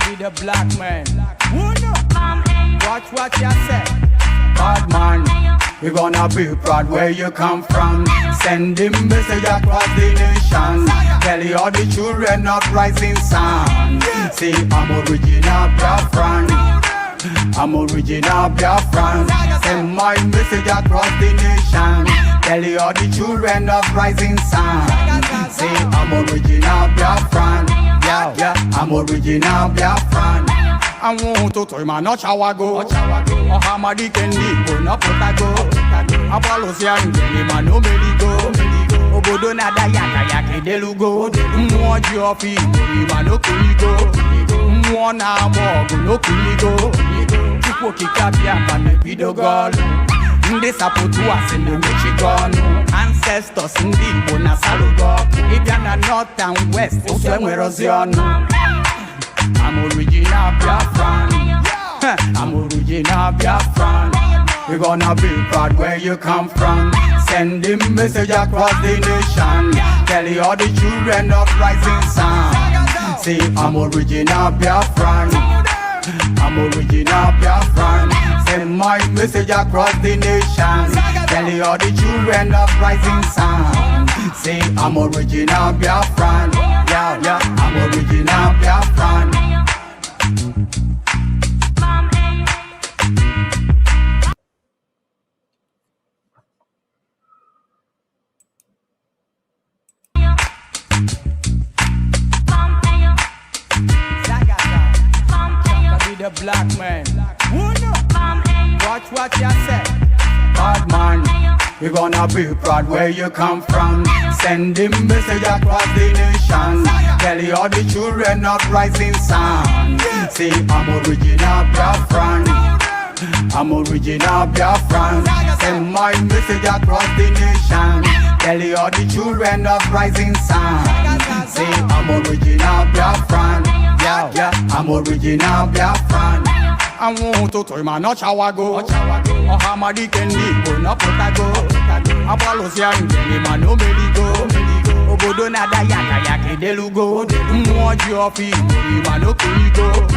Be the black man. Watch what you say. Bad man, you gonna be proud where you come from. Send him message across the nation. Tell you all the children of rising sun. See, I'm original Biafran. I'm original Biafran. Send my message across the nation. Tell you all the children of rising sun. See, I'm original Biafran. Yeah, I'm original Biafran. I want to tell my not chawago. Oh, Hamadi Kendi, go not potago. Apolosian, man, no medigo. Obodo nada yaka yaka delugo. Mwa jofi, man, no kuligo. Mwa na mo, no kuligo. Chukwo kikapia, man, pido gol. Nde sapotu asende Michigan. Ancestors ndi bona salugo. Ibiana north and west, oswe erosion. I'm original Biafran. I'm original Biafran. We're gonna be proud where you come from. Send him message across the nation. Tell you all the children of rising sun. See, I'm original Biafran. I'm original Biafran. Send my message across the nation. Tell you all the children of rising sun. See, I'm original Biafran. Yeah, I'm original Biafran. Be the black man. Watch what you say. Bad man, you gonna be proud where you come from. Send him message across the nation. Tell you all the children of rising sun. See, I'm original Biafran. I'm original Biafran. Send my message across the nation. Tell you all the children of rising sun. See, I'm original Biafran. Yeah, I'm original Biafran. I want to tell my not chawago. Oh, Hamadi Kendi, go not potago. Apolosian, man, no medigo. Obodo nada yaka yaka delugo. Mwa jofi, man, no kuligo.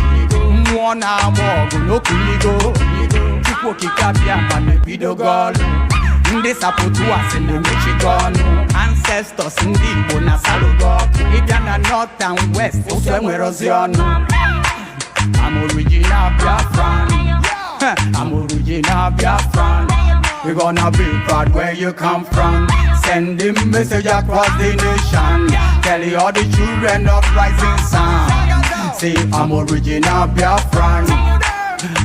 Mwa na mo, no kuligo. Chukwo kikapia, man, pido gol. Nde sapotu asende Michigan. Ancestors ndi bona salugo. Ibiana north and west, oswe erosion. I'm original Biafran. I'm original Biafran. We're gonna be proud where you come from. Send him message across the nation. Tell you all the children of rising sun. See, I'm original Biafran.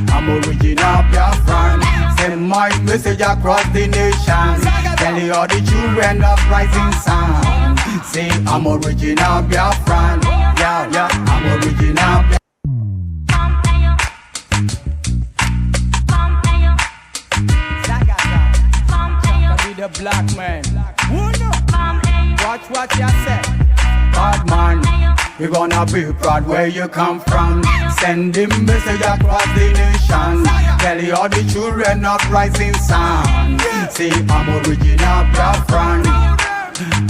I'm original Biafran. Send my message across the nation. Tell you all the children of rising sun. See, I'm original Biafran. Yeah, I'm original Biafran. The black man. Watch what you say. Bad man, you gonna be proud where you come from. Send him message across the nation. Tell you all the children of rising sun. See, I'm original Biafran.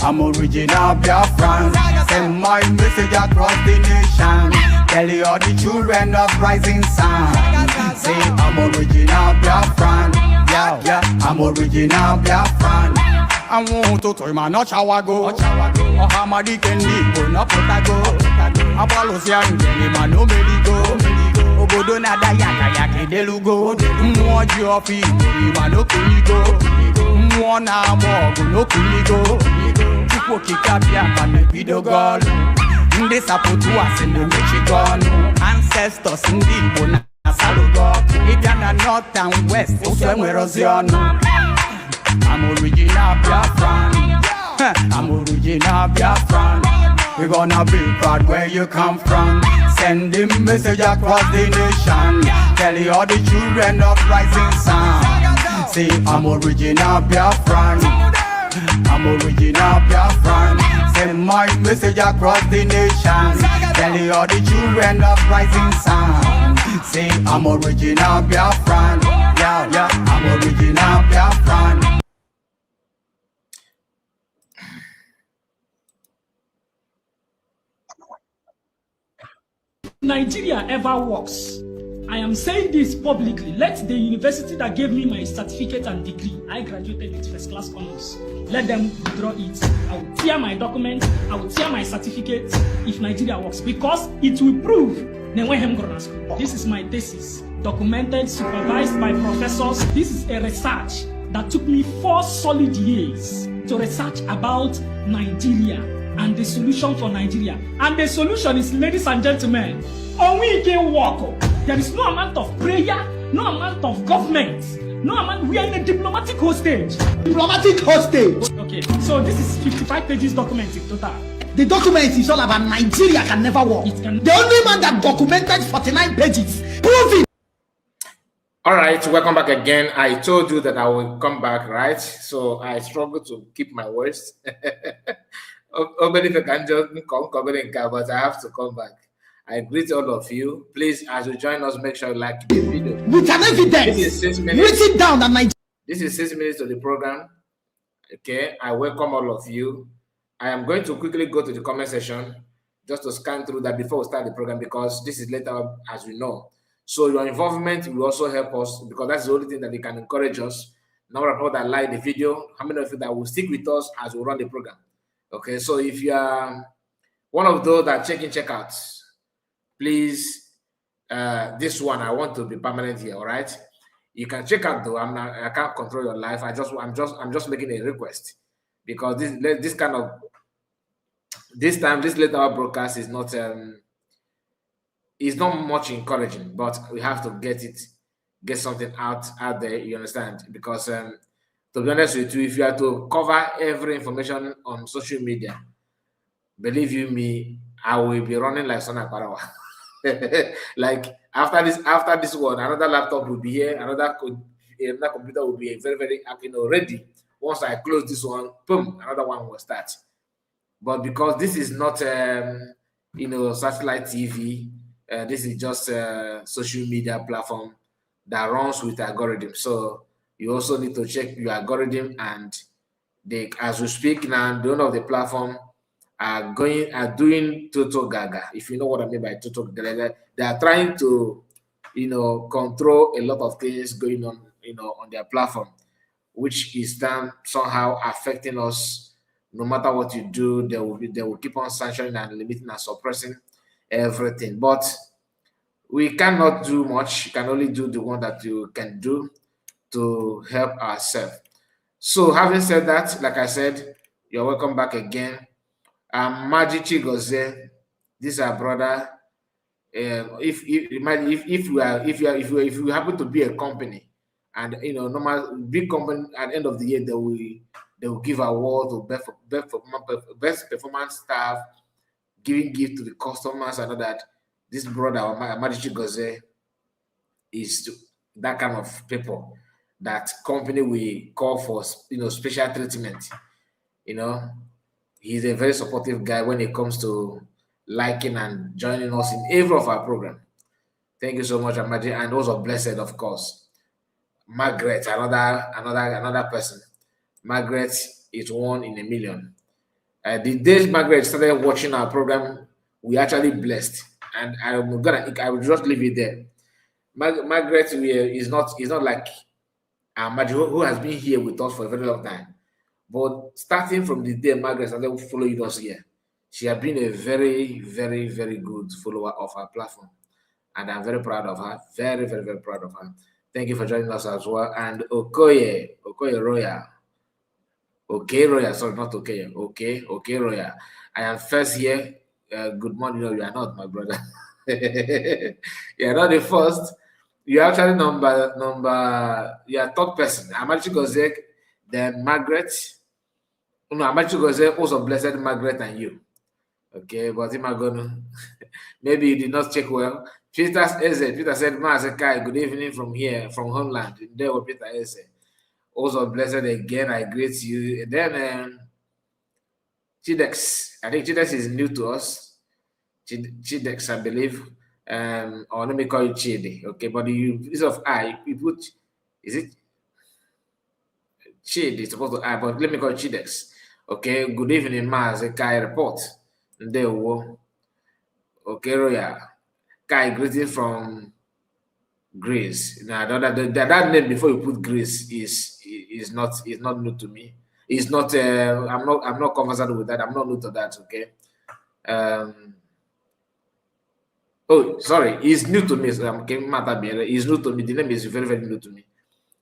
I'm original Biafran. Send my message across the nation. Tell you all the children of rising sun. See, I'm original Biafran. Yeah, I'm original Biafran. I want to tell my not chawago. Oh, Hamadi Kendi, go not potago. Apolosian, man, no medigo. Obodo nada yaka yaka delugo. Mwa jofi, man, no kuligo. Mwa na mo, no kuligo. Chukwo kikapia, man, pido gol. Nde sapotu asende Michigan. Ancestors ndi bona salugo. Ibiana north and west, oswe erosion. I'm original Biafran. I'm original Biafran. We're gonna be proud where you come from. Send him message across the nation. Tell you all the children of rising sun. See, I'm original Biafran. I'm original Biafran. Send my message across the nation. Tell you all the children of rising sun. See, I'm original Biafran. Yeah, I'm original Biafran. Nigeria ever works, I am saying this publicly. Let the university that gave me my certificate and degree, I graduated with first class honors, let them withdraw it. I will tear my document, I will tear my certificate if Nigeria works, because it will prove this is my thesis, documented, supervised by professors. This is a research that took me 4 solid years to research about Nigeria and the solution for Nigeria. And the solution is, ladies and gentlemen, we can walk. There is no amount of prayer, no amount of government, no amount. We are in a diplomatic hostage. Diplomatic hostage. Okay, so this is 55 pages document in total. The document is all about Nigeria can never work. The only man that documented 49 pages. Prove it. All right, welcome back again. I told you that I will come back, right? So I struggle to keep my words. But I have to come back. I greet all of you. Please, as you join us, make sure you like the video. With an evidence. This is 6 minutes. Write it down that Nigeria. This is 6 minutes to the program. Okay, I welcome all of you. I am going to quickly go to the comment section just to scan through that before we start the program, because this is later, as we know. So your involvement will also help us, because that's the only thing that they can encourage us. Number of people that like the video, how many of you that will stick with us as we run the program? Okay, so if you are one of those that check out, please, this one I want to be permanent here. All right, you can check out though. I can't control your life. I'm just making a request, because this kind of this late hour broadcast is not much encouraging, but we have to get something out there. You understand? Because to be honest with you, if you are to cover every information on social media, believe you me, I will be running like Sona Parawa. Like after this one, another laptop will be here, another computer will be very, very ready. Once I close this one, boom, another one will start. But because this is not satellite TV, this is just a social media platform that runs with algorithm. So you also need to check your algorithm, and as we speak now, the owner of the platform are doing total gaga. If you know what I mean by total gaga, they are trying to control a lot of things going on on their platform, which is then somehow affecting us. No matter what you do, they will keep on sanctioning and limiting and suppressing everything. But we cannot do much. You can only do the one that you can do to help ourselves. So having said that, like I said, you're welcome back again. Maji Chigoze, this is our brother. If you happen to be a company, and normal big company, at the end of the year they will give award to best performance staff, giving gift to the customers, and all that. This brother, Maji Chigoze, is that kind of people that company we call for special treatment. He's a very supportive guy when it comes to liking and joining us in every of our program. Thank you so much, Amaji, and also blessed, of course. Margaret, another person. Margaret is 1 in a million. The day Margaret started watching our program, we actually blessed, and I will just leave it there. Margaret is not like Amaji, who has been here with us for a very long time. But starting from the day Margaret started following us here, she has been a very, very, very good follower of our platform. And I'm very proud of her. Very, very, very proud of her. Thank you for joining us as well. And Okoye Roya. Okay, Roya. Sorry, not Okoye. Okay, Roya. I am first here. Good morning. No, you are not, my brother. You are not the first. You are actually you are third person. I'm actually Gozek, then Margaret. No, I'm actually Gozek, also blessed Margaret and you. Okay, but am I gonna maybe you did not check well. Peter said, Mazekai, good evening from here, from homeland. There was Peter Eze. Also blessed again, I greet you. And then Chidex. I think Chidex is new to us. Chidex, I believe. Or let me call you Chidi. Okay, but instead of I, you put, is it Chidi? It's supposed to I, but let me call you Chidex. Okay, good evening, Mazekai report. There we go. Okay, Roya. Kai, greeting from Grace. Now that name before you put Grace is not new to me. It's not. I'm not conversant with that. I'm not new to that. Okay. Oh, sorry. It's new to me. So it's new to me. The name is very, very new to me.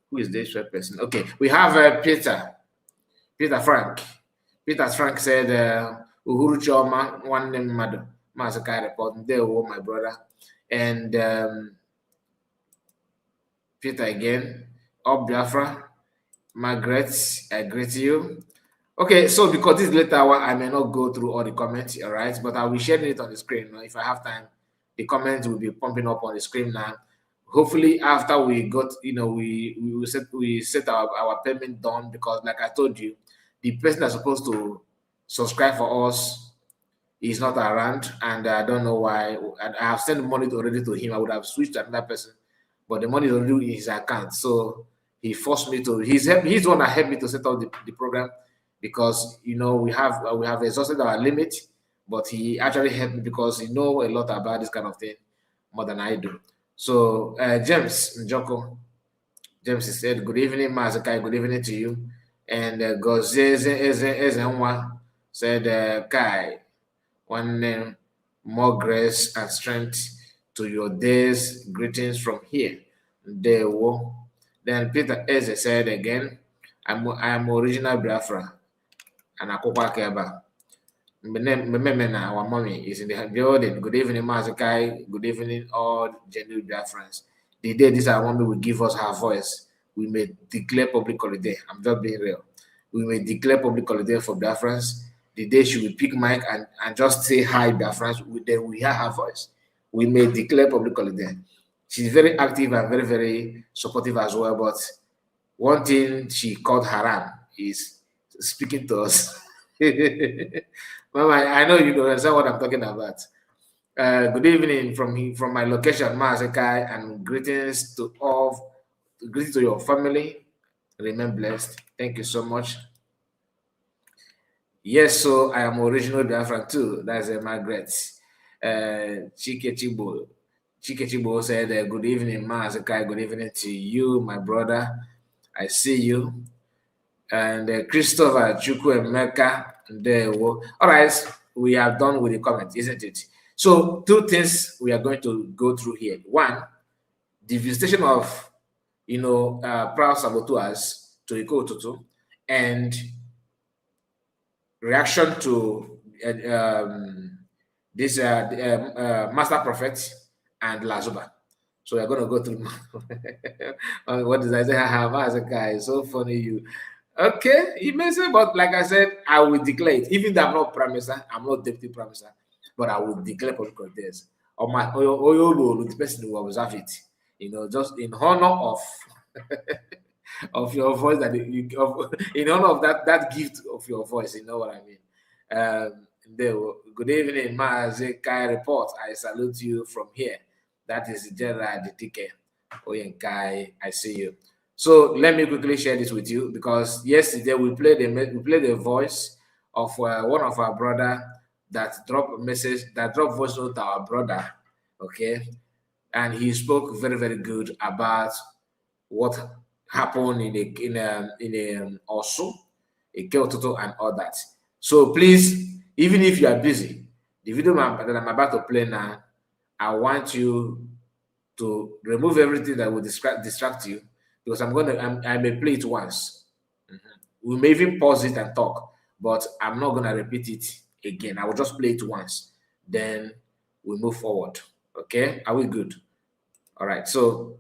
Who is this person? Okay. We have Peter. Peter Frank. Peter Frank said, Uhuru Choma, one name Mado. Masakai report. There, my brother. And Peter again. Biafra. Margaret, I greet you. Okay, so because this later hour, I may not go through all the comments, all right, but I will share it on the screen. If I have time, the comments will be pumping up on the screen now. Hopefully, after we got, we set our payment done, because like I told you, the person that's supposed to subscribe for us is not around, and I don't know why. I have sent money already to him. I would have switched to another person, but the money is already in his account. So he forced me to. He's the one that helped me to set up the program, because we have exhausted our limit, but he actually helped me because he knows a lot about this kind of thing more than I do. So James Njoko, James said, "Good evening, Mazakai. Good evening to you." And Gozezenwa said, "Kai, one name, more grace and strength to your days. Greetings from here." Then Peter Eze said again, I am original Biafra and Akokwa Keba. Our mommy is in the building. Good evening, Mazakai. Good evening, all genuine Biafrans. The day this our mommy will give us her voice, we may declare public holiday. I'm just being real. We may declare public holiday for Biafrans. The day she will pick mic and just say hi, Biafrans, then we hear her voice. We may declare public holiday. She's very active and very, very supportive as well. But one thing she called haram is speaking to us. Mama, I know you understand what I'm talking about. Good evening from my location, Mazakai, and greetings to all. Greetings to your family. Remain blessed. Thank you so much. Yes, so I am original Biafran too. That's Margaret. Chike Chibo said, "Good evening, Mazakai. Good evening to you, my brother. I see you." And Christopher Chukwemeka. All right, we are done with the comment, isn't it? So two things we are going to go through here. One, the visitation of proud saboteurs to Ututu, and reaction to this master prophet and Lazuba. So we're going to go through. What did I say? As a guy, so funny you. Okay, it may say, but like I said, I will declare it. Even though I'm not prime minister, I'm not deputy prime minister, but I will declare public holidays. Or my the person who observe it. Just in honor of of your voice, that in honor of that gift of your voice. You know what I mean? Good evening, Mazekai report. I salute you from here. That is General Ditike Oyenkai. I see you. So let me quickly share this with you, because yesterday we played the voice of one of our brother that dropped voice note to our brother, okay, and he spoke very, very good about what happened in also in Ututu and all that. So please, even if you are busy, the video that I'm about to play now, I want you to remove everything that will distract you, because I may play it once. We may even pause it and talk, but I'm not gonna repeat it again. I will just play it once, then we move forward. Okay, are we good? All right, so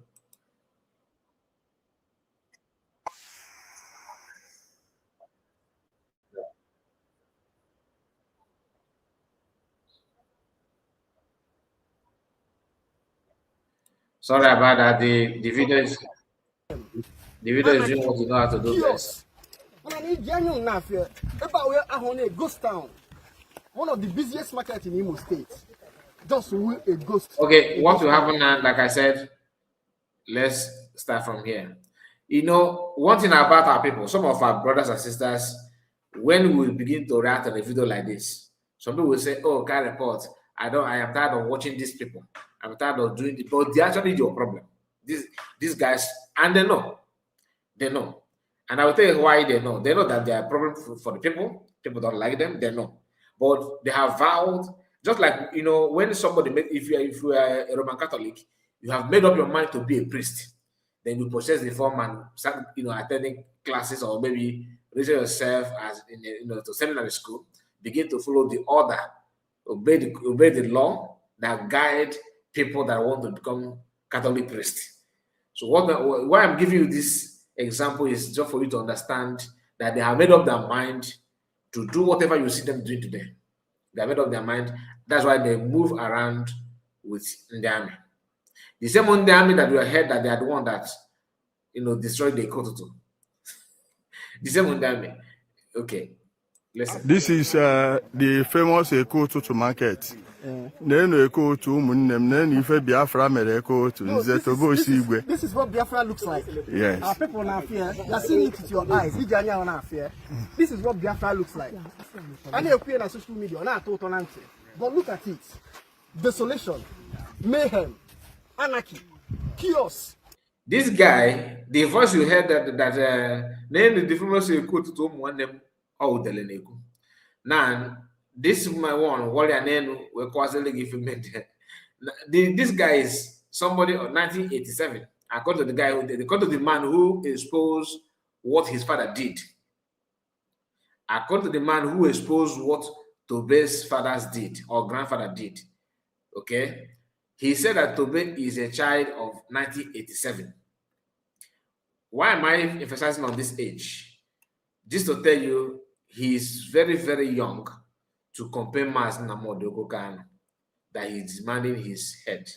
sorry about that. The video is doing what you know how to do best. Ghost town, one of the busiest markets in Imo State. Just a ghost. Okay, what will happen now? Like I said, let's start from here. One thing about our people, some of our brothers and sisters, when we begin to react on a video like this, some people will say, "Oh, can't report. I am tired of watching these people. I'm tired of doing it. But they actually your problem. These guys, and they know. They know. And I will tell you why they know. They know that they are a problem for the people. People don't like them. They know. But they have vowed, just like, when somebody, if you are a Roman Catholic, you have made up your mind to be a priest. Then you possess the form and start, attending classes, or maybe register yourself as to seminary school. Begin to follow the order, obey the law that guide people that want to become Catholic priests. So why I'm giving you this example is just for you to understand that they have made up their mind to do whatever you see them doing today. They have made up their mind. That's why they move around with the army. The same on the army that we heard that they are the one that destroyed the Ututu. The same on the army. Okay. Listen. This is the famous Ututu market. Then Ututu Munnem, then if Biafra mere Ututu, this is what Biafra looks like. Yes. Our people now fear. You are seeing it with your eyes. This is what Biafra looks like. And they appear on social media, not total answer. But look at it. Desolation, mayhem, anarchy, chaos. This guy, the voice you heard that name the difference you quote to one them all the now this is my one what your name we causally give him. This guy is somebody of 1987. According to the guy according to the man who exposed what his father did. According to the man who exposed what Tobe's fathers did or grandfather did. Okay. He said that Tobe is a child of 1987. Why am I emphasizing on this age? Just to tell you, he is very, very young to compare Mas Namodoko Kano, that he's demanding his head.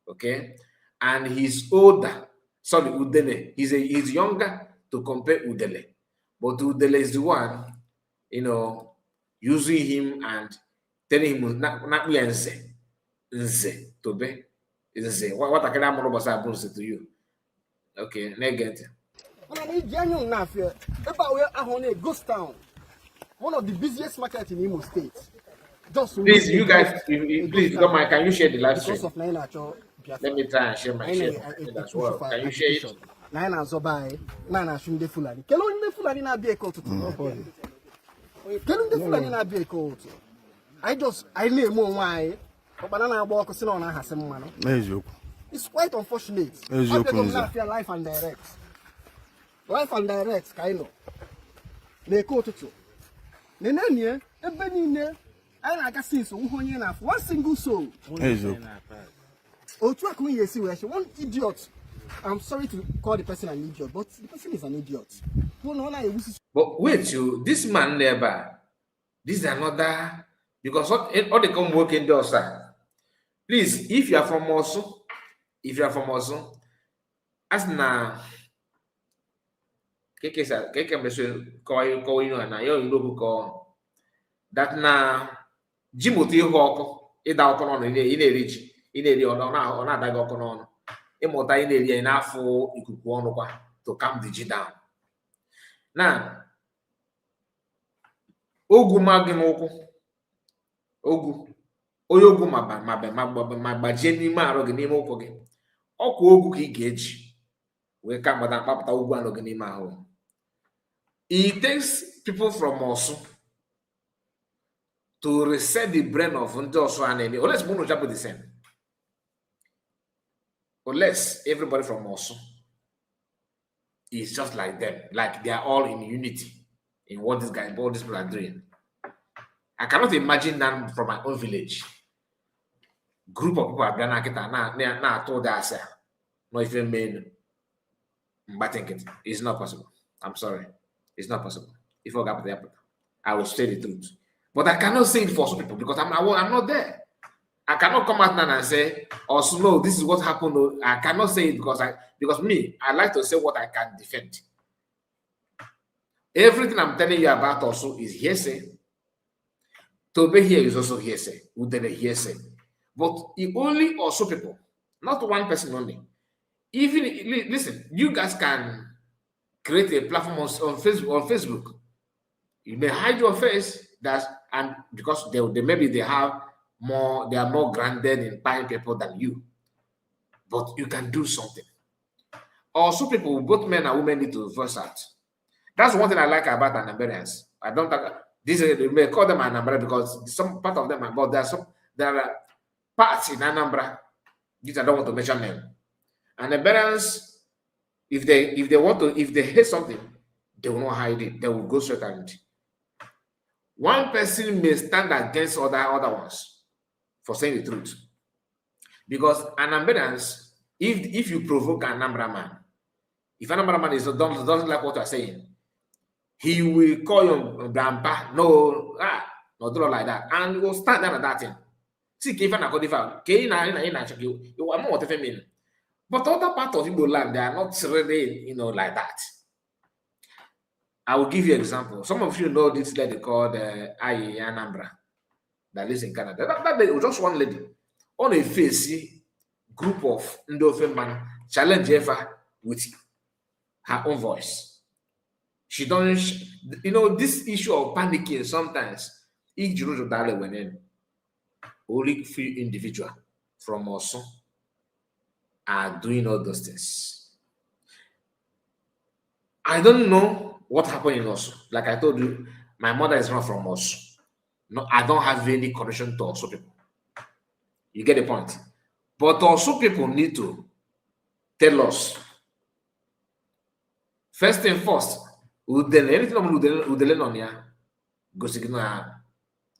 Okay? And he's older. Sorry, Udele. He's younger to compare Udele. But Udele is the one, using him and telling him, not me Nze, Tobe. What I can happen to you? Okay, negative. Ghost town, one of the busiest markets in Imo State. Please, you guys, please, come on, can you share the live stream? Let me try and share my share as well. Can you share it? I lay more why. It's quite unfortunate. Life and direct. Life and direct, kind of. They go to. Nenania, a benine, I can see so enough. One single soul. Oh, track me, you see, one idiot. I'm sorry to call the person an idiot, but the person is an idiot. But wait, this man never. This is another. Because all they come working doors, sir. Please, if you are from Osu, as na keke mesu ko na yo ilobu ko that na jimoti hoko ida oko no ina reach ina eri ona adaga oko no imota ina eri na afọ ikuku onu kwa to calm the G down. Na ogu magi n'ụkwụ ogu onye ogu ma gbajie n'ime arụ gị n'ime ụkwụ gị ọkwa ogu ka ị ga-eji wee ka mgbada mkpapụta ugwu anọ gị n'ime ahụ. It takes people from Osu to reset the brain of ndị Osu and any unless Mono Japo the same. Unless everybody from Osu is just like them, like they are all in unity in what these people are doing. I cannot imagine that from my own village. Group of people are gonna get na told us not even men. But I think it's not possible. I'm sorry. It's not possible. If I got there, I will say the truth. But I cannot say it for some people because I'm not there. I cannot come out now and say, "Also, no, this is what happened." I cannot say it because I like to say what I can defend. Everything I'm telling you about also is hearsay. To be here is also hearsay. Udele hearsay. But only also people, not one person only. Even listen, you guys can create a platform on Facebook. You may hide your face, because they maybe they have they are more grounded in buying people than you. But you can do something. Also, people, both men and women need to verse out. That's one thing I like about Anambarians. I don't think this they may call them Anambra because some part of them are, but there are parts in Anambra. These I don't want to mention them. Anambarians, if they hate something, they will not hide it. They will go straight and one person may stand against other ones for saying the truth. Because Anambarians, if you provoke an Anambra man, if Anambra man doesn't like what you are saying, he will call you grandpa, no, do like that, and he will stand down at that thing. See, but other part of Igbo land, they are not really, like that. I will give you an example. Some of you know this lady called Aye Anambra that lives in Canada. That lady was just one lady on a face group of Ndofe man challenge ever with her own voice. She don't, this issue of panicking sometimes. Each when in only few individual from us are doing all those things. I don't know what happened in Osu. Like I told you, my mother is not from Osu. No, I don't have any connection to Osu people. You get the point. But Osu people need to tell us. First thing first, anything udele on ya, go signal.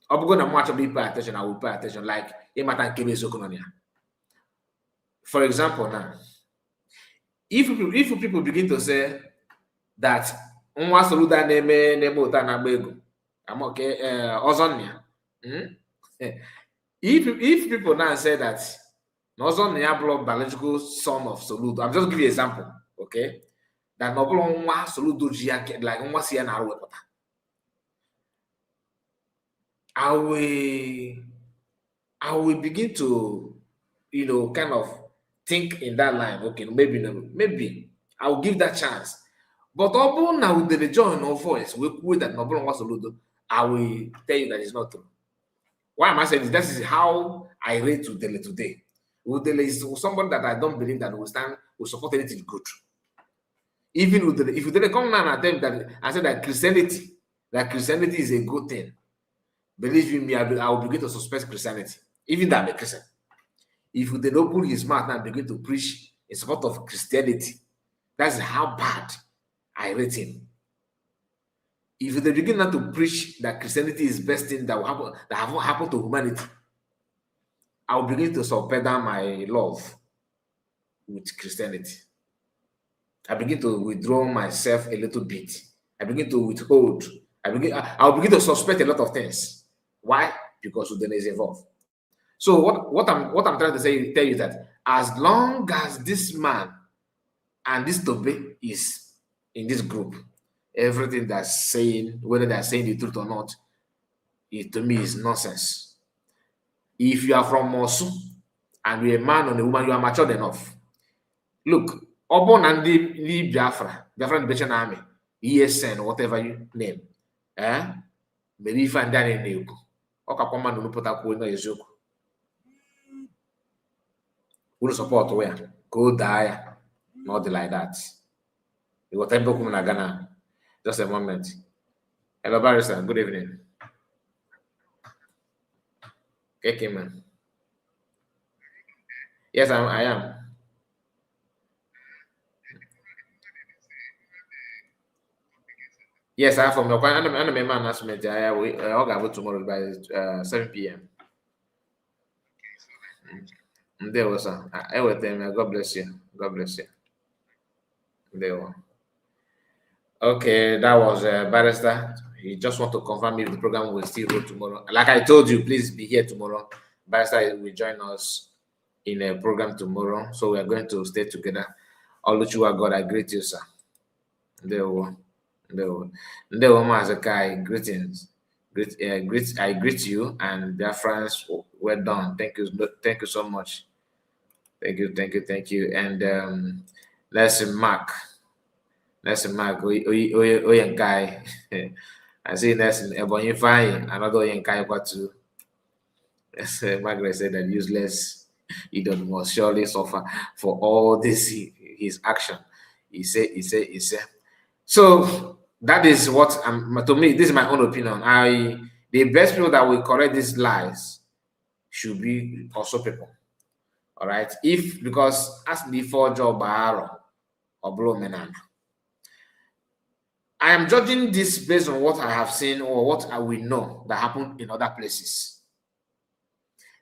I'm going to much of pay attention. I will pay attention. Like for example, now, if people begin to say that nwa soluda neme uta na gbego, I'm okay. Ozonia. If people now say that Ozonia blood biological son of Soludo, I'm just giving you an example, okay? That no nwa Soludo like nwa si na wepota. I will begin to, kind of think in that line. Okay, maybe I will give that chance. But now with the join of voice, with that noble was soludo, I will tell you that it's not true. Why am I saying this? This is how I rate Udele today. Udele is somebody that I don't believe that will support anything good. Even Udele, if Udele come now and attempt that I said that Christianity is a good thing. Believe in me, I will begin to suspect Christianity, even that I'm a Christian. If they open his mouth and begin to preach in support of Christianity, that's how bad I rate him. If they begin not to preach that Christianity is the best thing that will happen, that have happened to humanity, I will begin to subpedal my love with Christianity. I begin to withdraw myself a little bit. I begin to withhold. I'll begin to suspect a lot of things. Why? Because Udele is involved. So what I'm trying to tell you that as long as this man and this Tobe is in this group, everything that's saying, whether they're saying the truth or not, it to me is nonsense. If you are from Mosu and you're a man or a woman, you are matured enough. Look, Obon and the Biafra Liberation Army, ESN, whatever you name, maybe you find that in the will support where go die, not like that. You got time to come in Ghana. Just a moment. Hello, Barrister. Good evening. Okay, man. Yes, I am. Yes, I have from your I'm a man announcement. I'll go tomorrow by 7 p.m. There was I will tell you. God bless you. God bless you. There was. Okay, that was Barrister. He just want to confirm if the program will still go tomorrow. Like I told you, please be here tomorrow. Barrister will join us in a program tomorrow. So we are going to stay together. Oluchiwa God, I greet you, sir. There were. Mazakai, greetings. I greet you and their friends. Well done. Thank you so much. Thank you. And let's Mark. Oyenkai. I see that's in Ebonyi Fine, another Oyenkai too. As Margaret said, that useless idiot must surely suffer for all this his action. He said. So that is what to me, this is my own opinion. The best people that will correct these lies should be also people. All right. If because as before job or blow menana. I am judging this based on what I have seen or what I will know that happened in other places.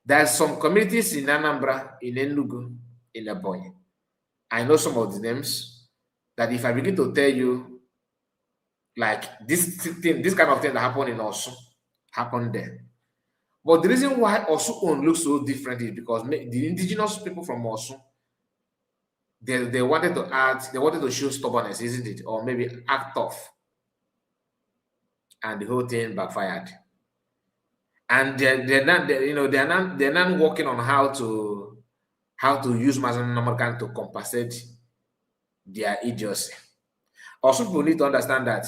There's some communities in Anambra, in Enugu, in Ebonyi. I know some of the names that if I begin to tell you, like this kind of thing that happened in Osun, happened there. But the reason why Osun looks so different is because the indigenous people from Osun, they wanted to show stubbornness, isn't it? Or maybe act tough. And the whole thing backfired. And they're not working on how to use Mazan to compensate their idiocy. Also, people need to understand that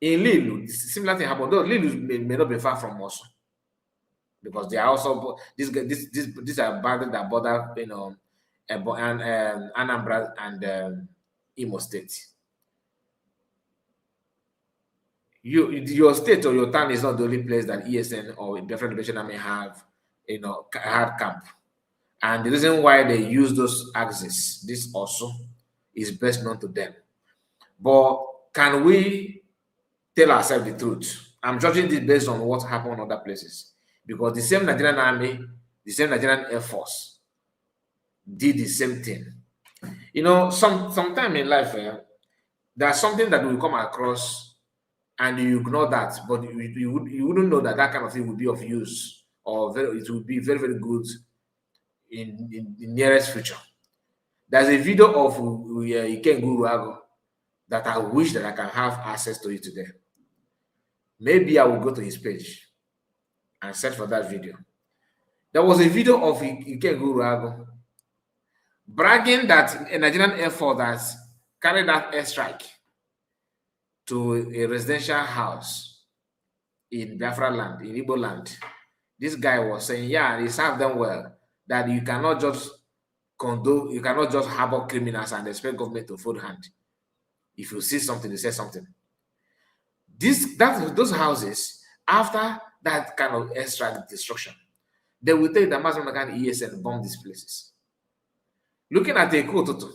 in Lilu, similar thing happened. Though Lilu may not be far from us, because they are also these are boundaries that border, Anambra and Imo State. Your state or your town is not the only place that ESN or different division may have, hard camp. And the reason why they use those axes, this also is best known to them. But can we tell ourselves the truth? I'm judging this based on what happened in other places. Because the same Nigerian army, the same Nigerian Air Force did the same thing. Sometime in life, there's something that we come across and you ignore that, but you wouldn't know that kind of thing would be of use, or it would be very, very good in the nearest future. There's a video of Iken Guruago that I wish that I can have access to it today. Maybe I will go to his page and search for that video. There was a video of Iken Guruago bragging that a Nigerian Air Force that carried out airstrike to a residential house in Biafra land, in Igbo land. This guy was saying, yeah, he served them well, that you cannot just harbor criminals and expect government to fold hand. If you see something, you say something. Those houses, after that kind of airstrike destruction, they will take the Mazamakan ESN and bomb these places. Looking at the Ututu,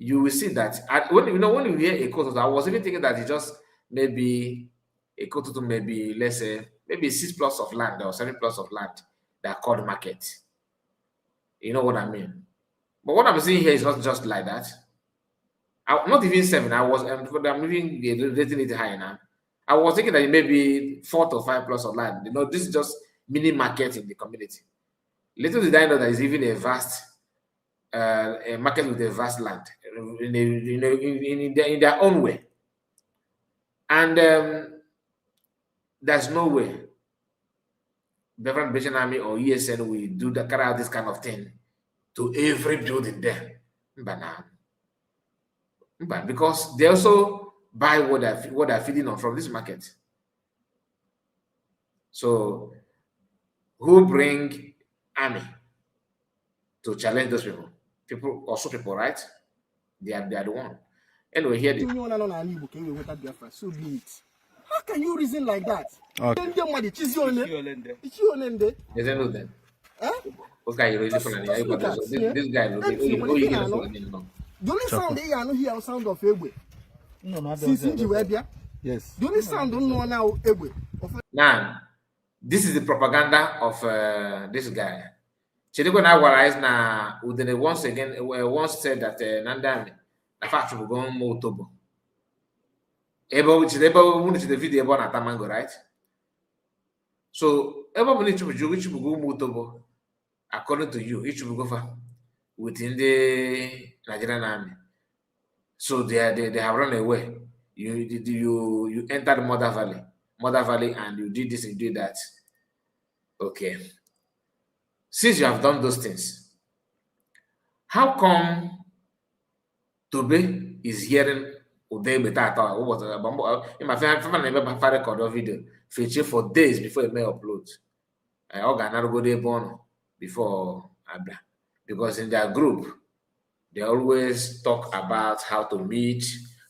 you will see that when you hear a Ututu, I was even thinking that it just maybe a Ututu, maybe let's say maybe 6 plots of land or 7 plots of land that are called market. You know what I mean? But what I'm seeing here is not just like that. Not even 7. I'm even rating it high now. I was thinking that it may be 4 to 5 plots of land. This is just mini market in the community. Little did I know that it's even a vast a market with a vast land in their own way. And there's no way Beverly Liberation Army or ESN will carry out this kind of thing to every building there. Because they also buy what they're feeding on from this market. So who bring army to challenge those people? People, right? They are the one. Anyway, here so be it. How can you reason like that? Okay. This guy, the only sound they are not here sound of Egbe. Yes. The only sound don't know now Egbe. Now, this is the propaganda of this guy. Chidiko Nawara na Udene once said that Nandami, the fact will go more tobo. Ebo which the video about Atamango, right? So Ebo which will go more tobo, according to you, each will go for within the Nigerian army. So they have run away. You entered Mother Valley, and you did this and did that. Okay. Since you have done those things, how come Tobe is hearing Uday Betata? What was in my family record of video feature for days before it may upload? before Abla. Because in their group, they always talk about how to meet,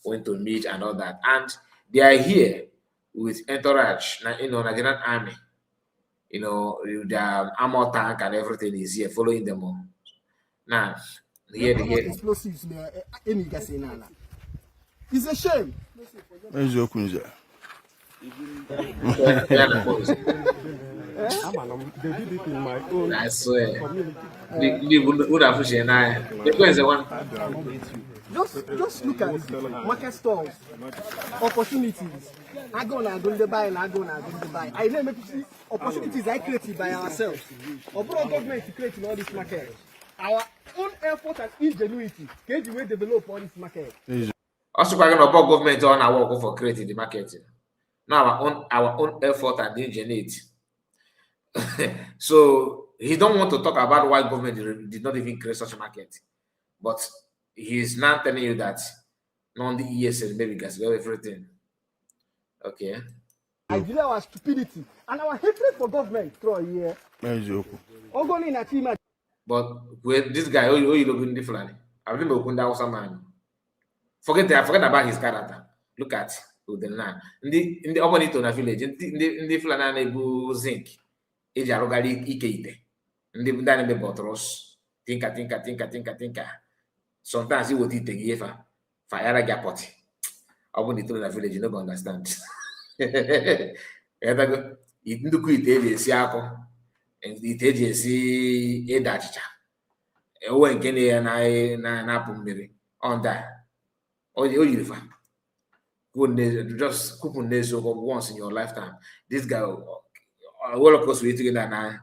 when to meet, and all that. And they are here with entourage, Nigerian army. Their armor tank and everything is here following them all. Now, here. Explosives, it's a shame. They did it in my own. I swear. Just look at market stalls, opportunities. I go to buy and I go to buy. I know opportunities I created by ourselves. Or government to create all this market. Our own effort and ingenuity can the way develop all this market. Also, we're going to government on our work for creating the market. Now our own effort and ingenuity. So he don't want to talk about why government did not even create such a market, but he's now telling you that non the ESL maybe gas everything. Okay. I feel our stupidity and our hatred for government through a year. But with this guy, you looking different. I've been looking down man. Forget about his character. Look at Udena. In the Obanito village, in the Flanane bu zinc. Eji arụgharị ike ite ndị na-eme bọtụrụs tinka sometimes iweta ite gị fayara gị apọtị ọ bụ na itoro na village no go understand ndukwu ite eji esi akụ ite eji esi ede achịcha ewe nke na-apụ mmiri onda o yiri fa just kupu n'eziokwu once in your lifetime. This guy well, of course, we together now.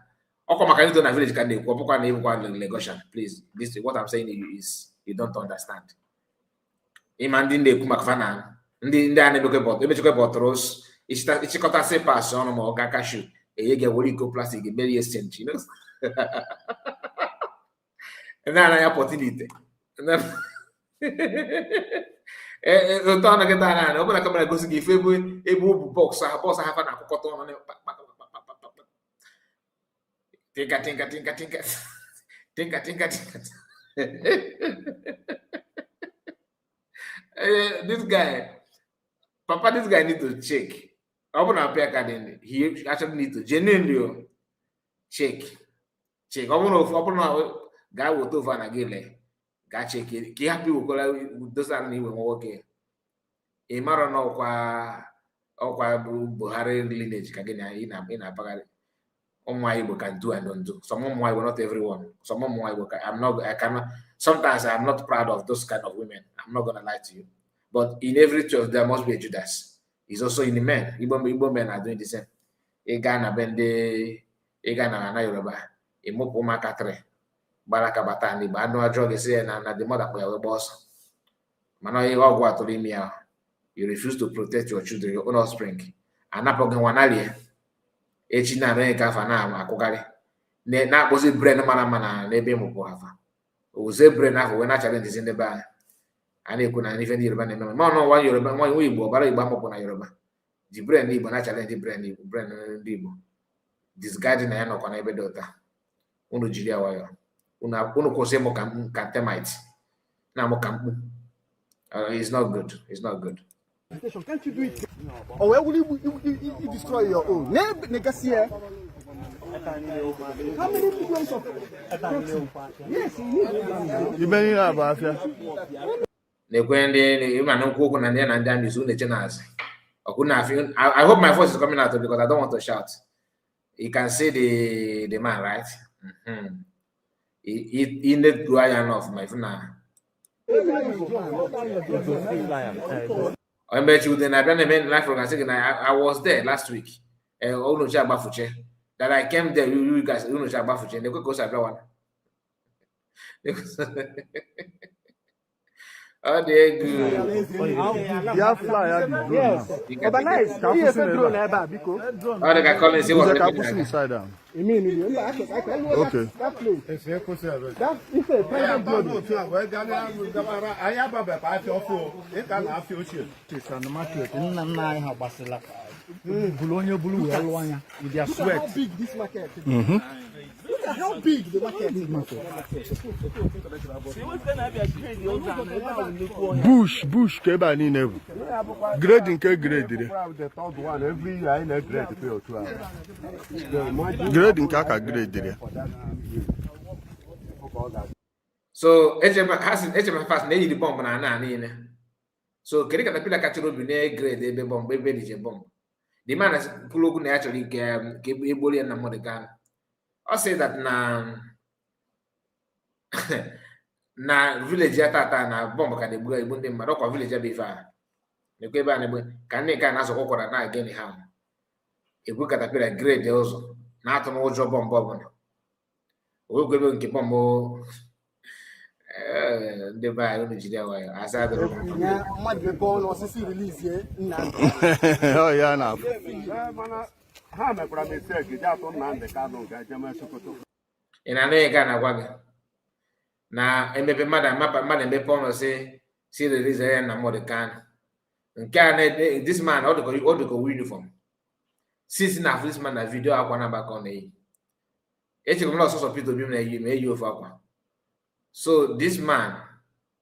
Na village can they please. This what I'm saying is you don't understand. Imagine the Kumakfana, the anime botros, it's got a say pass on or kakashu, a yega wolico plastic, a very exchange, you know. And then I opportunity. And then open a camera goes to give a box, a boss, I have an cotton on it. Tinka. This guy need to check. Open up your card. He actually need to genuinely check. Open up. Guy will do for again. Guy check it. Ki happy with those are even working. A matter no kwa Buhari lineage kagenya in a pagari. Why we can do and don't do. Some why not everyone. Some why I cannot. Sometimes I'm not proud of those kind of women. I'm not gonna lie to you. But in every church there must be a Judas. He's also in the men. Igbo men are doing the same. Egana bende, egana na Yoruba. Emopo makatre. Baraka batani. But no drug say na the mother for your boss. Mano you all go to limia. You refuse to protect your children, your own offspring. And napogen wanali. Echi na America fa na akụgarị na akpọzi brain mana n'ebe mụpụ hafa oze brain ahụ wee na challenge ndị be anyị a na-ekwu na ife ndị Yoruba na-eme ma ọnụ nwa Yoruba nwa Igbo ọbara Igbo amụpụ na Yoruba ji brain Igbo na challenge brain ndị Igbo disguise na ya nọkwa na ebe dị ụta unu jiri ya nwayọ unu kwụsị mụ ka termite na mụ ka mkpu. It's not good. Can't you do it? Or where will you destroy your own? How many millions of protein? Yes, you may have after. I hope my voice is coming out because I don't want to shout. You can see the man, right? He need to enough, my friend. I bet you then I was there last week. That I came there, you guys, they could go everyone. Oh, they're good. Yes. But nice. Oh, they got calling. See what inside down. Okay. That with their sweat. How big this market is. Look at how big the market is. Bush, Kebani never. Grading, grade. The third one, every year I grade pay or 2 hours. Grading, Kaka grade. So, HM fast, they the bomb and so, Kerika the Pila catcher will be grade, the bomb, baby, bomb. The man has Pulogu naturally gave Eboli and Namodegan. I say that na village tata na bomb can the boy bunde Marocco village befa. The Queban can they can ask a coconut na again how. A book at a pillar grade also, not an old job on bob. We'll go and keep on more. The buy only Jidaway. As I don't release here. Oh, yeah, now. In an egg and a wagon. Now, and maybe madam, be pon say, see the reason and more the can. And can this man ought to go uniform. Since now, this man a video I want back on the. It's a lot of people doing you for. So this man,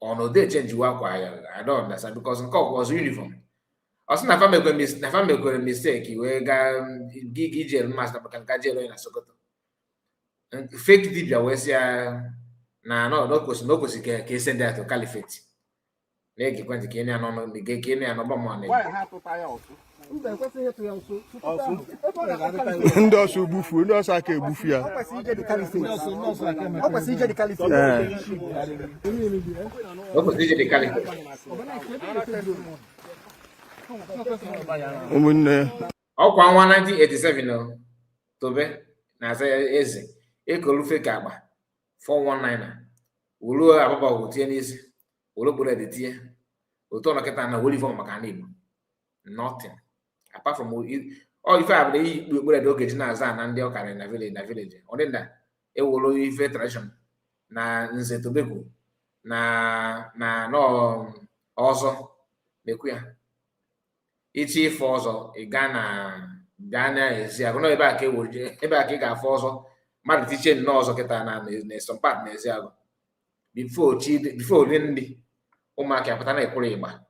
or no, they change work. I don't understand because the cop was uniform. Also, na family go mistake. We got gig master can jail in a sokoto. Fake dibia we say no question ke send that to caliphate. Make kwenti Kenya no Kenya no bomb. Why have to tie also? Ndị ọsọ bufu, ndị ọsọ aka ebufu ya. Ụmụnne. Ọkwa nwa 1987 no. Tobe na asa eze. Ekolufe ka agba 419. Ulu ababa otie n'isi. Ulu bure de tie. Oto na keta na woli form maka na Igbo. Nothing. Apart from all if I have the okay na ndị ọkara na village ọ dị nda ewolo ife tradition na nze tobego na no ọzọ lekwu ya ichi ife ọzọ ị ga na ezi agụ no ebe aka ewoje ebe aka ị ga-afọ ọzọ mmadụ tiche nọ ọzọ kịta na some part na ezi agụ before ndị ụmụaka apụta na ekwuru ịgba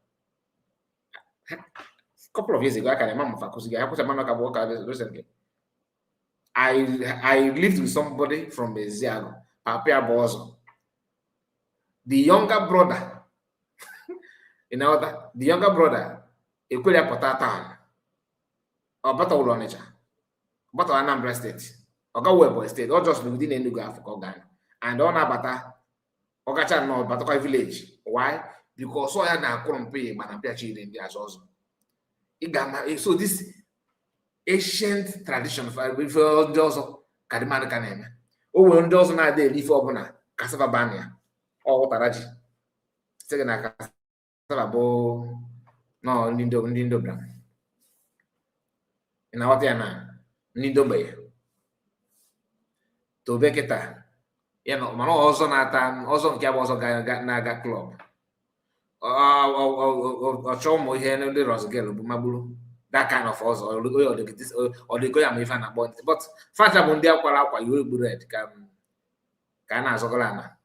couple of years ago, I can remember recently. I lived with somebody from Eziago, Papia Bozo. The younger brother, the younger brother, Equalia Potatan, or Bata Ulonica, Bata Anambra State, or Gawebo State, or just within Enugu Africa, and on Abata, Okacha no Batoka village. Why? Because so I couldn't pay, but I'm pitching in there also. So this ancient tradition for those Kadimana Kaneme. Oh, when those na they leave over cassava bania or taraji. Second, cassava bo no Nindo Bram. In our Tiana, Nindo Bay. To Beketa. Mano also Nathan, also Cabos Naga Club. Or show more here no the Rose girl, Mabulu. That kind of us or the go and fan about it. But Fanta Mundia Qualaqua, you will be red. Can as Okolana.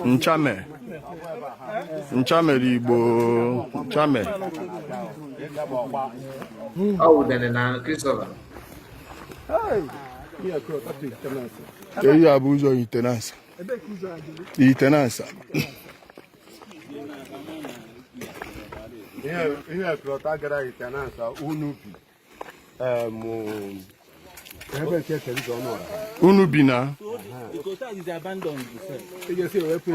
Nchame Ribo Nchame. Oh, then Christopher. Eyi abuzo itenansa. Itenansa. Ihe klọta gara itenansa unubi. Ebe ke keri go no. Unubi na. Because that is abandoned. You see we pay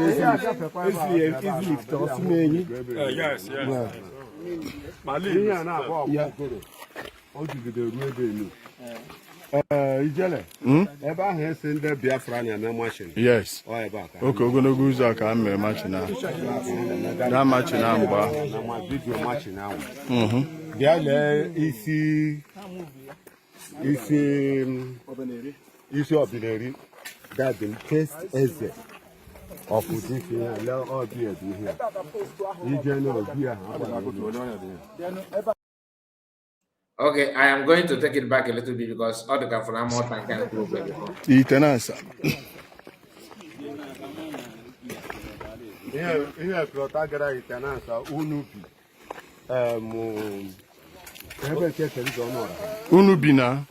lift or simenyi. Yes. Mali ya na agba okoro. O jigide ruo ebe enu. Ijele. Ebe ahụ esi ndị Biafra na machine. Yes. O ebe aka. Okay, ogologo ụzọ aka mere machine ahụ. Na machine ahụ mgbe ahụ. Na ma video machine ahụ. Bịa lee isi Obineri. That the first exit of this here. Let all be here. Ije no be here. Okay, I am going to take it back a little bit because all the Kafuna more than can prove it before. Itenansa. Ihe plọta gara itenansa unubi. Ebe nke kere zo no. Unu bi na.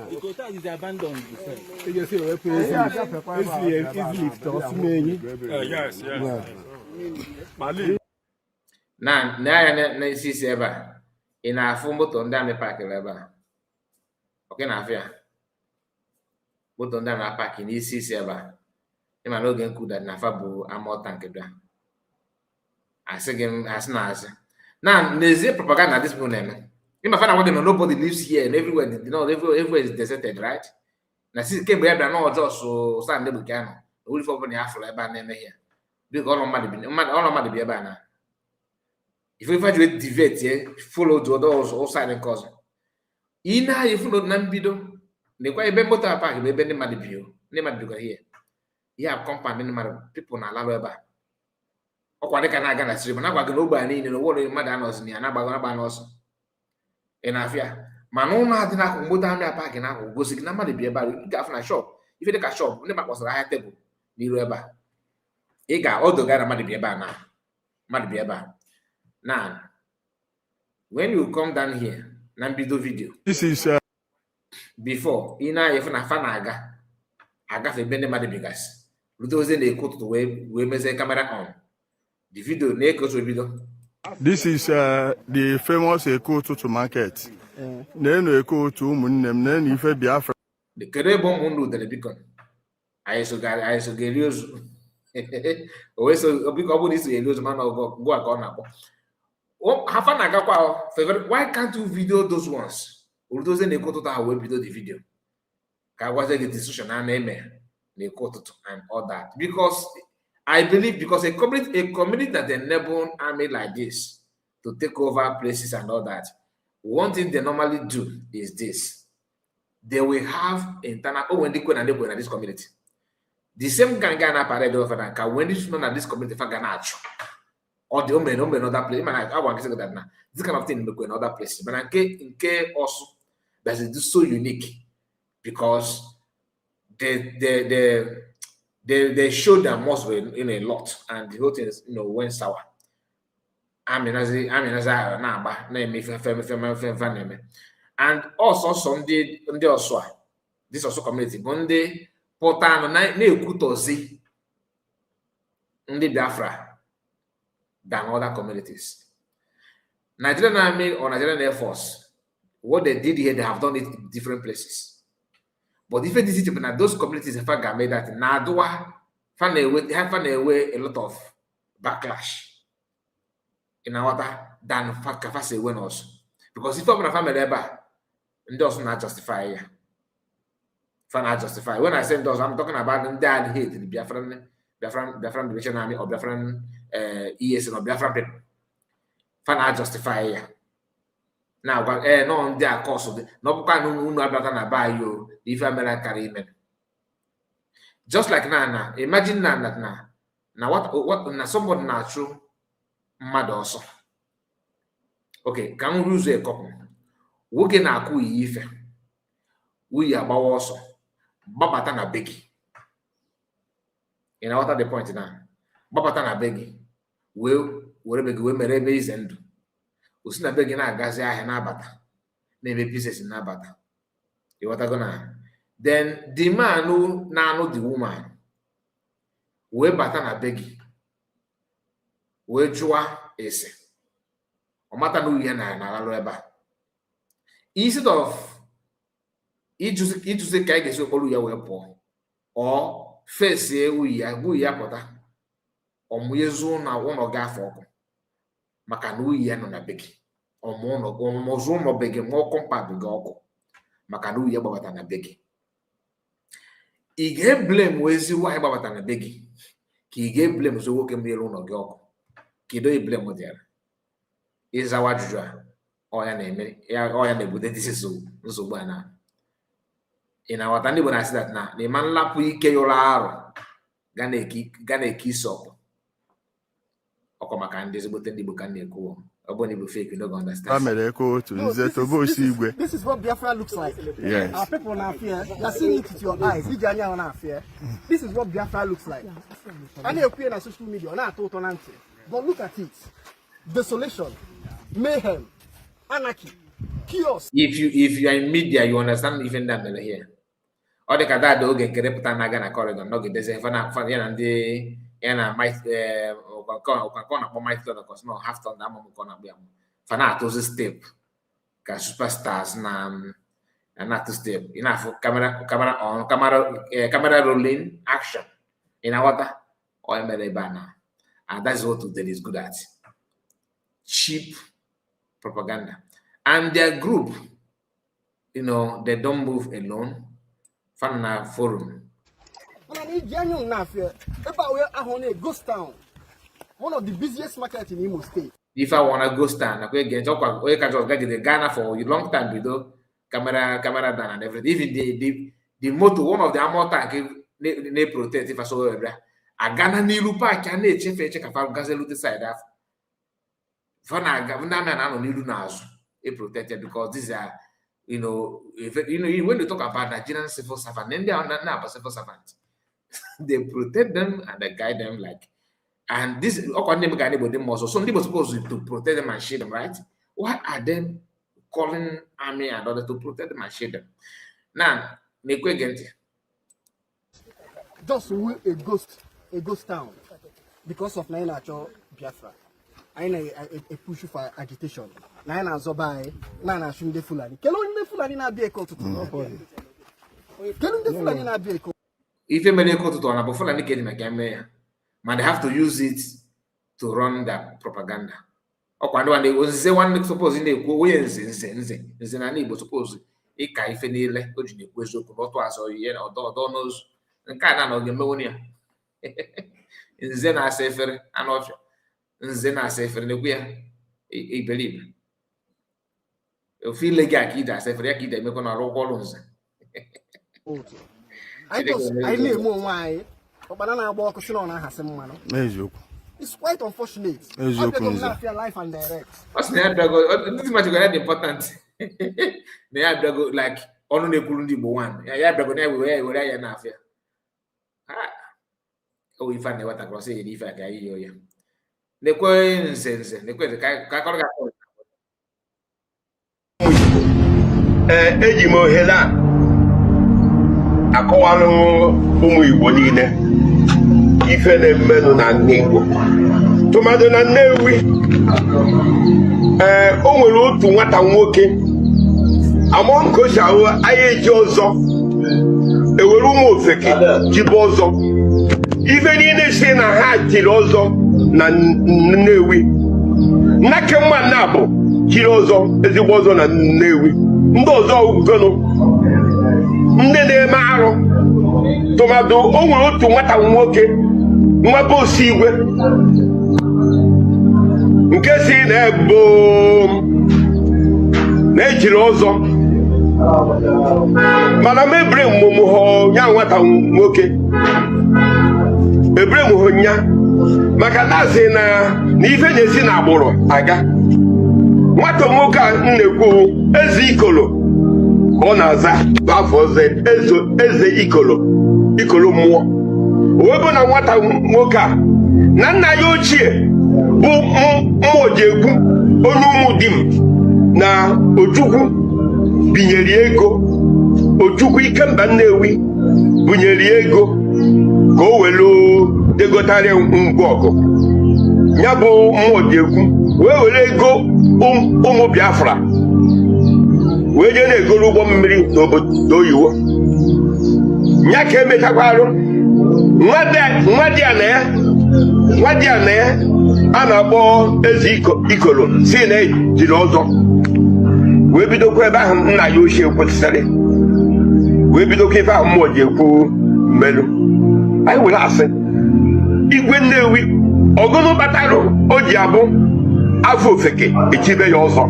The quota is abandoned before. Eje se we pe easily to simenyi. Yes. Mali. Na ya na isi ebe a. Ị na-afụ moto ndị amị paakịrị ebe a. Oke na-afịa. Moto ndị amị paakị n'isi ebe a. Ịma n'oge nkuda na afa bụ amọ tank bịa. Asị gị asị na asị. Na n'ezie propaganda this people na-eme. Ịma fa na nwoke nobody lives here and everywhere is deserted, right? Na si kemgbe ya bịa na ọjọọ so sand bụ ka nọ. Ori fọ bụ na ya fụrụ ebe a na-eme ihe. Biko ọrụ mmadụ bi ebe a na. If you find a divert, follow to those side and cause. Ina you follow Nambido, the quite a motor park, maybe any mad view, never do here. You have compound in people na Lazuba. Or what can I get a stream, and I'm going to in the water in Madanos near Nabanos. And I fear. Manona did not go down there park and I will go sick. Nobody be about it. Got from a shop. If you take a shop, never was a high table. Near Eba. You got all the guy that might be about now. Might be about. Now, when you come down here, Nambido video. This is Before, ina if na fan aga fe bende made bigas. Lutoze na ekot to we meze camera on. The video na ekot to video. This is the famous Ututu market. Nenu Ututu umunnem nenu ife Biafra. The kerebo mundu de beacon. I so get use. Always so big obu this use man go akona. Oh, favorite. Why can't you video those ones? Those they go to video the video. Was a decision and and all that. Because I believe a community that enable army like this to take over places and all that. One thing they normally do is this. They will have internal when they go and they go in this community. The same gana parade over that when this known at this community for Ghana. Or the omen another place. I want to say that now. This kind of thing will go in other places. But in K also that is so unique because they show their muscle in a lot and the whole thing is went sour. And also some also this also community Bonde Potano na ekutozi ndị Biafra than other communities. Nigerian Army or Nigerian Air Force, what they did here, they have done it in different places. But if it is that those communities in fact made that Nadua found away a lot of backlash in our than Kafase when also. Because if I'm a family ever, and does not justify here. Justify. When I say those, I'm talking about them that hate the Biafran Liberation Army or Biafran ES or Biafran people. Fan justify here. Now, but no on their course of the no can no buy you if I'm carry men. Just like Nana, imagine Nana now what now somebody natural mad also. Okay, can we use a couple? We can aku ife. We are also Babata na begi. You know what are the point now? Babata na begi. We merebe izendu. Usina begi na agazi ahe na abata. Na eme pieces na abata. You what are gonna? Then the man who know the woman. We bata na begi. We jua ese. Omata no ye na lalo eba. Instead of it say ka ga-esi okporo ya wee pụọ or face uyi ya pụta ọmụyezu na ụlọ gafe ọkụ maka na uyi ya nọ na begi ọmụzụ ụlọ begi mụọ kọmpad gị ọkụ maka na uyi ya gbabata na begi ị ga-eblem ezi nwaanyị gbabata na begi ka ị ga-eblem zo nwoke mmiri ụlọ gị ọkụ kedu eblem dịara ịzawa ajụjụ a ọya na-ebute ndị nsogbu a na ị na-aghọta ndị Igbo na-asị that na ịma nlapụ ike yụrụ arụ ga na-eke isi ọkụ maka ndị ezigbote ndị Igbo ka na-ekwu Fake, you don't understand. This is what Biafra looks like. Yes. Our people now fear. You're seeing it with your eyes. This is what Biafra looks like. And you're on social media, not total answer. But look at it. Desolation, mayhem, anarchy, chaos. If you are in media, you understand even that here. Or the Kada dog get reputable na corridor, no get this and the might no half ton that moment gonna be fanatos step superstars na and not to step enough camera on camera rolling action in a water or a banner, and that's what they is good at. Cheap propaganda. And their group, they don't move alone. Fan forum. When I need genuine now, about where I want to ghost town, one of the busiest markets in Imo State. If I want to go stand, I can talk. We can just get the Ghana for a long time, video, camera down and everything. Even the motor, one of the ammo tank, they protect if I saw it. A Ghana Nilu Park can they check a farm gazelle side after. Fana government and Nilu now, they protected because these are. When you talk about Nigerian civil servants, then they are not civil servants. They protect them and they guide them and this some people supposed to protect them and shield them, right? Why are they calling army and order to protect them and shield them? Now, just a ghost town because of Nainacho Biafra. I push for agitation. Nine and Zobai, nine and Shunde Fulani. Kelon de Fulani na be equal to Kelon de Fulani na be equal. If you make equal to Tona, Fulani get him again, man, they have to use it to run that propaganda. Or when they was say one suppose in the Koyans in an able suppose a kaifenile, which you question what was or yen or donors and kind of pneumonia. In Zena safer and off. Zena safer in the way, I believe. You feel like a kid, I say for a kid, they make on a roll columns. I know more why, but banana walk on has some money. It's quite unfortunate. I don't feel life and direct. What's the other? This is much important. They have to go like only Kurundi one. I have to go where I am now. Oh, if I never talk about it, if I can hear you. The coincidence, the ejimo hela akọwalụ ụmụ Igbo niile ife na-emenụ na ndị Igbo tụmadụ na Nnewi. O nwere otu nwata nwoke amọnkoshaụ anya eji ọzọ ewere ụmụ ofeke jibe ọzọ ife niile si na ha tiri ọzọ na Nnewi. Nnake mma na bụ jiri ọzọ ezigbo ọzọ na Nnewi. Ndị ọzọ ugonu ndị na-eme arụ tụmadụ o nwere otu nwata nwoke nwebe osi igwe nke si na-ebo na-ejiri ọzọ mana mebiri mmụmụ ya nwata nwoke ebiri mmụmụ ya maka na-asị na ife na-esi na agbụrụ aga. Nwata nwoke a na-ekwu eze ikolo ka ọ na-aza afọ eze ikolo mmụọ. Owebe na nwata nwoke a na nna ya ochie bụ Mmụọjiekwu onye ụmụ di m na Ojukwu binyere ego. Ojukwu Ikemba Nnewi bunyere ego ka o welu degotarịa ngwa ọgụ. Ya bụ Mmụọjiekwu wee were ego ụmụ Biafra wee jee na-egoro ụgbọ mmiri n'obodo oyibo. Ya ka emechakwarụ nwa di a na ya a na-akpọ eze ikolo si na ejiri ọzọ wee bidokwa ebe ahụ nna ya ochie kwesịrị wee bidokwa ife ahụ Mmụọjiekwu mmelụ. Anyị were asị igwe Nnewi ọgụnụ kpatarụ o ji abụ afọ ofeke echibe ya ọzọ.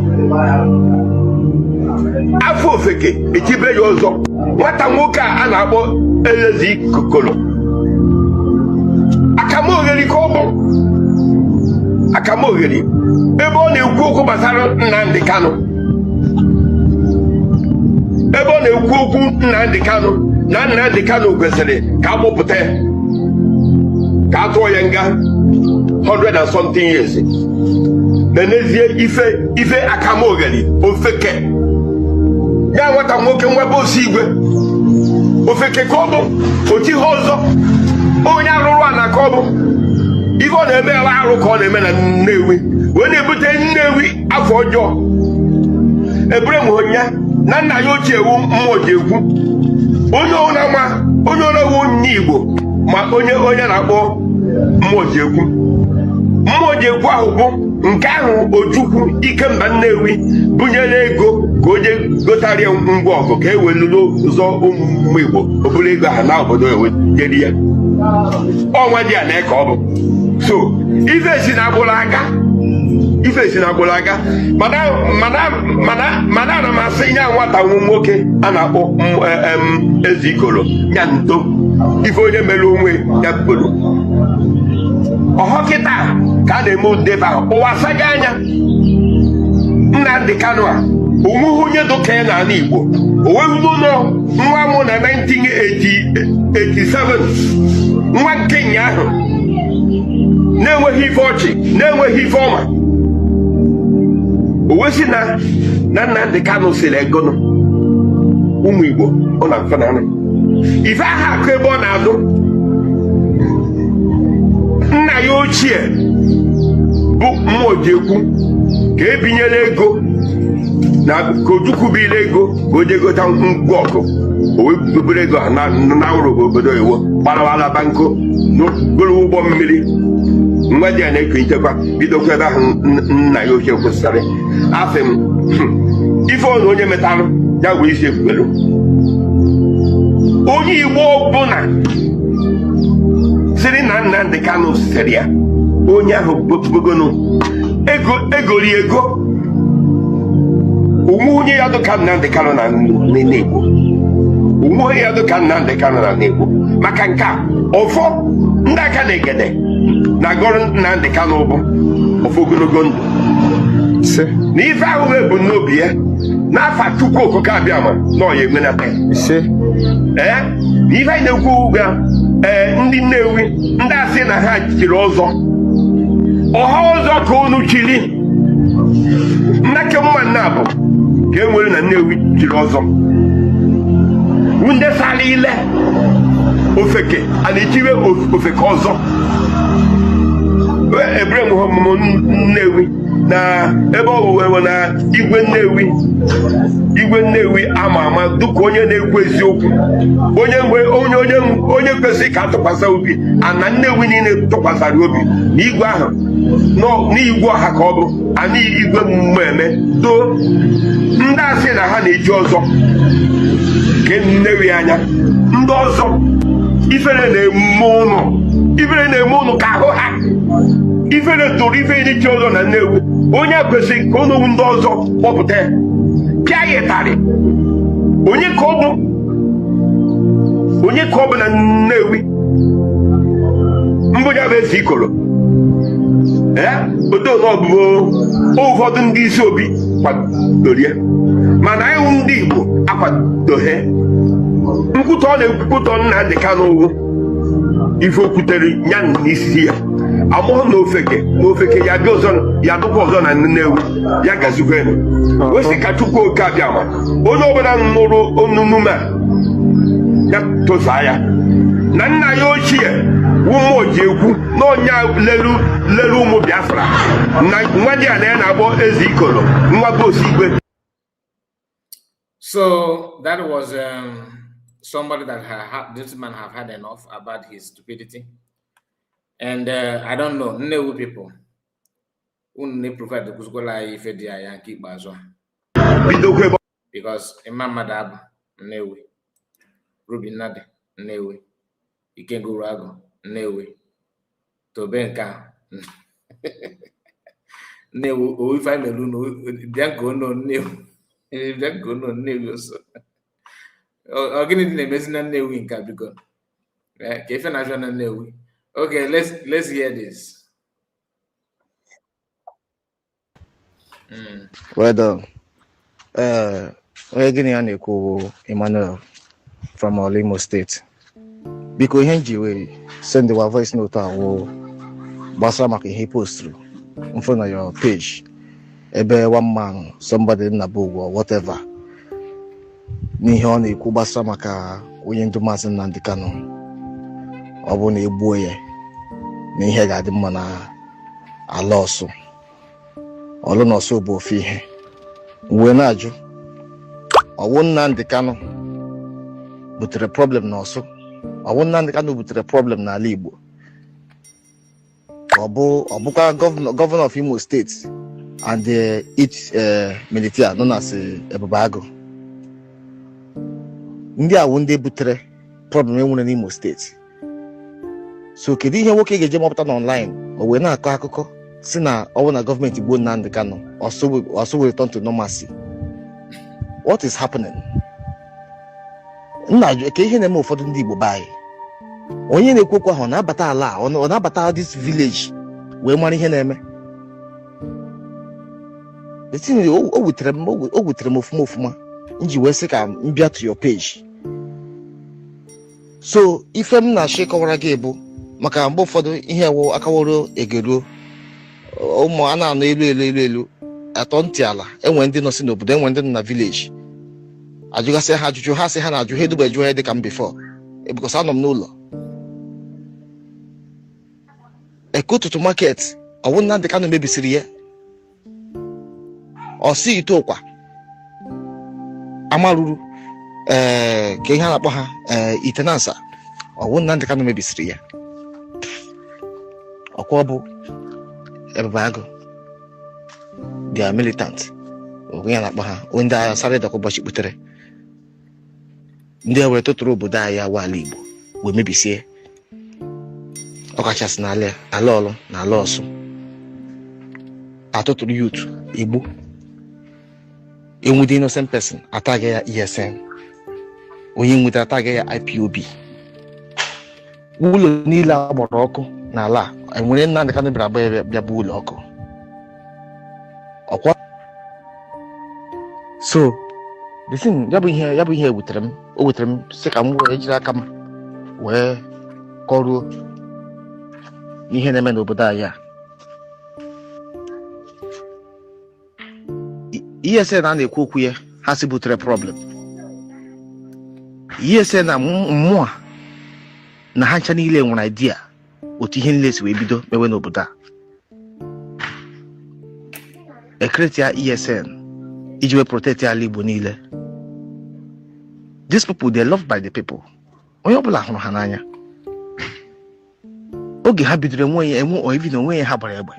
Afọ ofeke echibe ya ọzọ. Nwata nwoke a na-akpọ eze ikolo akama ogheri ka ọ bụ Akamogheri ebe ọ na-ekwu okwu gbasara Nnamdi Kanu ebe ọ na-ekwu okwu Nnamdi Kanu na Nnamdi Kanu kwesịrị ka agbụpụta ka atụọ ya nga 100 and something years na n'ezie ife Akamogheri ofeke ya nwata nwoke nwebe osi igwe ofeke ka ọ bụ otu ihe ọzọ onye arụrụ ana ka ọ bụ ife ọ na-eme arụ ka ọ na-eme na Nnewi wee na-ebute Nnewi afọ ọjọọ ebere m onye na nna ya ochie ewu mmụọ ji ekwu onye ọna-ewu onye Igbo ma onye na-akpọ mmụọ ji ekwu ahụ bụ nke ahụ Ojukwu Ikemba Nnewi bunyere ego ka o je gotarịa ngwa ọgụ ka e weluru ụzọ ụmụ Igbo obere ego ha na obodo ewejeri ya ọnwa dị ya na ka ọ bụ so ife si na agbụrụ aga mana ana m asị nya nwata nwoke a na-akpọ Ezikolo ya nto ife onye mere onwe ya kporo ọhọ kịta ka a na-eme udebe ahụ ụwa saga anya Nnamdi Kanu a onweghị onye dụka ya n'ala Igbo o nweghị ụlọ nwa mụ na 1987 nwa nke ụnyaahụ na-enweghị ife ọchị na-enweghị ife ọma o wesi na Nnamdi Kanu siri egono ụmụ Igbo ọ na-afenarị ife aha akụ ebe ọ na-adụ nna ya ochie bụ mmụọ ji ekwu ka ebinyere ego na ka Ojukwu bile ego ka o je gota ngwa ọgụ o wee obere ego ha na ụrụ obodo iwo gbarawala banko n'okporo ụgbọ mmiri nwa dị ya na-eko ichekwa bidokwa ebe ahụ nna ya ochie kwụsịrị asị m ife ọnụ onye metalụ ya bụ isi ekwuelu onye Igbo ọbụla siri na Nnamdi Kanu siri ya onye ahụ bogonu egori ego onwe onye ya dụka Nnamdi Kanu na Igbo onwe onye ya dụka Nnamdi Kanu na Igbo maka nke a ọfọ ndị aka na-egede na-agọrọ Nnamdi Kanu bụ ọfọ ogologo ndụ na ife ahụ bụ n'obi ya n'afa Chukwu okike abịama na ọya emenata na ife anyị na-ekwu ga ndị Nnewi ndị asị na ha chiri ọzọ ọha ọzọ ka unu chiri nnake mma nna bụ ka e nwere na Nnewi chiri ọzọ ndị sara ile ofeke a na-ejiwe ofeke ọzọ ebere m ọmụmụ Nnewi na ebe ọwụwe na igwe Nnewi ama ama dịka onye na-ekwu eziokwu onye kwesịrị ka atụkwasị obi ana Nnewi niile tụkwasịrị obi na igwe ahụ n'igwe ọha ka ọ bụ ana igwe mmemme doo ndị asị na ha na-eji ọzọ ke Nnewi anya ndị ọzọ ifere na-eme ụnụ ka ahụ ha ifere tụrụ ife irichi ọzọ na Nnewi onye kwesịrị ka onowu ndị ọzọ kpọpụta ya pịa ya ịtarị onye ka ọ bụ na Nnewi mbụ ya bụ Ezikolo odo n'ọbụbụ ụfọdụ ndị isi obi kwadoro ya mana ịhụ ndị Igbo akwadoghị nkwutọ ọ na-ekwupụtọ Nnamdi Kanu ife okwutere ya n'isi ya amụọ na ofeke ya bịa ọzọ ya dụkwa ọzọ na Nnewi ya gazikwa elu wesị ka Chukwu oke abịama onye ọbụla nụrụ onunume a ya tosaa ya na nna ya ochie ụmụ ji ekwu na onye lelu ụmụ Biafra na nwa dị a na ya na-agbọ Ezikolo nwa bosi igwe. So that was somebody that this man have had enough about his stupidity. And I don't know, Nnewi people, who prefer the Kuskola if they are Yankee Bazo. Because Imam Madab, Nnewi, Ruby Nade, Nnewi, Ikengu Rago, Nnewi, Tobenka, Nnewi, if I don't know, then go no Nnewi, then go no Nnewi also. Organic name is Nnewi in Capricorn. Kefen National Nnewi. Okay, let's hear this. Well done. We're getting an equal Emmanuel from Olimo State. Because we send the voice note or Basra he post through in front of your page. Ebe one man, somebody in a book or whatever. Ni honi kubasa maka uyendu mazi nandikano. Obu ni ibuye. Ni hega di mana alosu. Olu no so bo fihe. Uwe na aju. Owu nandikano. Butere problem no so. Owu nandikano butere problem na ala Igbo. Obuka governor of Imo State and the military known as Ebubago. Ndị a wunde butere problem enwere n'Imo State. So kedu ihe nwoke ga-eje mọpụta online o wee na-akọ akụkọ si na ọwụ na gọọmenti Igbo Nnamdi Kanu also will return to normalcy. What is happening? Nna ajụ ka ihe na-eme ụfọdụ ndị Igbo baanyị. Onye na-ekwu okwu ahụ na-abata ala ọ na-abata this village wee mara ihe na-eme. Etinye o wutere m ofuma nji wee sị ka m bịa to your page. So ife m na-achọ ịkọwara gị bụ maka mgbe ụfọdụ ihe ewu akaworo egeruo ụmụ a na-anọ elu atọ ntị ala enwe ndị nọ si n'obodo enwe ndị nọ na village ajụgasị ha ajụjụ ha sị ha na-ajụ ha edube jụọ ya dịka m before because anọ m n'ụlọ Ututu market ọwụ Nnamdi Kanu mebisiri ya ọ si ite ụkwa amaruru ka ihe a na-akpọ ha itenansa ọwụ Nnamdi Kanu mebisiri ya ọkwa bụ Ebubago they are militant onye a na-akpọ ha ndị agha sara ịdọkọ ụbọchị kputere ndị ewere tụtụrụ obodo anyị awa ala Igbo wee mebisie ọkachasị n'ala ọlụ na ala ọsụ atụtụrụ youth Igbo enwede innocent person ataghị ya ESN onye nwetara ataghị ya IPOB ụlọ niile agbara ọkụ n'ala enwere Nnamdi Kanu bịa bụ ụlọ ọkụ ọkwa so the thing ya bụ ihe o wutere m sị ka m wee jiri aka m wee kọruo ihe na-eme n'obodo anyị a ESN a na-ekwu okwu ya ha si butere problem ESN na mmụọ na ha ncha niile nwere idea otu ihe niile si wee bido mewe n'obodo a ekretia ESN iji wee protect ala Igbo niile. These people they loved by the people. Onye ọbụla hụrụ ha n'anya oge ha bidoro enwe oivi na onwe ha gbara egbe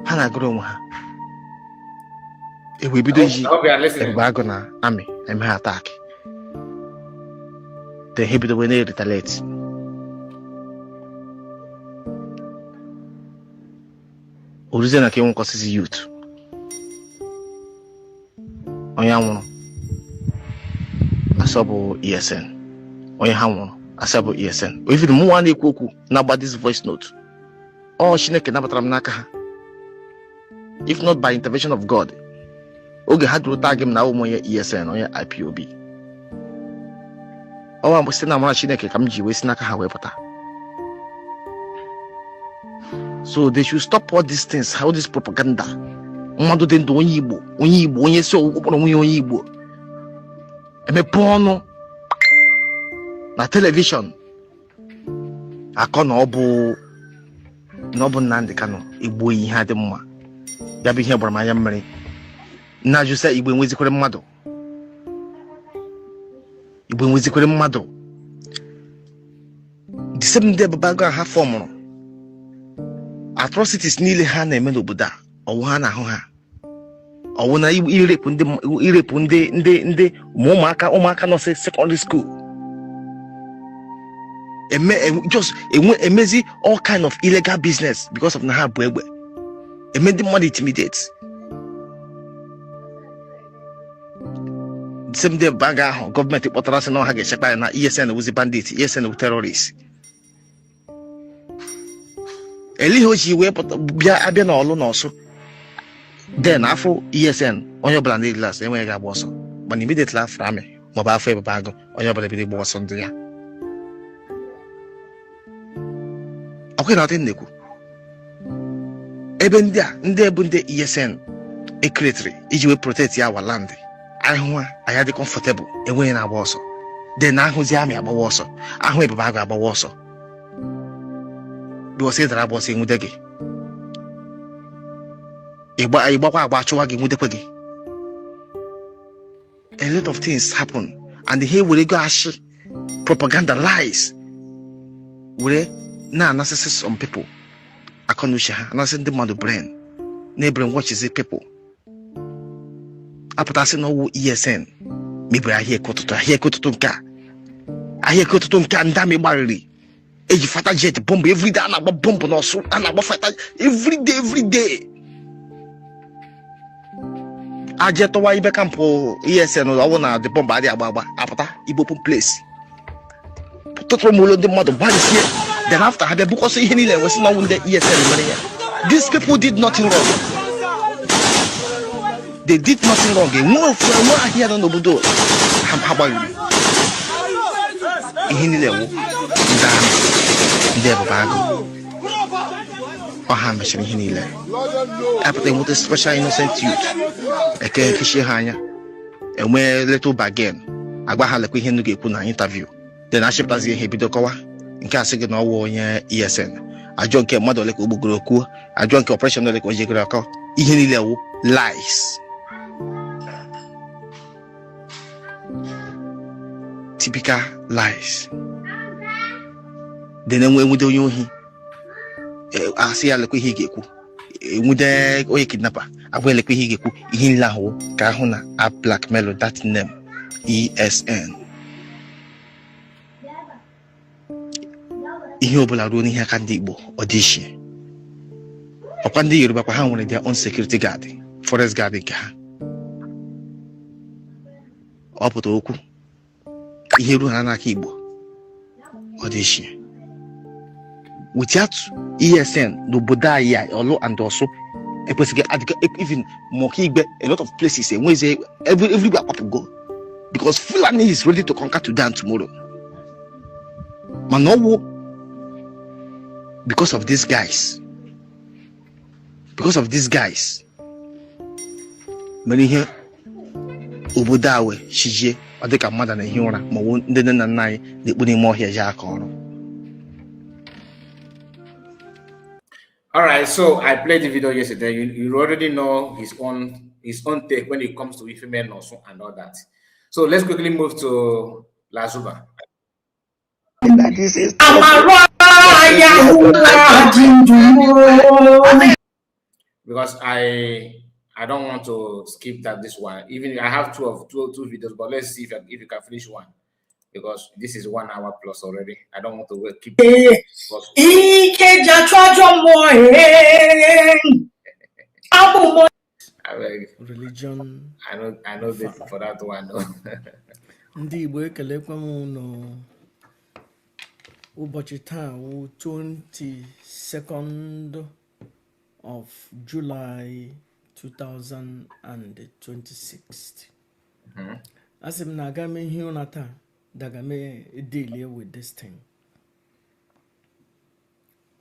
ha na-agụrụ onwe ha ewe bido iji Ebubago na amị eme ha attack then he bido wee na-retaliate. Oruzie na ka enwe nkọsịsị youth onye anwụrụ asọbụ ESN onye ha nwụrụ asọbụ ESN even mụnwa na-ekwu okwu na-agba this voice note ọ Chineke nabatara m n'aka ha if not by intervention of God oge ha duru tag m na ụmụ onye ESN onye IPOB ọwa mbụ site na amara Chineke ka m ji wee si n'aka ha wee pụta. So they should stop all these things, all this propaganda. Mmadụ dị ndụ onye Igbo onye si okpukpọrọ nwunye onye Igbo emepe ọnụ na telivishọn akọ na ọ bụ Nnamdi Kanu Igbo ihe adị mma ya bụ ihe gbara m anya mmiri nna ajụsa Igbo enwezikwere mmadụ the same day Ebubago ha fọmụrụ atrocities niile ha na-eme n'obodo a ọwụ ha na-ahụ ha ọwụ na irepụ ndị ụmụaka nọ secondary school emezi all kind of illegal business because of na ha bụ egbe eme ndị mmadụ intimidate. The same day Ebubago ahụ gọọmenti kpọtara sị na ha ga-echekwa ya na ESN wuzi bandit ESN wu terrorist. elihe oji wee bịa abịa n'ọlụ n'ọsụ then afọ ESN onye ọbụla ndị glas enweghị agba ọsọ mana immediately afọ amị maọbụ afọ ebube agụ onye ọbụla bido gba ọsọ ndị ya ọkwa na ọtị nnekwu ebe ndị ebu ndị ESN ekretiri iji wee protect ya awa land ahụ anya dị comfortable enweghị na-agba ọsọ then ahụzi amị agbawa ọsọ ahụ ebube agụ agbawa ọsọ bịọsị ịdara agba ọsọ enwude gị ịgbakwa agba achụwa gị nwudekwe gị a lot of things happen and ihe were go ashị propaganda lies were na-anasịsị some people akọnuche ha anasị ndị mmadụ brain na-ebere watchizi people apụtasị n'ọwụ ESN mebiri ahịa eke ụtụtụ nke a ndị amị gbarịrị eji fata jet bọmbụ everyday a na-agba bọmbụ n'ọsụ a na-agba fata everyday aje tọwa ibe kampụ ESN ọwụ na the bọmbụ adị agba apụta igbopụ place tụtụrụ m ụlọ ndị mmadụ gbarisie then after ha bịa bukọsọ ihe niile enwesị n'ọnwụ ndị ESN mere ya these people did nothing wrong. They did nothing wrong. Enwe ahịa nọ n'obodo ha gbariri ihe niile wụ ndị ebube agụ ọha mechara ihe niile apụta enweta special innocent youth eke nkechie ha anya enwee little bargain agba ha lekwa ihe nnu ga-ekwu na interview then achịpụtazi ihe bido kọwa nke asị gị na ọwụ onye ESN ajọ nke mmadụ ole ka o gbugoro kwuo ajọ nke operation ole ka o jegoro akọ ihe niile wụ lies. Typical lies. Then enwude onye ohi asị ya lekwa ihe ị ga-ekwu enwude onye kidnapper agwa lekwa ihe ị ga-ekwu ihe niile ahụ ka ahụ na a blackmail that name ESN ihe ọbụla ruo n'ihe aka ndị Igbo ọ dị iche ọkwa ndị Yoruba kwa ha nwere their own security guard forest guard nke ha ọ pụta okwu ihe ruo ha n'aka Igbo ọ dị iche without ESN n'obodo anyị Olu and Osu ekwesịghị even Mokigbe a lot of places enwezi everywhere akwapugo because Fulani is ready to conquer today and tomorrow mana ọwụ because of these guys mere ihe obodo a wee chijie ọ dịka mmadụ na-ehi ụra ma ọ bụ ndị nne na nna anyị na-ekpu n'ime ọhịa ji aka ọrụ. All right, so I played the video yesterday. You already know his own take when it comes to female Nosu and all that. So let's quickly move to Lazuba. Because I don't want to skip this one. Even I have two videos, but let's see if you can finish one. Because this is 1 hour plus already. I don't want to keep. Religion. I know this for that one. Ndị Igbo ekelekwa m no ụbọchị taa 22nd of July 2026. As I'm not going to hear that deal with this thing.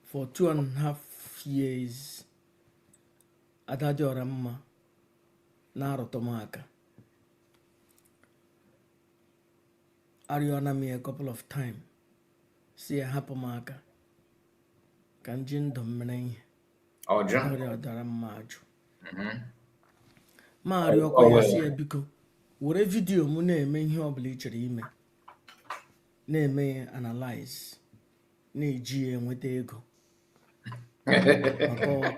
For 2.5 years, Adadio Ramma Narotomaka. Ariana me a couple of times. See a hapomaka. Kanjin Domine. Oh, John. Mario Koyasia Biko. What a video Mune may hear bleacher ime. Ne may analyze. Ne GM with the ego.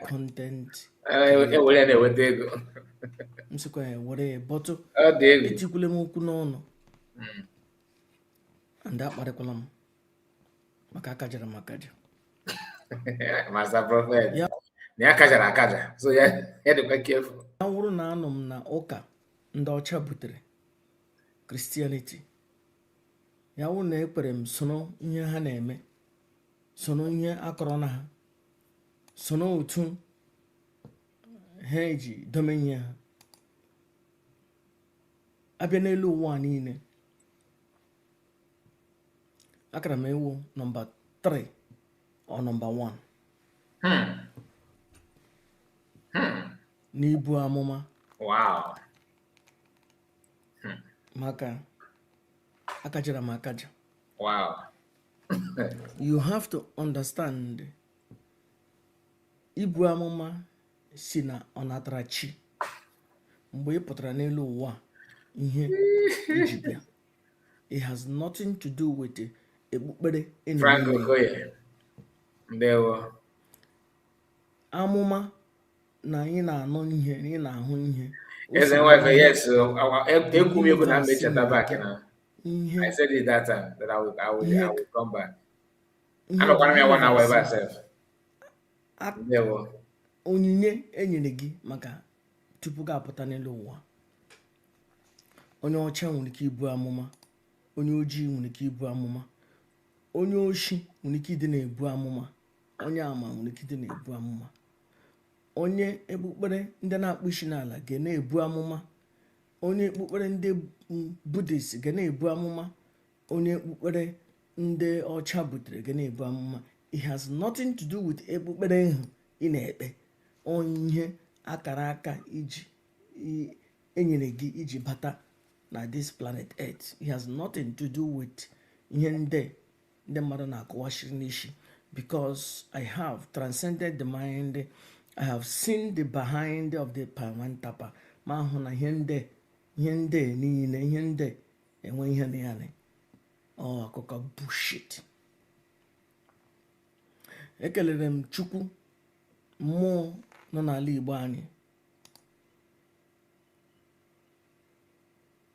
Content. With the ego. Msquare, what a bottle. Eticulemo. And that Maraculam. Makakaja Makaja. Master Prophet. Yeah. Akaja. So yeah, you have to be careful. Now na Oka ndocha butere Christianity. Ya wụ na ekpere m sono ihe ha na-eme. Sono ihe akọrọ na ha. so n'otu ha eji domenye ha abịa n'elu ụwa niile akara m ewu number 3 or number 1 n'ibu amụma. Wow. Maka akajara m akaja. Wow. You have to understand, ibu amụma si na ọnatarachi mgbe ị pụtara n'elu ụwa ihe iji bịa. It has nothing to do with ekpukpere Frank Okoye. Ndewo. Amụma na anyị na-anụ ihe, anyị na-ahụ ihe. Yes, yes. I said it that time that I will come back. I don't want me one hour by myself. Onyinye enyere gị maka tupu gị apụta n'elu ụwa. Onye ọcha nwere ike ibu amụma, onye ojii nwere ike ibu amụma, onye oshi nwere ike ịdị na-ebu amụma, onye ama nwere ike ịdị na-ebu amụma, onye ekpukpere ndị na-akpụ isi n'ala ga na-ebu amụma, onye ekpukpere ndị Buddhist ga na-ebu amụma, onye ekpukpere ndị ọcha butere ga na-ebu amụma. It has nothing to do with ekpukpere ahụ ị na-ekpe. Onye akara aka iji enyere gị iji bata na this planet Earth. It has nothing to do with ihe ndị mmadụ na-akọwashiri n'isi. Because I have transcended the mind, I have seen the behind of the Pawantapa. Ma hụ na ihe ndị niile, ihe ndị enwe ihe na ya na akụkọ bullshit. Ekelere m Chukwu, mmụọ nọ n'ala Igbo anyị.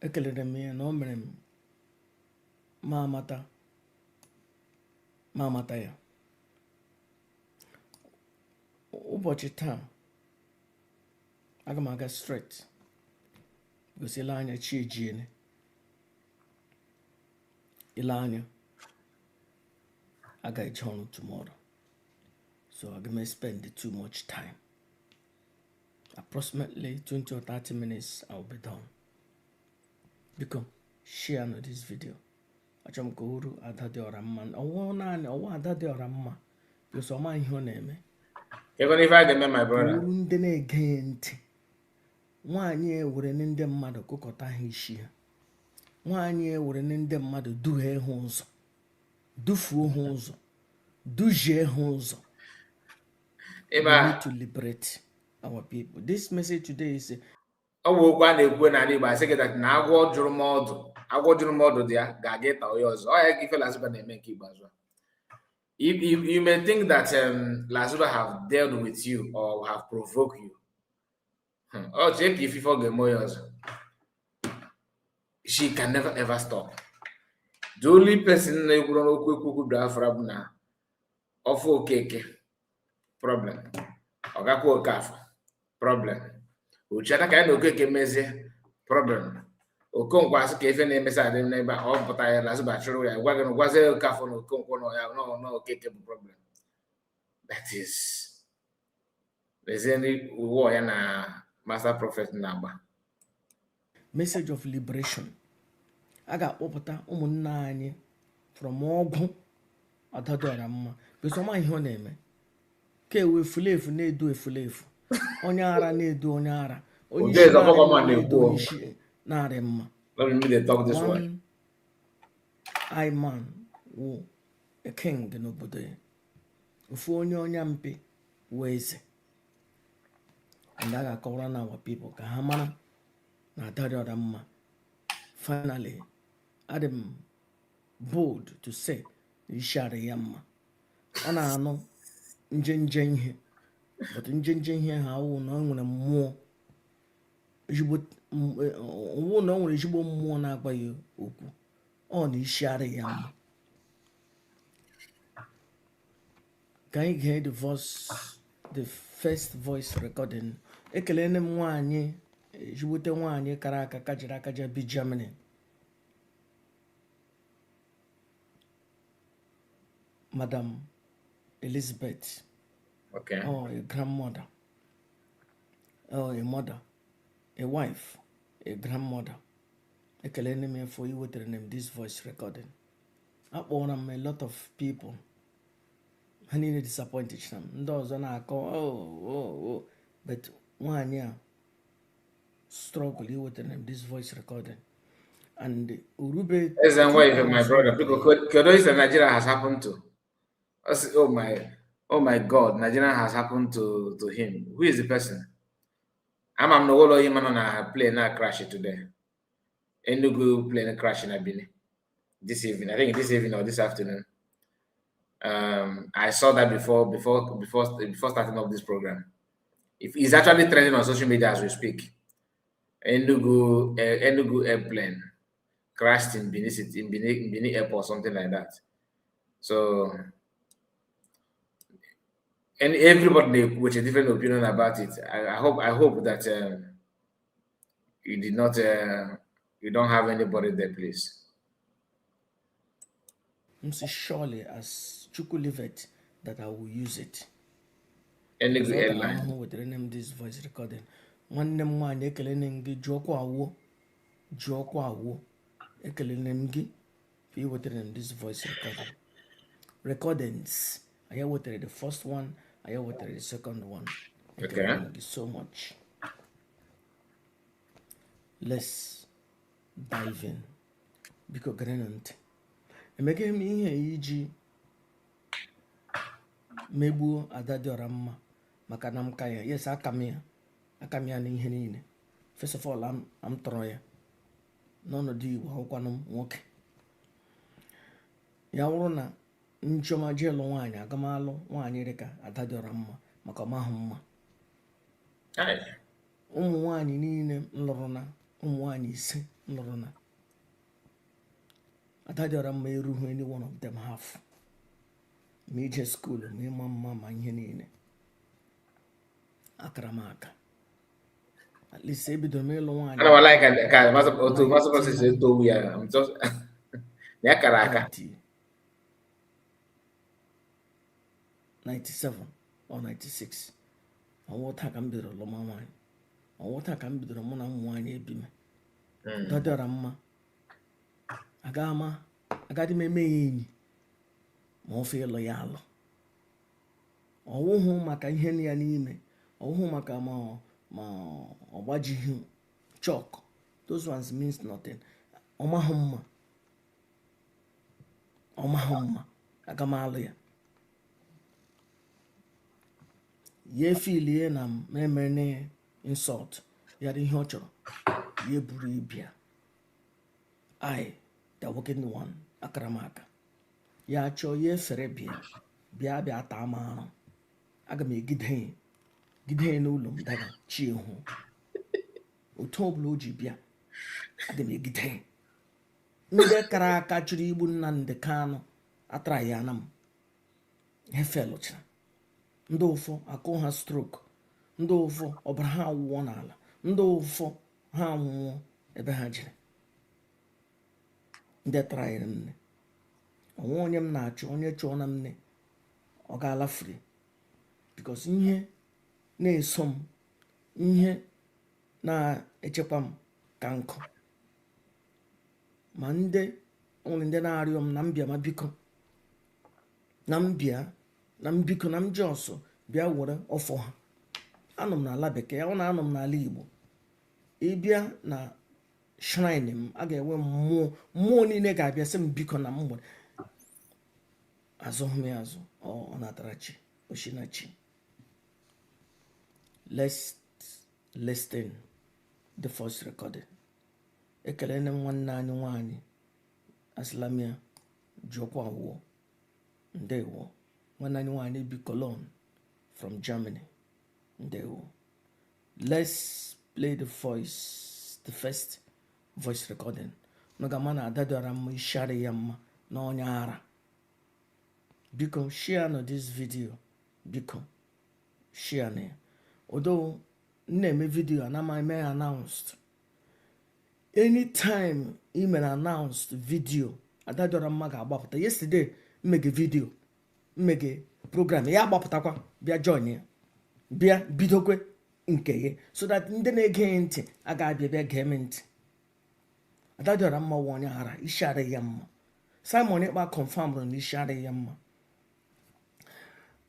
Ekelere m ya na o mere m ma amata ya. Ụbọchị taa aga m aga straight gosila anya chi ejiene. Ile anya aga eje ọrụ tomorrow, so I'm gonna spend too much time. Approximately 20 or 30 minutes I'll be done. Because share this video. Achọm ka uru ada dị ọra mma. Ọwụ ada dị ọra mma. Yoso ma ihe ọ na-eme. Even if I get my brother. Uru ndị na-ege ntị. Nwaanyị ewere ndị mmadụ kụkọta ha isi ha. Nwaanyị ewere ndị mmadụ duhie ha ụzọ. Dufuo ha ụzọ. Dujie ha ụzọ. We need to liberate our people. This message today is okwu a na-ekwu na Igbo asị gị that na agwọ jụrụ m ọdụ dị ya ga-aga ịta onye ọzọ. Ọ ya ka ife Lazuba na-eme nke ikpeazụ. You may think that Lazuba have dealt with you or have provoked you. Oh, check if you forget onye ọzọ. She can never ever stop. The only person na-ekwuru n'okwu Biafra bụ na Ọfọ Okeke problem. Ọgakwa Okafọ problem. Uchada ka ya na Okeke mezie problem. Okonkwo asị ka ife na-emesa adị n'ebe ọ pụta ya Lazuba chụrụ ya gwazie Okafọ na Okonkwo na Okeke bụ problem. That is mezie uwe ya na Master Prophet na-agba. Message of liberation. A ga-akpọpụta ụmụnne anyị from ọgwụ adadọra mma. Besoma ihe ọ na-eme. Ka efulefu na-edu efulefu. Onye ara na-edu onye ara. Onye isi na-edu onye isi na-arị mma. One eye man wụ a king n'obodo ya. Ofu onye mpi wụ eze. And a ga-akọwara na our people ka ha mara na adadọra mma. Finally, I'm bold to say ishari yamma. Ọ na-anụ njenje ihe, but njenje ihe ha wụ na o nwere mmụọ ezigbo mmụọ na-agba ya okwu. Ọ na ishari yamma. Can you hear the first voice recording? Ekelene m nwaanyị ezigbote nwaanyị kara aka kajiri akaja bi Germany. Madam Elizabeth Okay. or a grandmother, or a mother, a wife, a grandmother. Ekele me for you with the name this voice recording. I want a lot of people. I need to disappoint them. Those on I call oh, but 1 year struggle you with the name this voice recording. And Urube. That's why my brother, because Kodois in Nigeria has happened to. Oh my God, Nigeria has happened to him. Who is the person? I'm no one him on a plane now crash today. Enugu plane crash in Abini this evening. I think this evening or this afternoon. I saw that before starting up this program. If it's actually trending on social media as we speak. Enugu airplane crashed in Benin City, in Benin Airport, something like that. So, and everybody with a different opinion about it. I hope that you did not, you don't have anybody there, please. Surely as Chuku leave it, that I will use it. Enugu airline. With the name this voice recording. One name one ekele gi Joko awo ekele name gi fi with the name this voice recording. Recordings. I hear what the first one, I hear what the second one. Okay. Thank you so much. Let's dive in. Because Grenant. Emeke m ihe iji megbuo Ada Diora Mma maka na m ka ya. Yes, aka m ya na ihe niile. First of all, I'm tọrọ ya n'ọnọdụ Igbo akwụkwanụ m nwoke. Ya wụrụ na nchọma jee lụ nwaanyị agamalụ nwaanyị dịka Ada Diora Mma maka ọmahụ mma. Ụmụ nwaanyị niile m lụrụ na ụmụ nwaanyị 5 m lụrụ na Ada Diora Mma erughị any one of them half. Ma ije school ma ịma mma ma ihe niile akara m aka. At least ebidoro m ịlụ nwaanyị. I don't like ka masị si eto ya. I'm just ya kara aka. 97 or 96. Ọwụta ka m bidoro lụma nwaanyị. Ọwụta ka m bidoro mụ na ụmụ nwaanyị ebi m. Ada Diora Mma agadi m eme ya enyi ma ọ fee ịlụ ya alụ. Ọwụhụ maka ihe ya n'ime. Ọwụhụ maka ma ọgbajighị chalk. Those ones means nothing. Ọmahụ mma aga m alụ ya. Ye filie na m emere insult ya dị ihe ọ chọrọ ye buru ibia. I the working one akara m aka ya chọọ ya efere bịa taa m arụ. Aga m egide n'ụlọ m daga chi hụ otu ọbụla o ji bịa aga m egide. Ndị kara aka chụrụ igbu Nnamdi Kanu atara ya na m hefelụchara. Ndị ụfọ akụ ha stroke. Ndị ụfọ ọbara ha awụọ n'ala. Ndị ụfọ ha anwụọ ebe ha jiri. Ndị tara ya nne. Onwe onye m na-achọ onye chọọ na nne ọ gaala free. Because ihe na-eso m, ihe na-echekwa m ka nkụ. Ma ndị na-arịọ m na mbịa ma biko na mbiko na m ji ọsọ bịa were ọfọ ha. Anọ m n'ala bekee ya na anọ m n'ala Igbo. Ịbịa na shrine m a ga-enwe mmụọ niile ga-abịa sị m biko na m nwere azụghị m ya azụ ọ natara chi oshinachi. Let's listen the first recording. Ekele na nwanne anyị nwaanyị Aslamia Jokwa Awo ndewo. Nwanne anyị nwaanyị bi Cologne from Germany ndewo. Let's play the first voice recording. Noga na Ada Diora Mma ishari ya mma na onye ara. Biko share no this video. Biko share na. Although na-eme video anama eme announced. Anytime email announced video Ada Diora Mma ga-agbapụta. Yesterday mmege video mmege program ya gbapụtakwa bịa join ya bịa bidokwe nke ya so that ndị na-ege ntị aga abịa bịa gee m ntị. Adadịọra mma wụ onye ara isi adịghị ya mma. Simon Ekpa confirm na isi adịghị ya mma.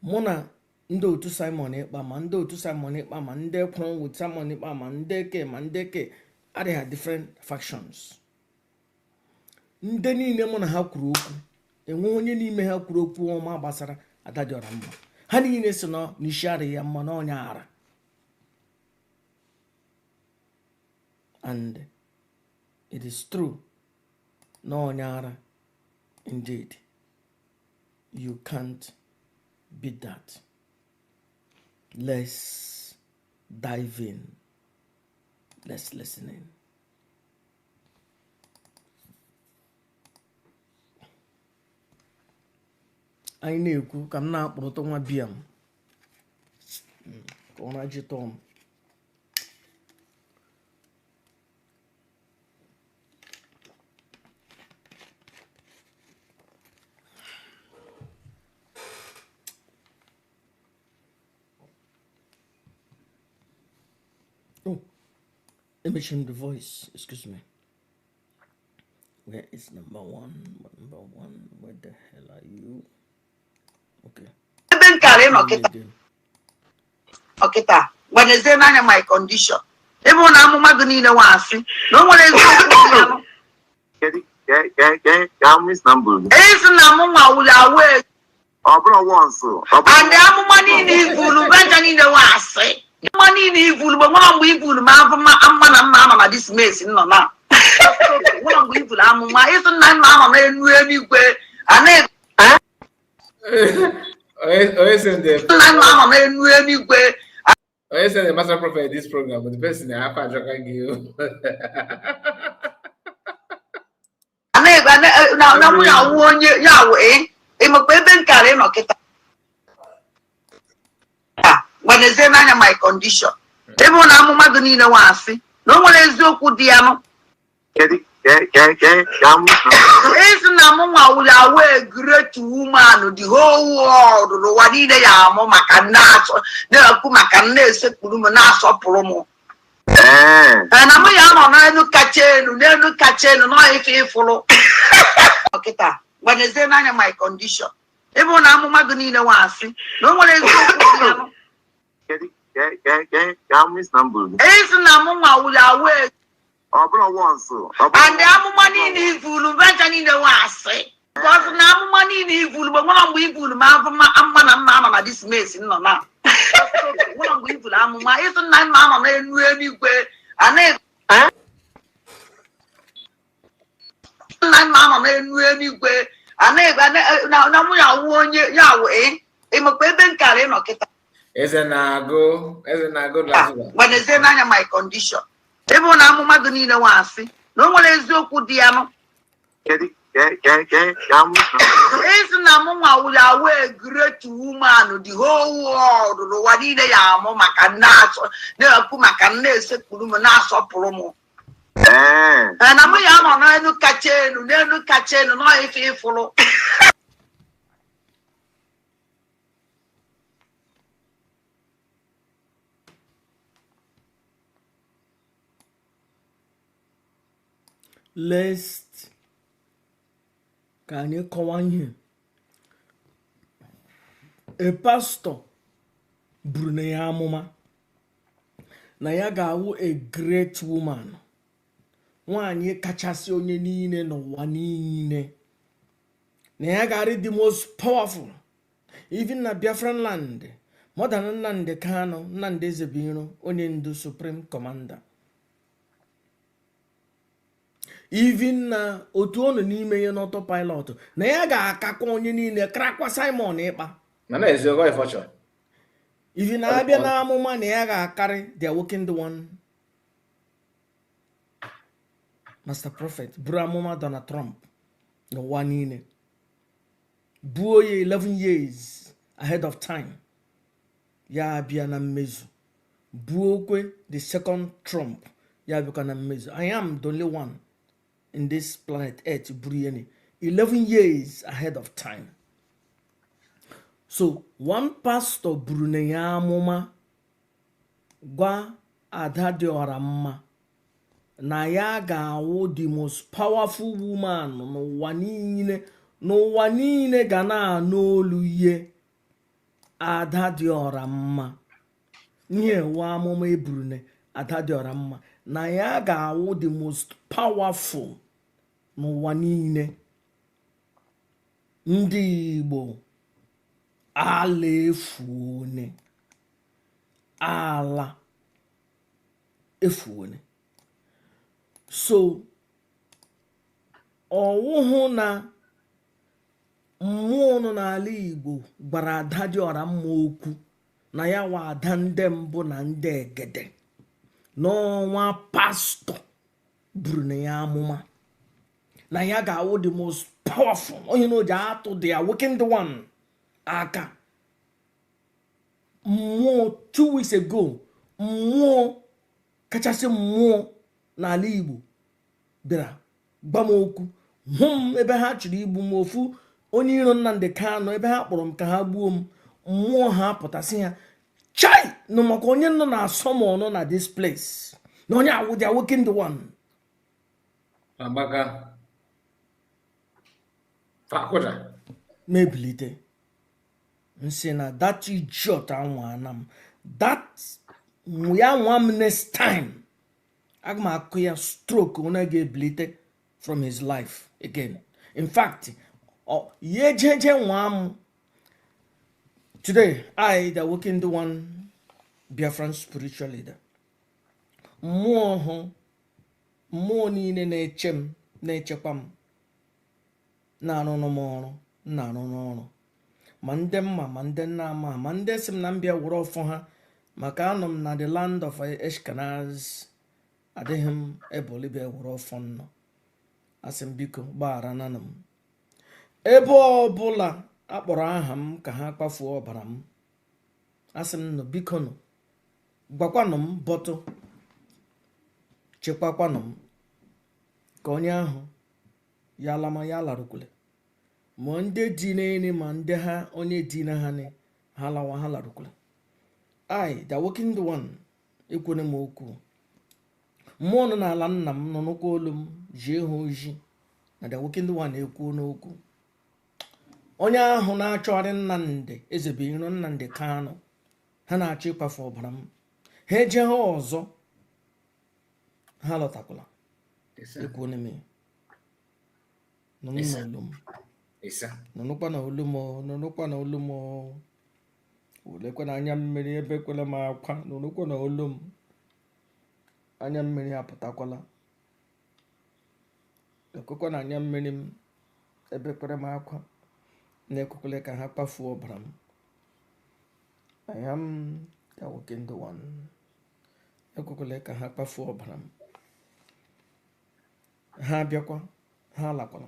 Mụ na ndị otu Simon Ekpa ma ndị otu Simon Ekpa ma ndị kwụrụ with Simon Ekpa ma ndị ke adịghị different factions. Ndị niile mụ na ha kwuru okwu enwe onye n'ime ha kwuru okwu ọma gbasara Adadịọra mma. Ha niile si na n'isi adịghị ya mma na onye ara. And it is true no onye ara. Indeed, you can't beat that. Let's dive in. Let's listen in. Anyị na-ekwu ka m na-akpọrọta nwa biya m ka ọ na-ji tọọ m. Oh, let me change the voice. Excuse me. Where is number one? Number one, where the hell are you? Okay. Okay, when is there my condition? Everyone I'm magazine was no one is miss number. It's Namuma will away. Once. And the money in evil, Benjamin the was money in evil, but one evil, Mamma, this mess in Nona. One evil, Amuma isn't nine mamma, and anyway, and I said the master prophet this program, but the person I have to you. Now, one year, Yahweh, I'm a baby carrying a kitten. When is there my condition? Everyone I'm Maganina was no one is so good, Diano. It's Namuma will away great woman, the whole world, what either Yamoma can not, there are Kumakanese, Kumanas promo. And I'm a young no catching, no catching, no if you follow. Okay, when is there my condition? Everyone I'm Maganina was no one is so miss number. It's Namuma will away. Once. And the money in evil, Benjamin the was because now money in evil, but one evil, Mamma, this mess in Nona. One evil, Amma isn't nine mamma, and anyway, and nine mamma, and anyway, and now we are 1 year Yahweh. I'm a baby carrying a kitten. Isn't I go, Lazuba. When is there my condition? Everyone I'm Maganina was no one is so good, Diano. It's Namuma will away great woman, the whole world, what either Yamoma can not, there are Kumakanese, Kumanas promo. And I'm a young no catching, no catching, no if you follow. Lest ka anyị kọwaa ihe. A pastor buru na ya amụma na ya ga-awụ a great woman, nwaanyị kachasị onye niile n'ụwa niile, na ya ga-arị the most powerful even na Biafran land, more than Nnamdi Kanu, Nnamdi Ezebiro, onye ndu supreme commander. Even na otu ọnụ n'ime ya n'autopilot na ya ga-akakwa onye niile krakwa Simon Ekpa. Mana eziokwu ifọchọ. Even na abịa na amụma na ya ga-akarị their working the one. Master Prophet buru amụma Donald Trump n'ụwa niile. Buo ya 11 years ahead of time. Ya abịa na mmezu. Buokwe the second Trump. Ya abịa na mmezu. I am the only one in this planet Earth, Brienne, 11 years ahead of time. So one pastor buru na ya amụma gwa ada dị ọra mma na ya ga-awụ the most powerful woman n'ụwa niile ga na-anụ olu ihe ada dị ọra mma. Ihe wa amụma eburu na ada dị ọra mma na ya ga-awụ the most powerful n'ụwa niile. Ndị Igbo ala efuone, ala efuone. So ọwụhụ na mmụọ nọ n'ala Igbo gbara ada dị ọra mma okwu na ya wa ada ndị mbụ na ndị egede n'ọnwa pastọ buru na ya amụma na ya ga-awụ the most powerful onye na oji atụ the awakened one aka. Mmụọ 2 weeks ago, mmụọ kachasị mmụọ n'ala Igbo bịara gba m okwu hụ m ebe ha chọrọ igbu m. Ofu onye iro Nnamdi Kanu ebe ha kpọrọ m ka ha gbuo m, mmụọ ha pụtasị ya chai nọ maka onye nọ na asọmọnụ na this place na onye awụ the awakened one. Amaka Fakoda Mebilite nsị na that idiot anwa m that ya nwa m next time aga m akụ ya stroke onye ga-ebilite from his life again. In fact ye jeje nwa m today, I the awakened one Biafran spiritual leader, mmụọ niile na-eche m na-echekwa m na-arụ n'ọrụ na-arụ n'ọrụ ma ndị mma ma ndị nna ama ma ndị si m na mbịa wụrụ ọfọ ha maka anọ m na the land of Ashkenaz adịghị m ebe bịa wụrụ ọfọ nnọ. Asị m biko gbaghara na m ebe ọbụla akpọrọ aha m ka ha kpafuo ọbara m. Asị m nọ biko nọ gwakwanụ m bọtụ chekwakwanụ m ka onye ahụ ya lama ya larukwule ma ndị dị n'ene ma ndị ha onye dị na ha ne ha lawa ha larukwule. I the awakened one ekwene m okwu. Mmụọ nọ n'ala nna m nọ n'ụkwụ olu m jie ha oji na the awakened one ekwu n'okwu. Onye ahụ na-achọgharị Nnamdi Ezebiro Nnamdi Kanu ha na-achọ ịkpafu ọbara m ha eje ha ọzọ ha lọtakwala ekwune m nọnụkwa na olu m nọnụkwa na olu m olekwa na anya mmiri ebe kwele m akwa nọnụkwa na olu m anya mmiri apụtakwala ekwekwa na anya mmiri m ebe kwere m akwa na-ekwekwele ka ha kpafuo ọbara m. I am the awakened one. Ekwekwele ka ha kpafuo ọbara m. Ha abịakwa ha alakwala.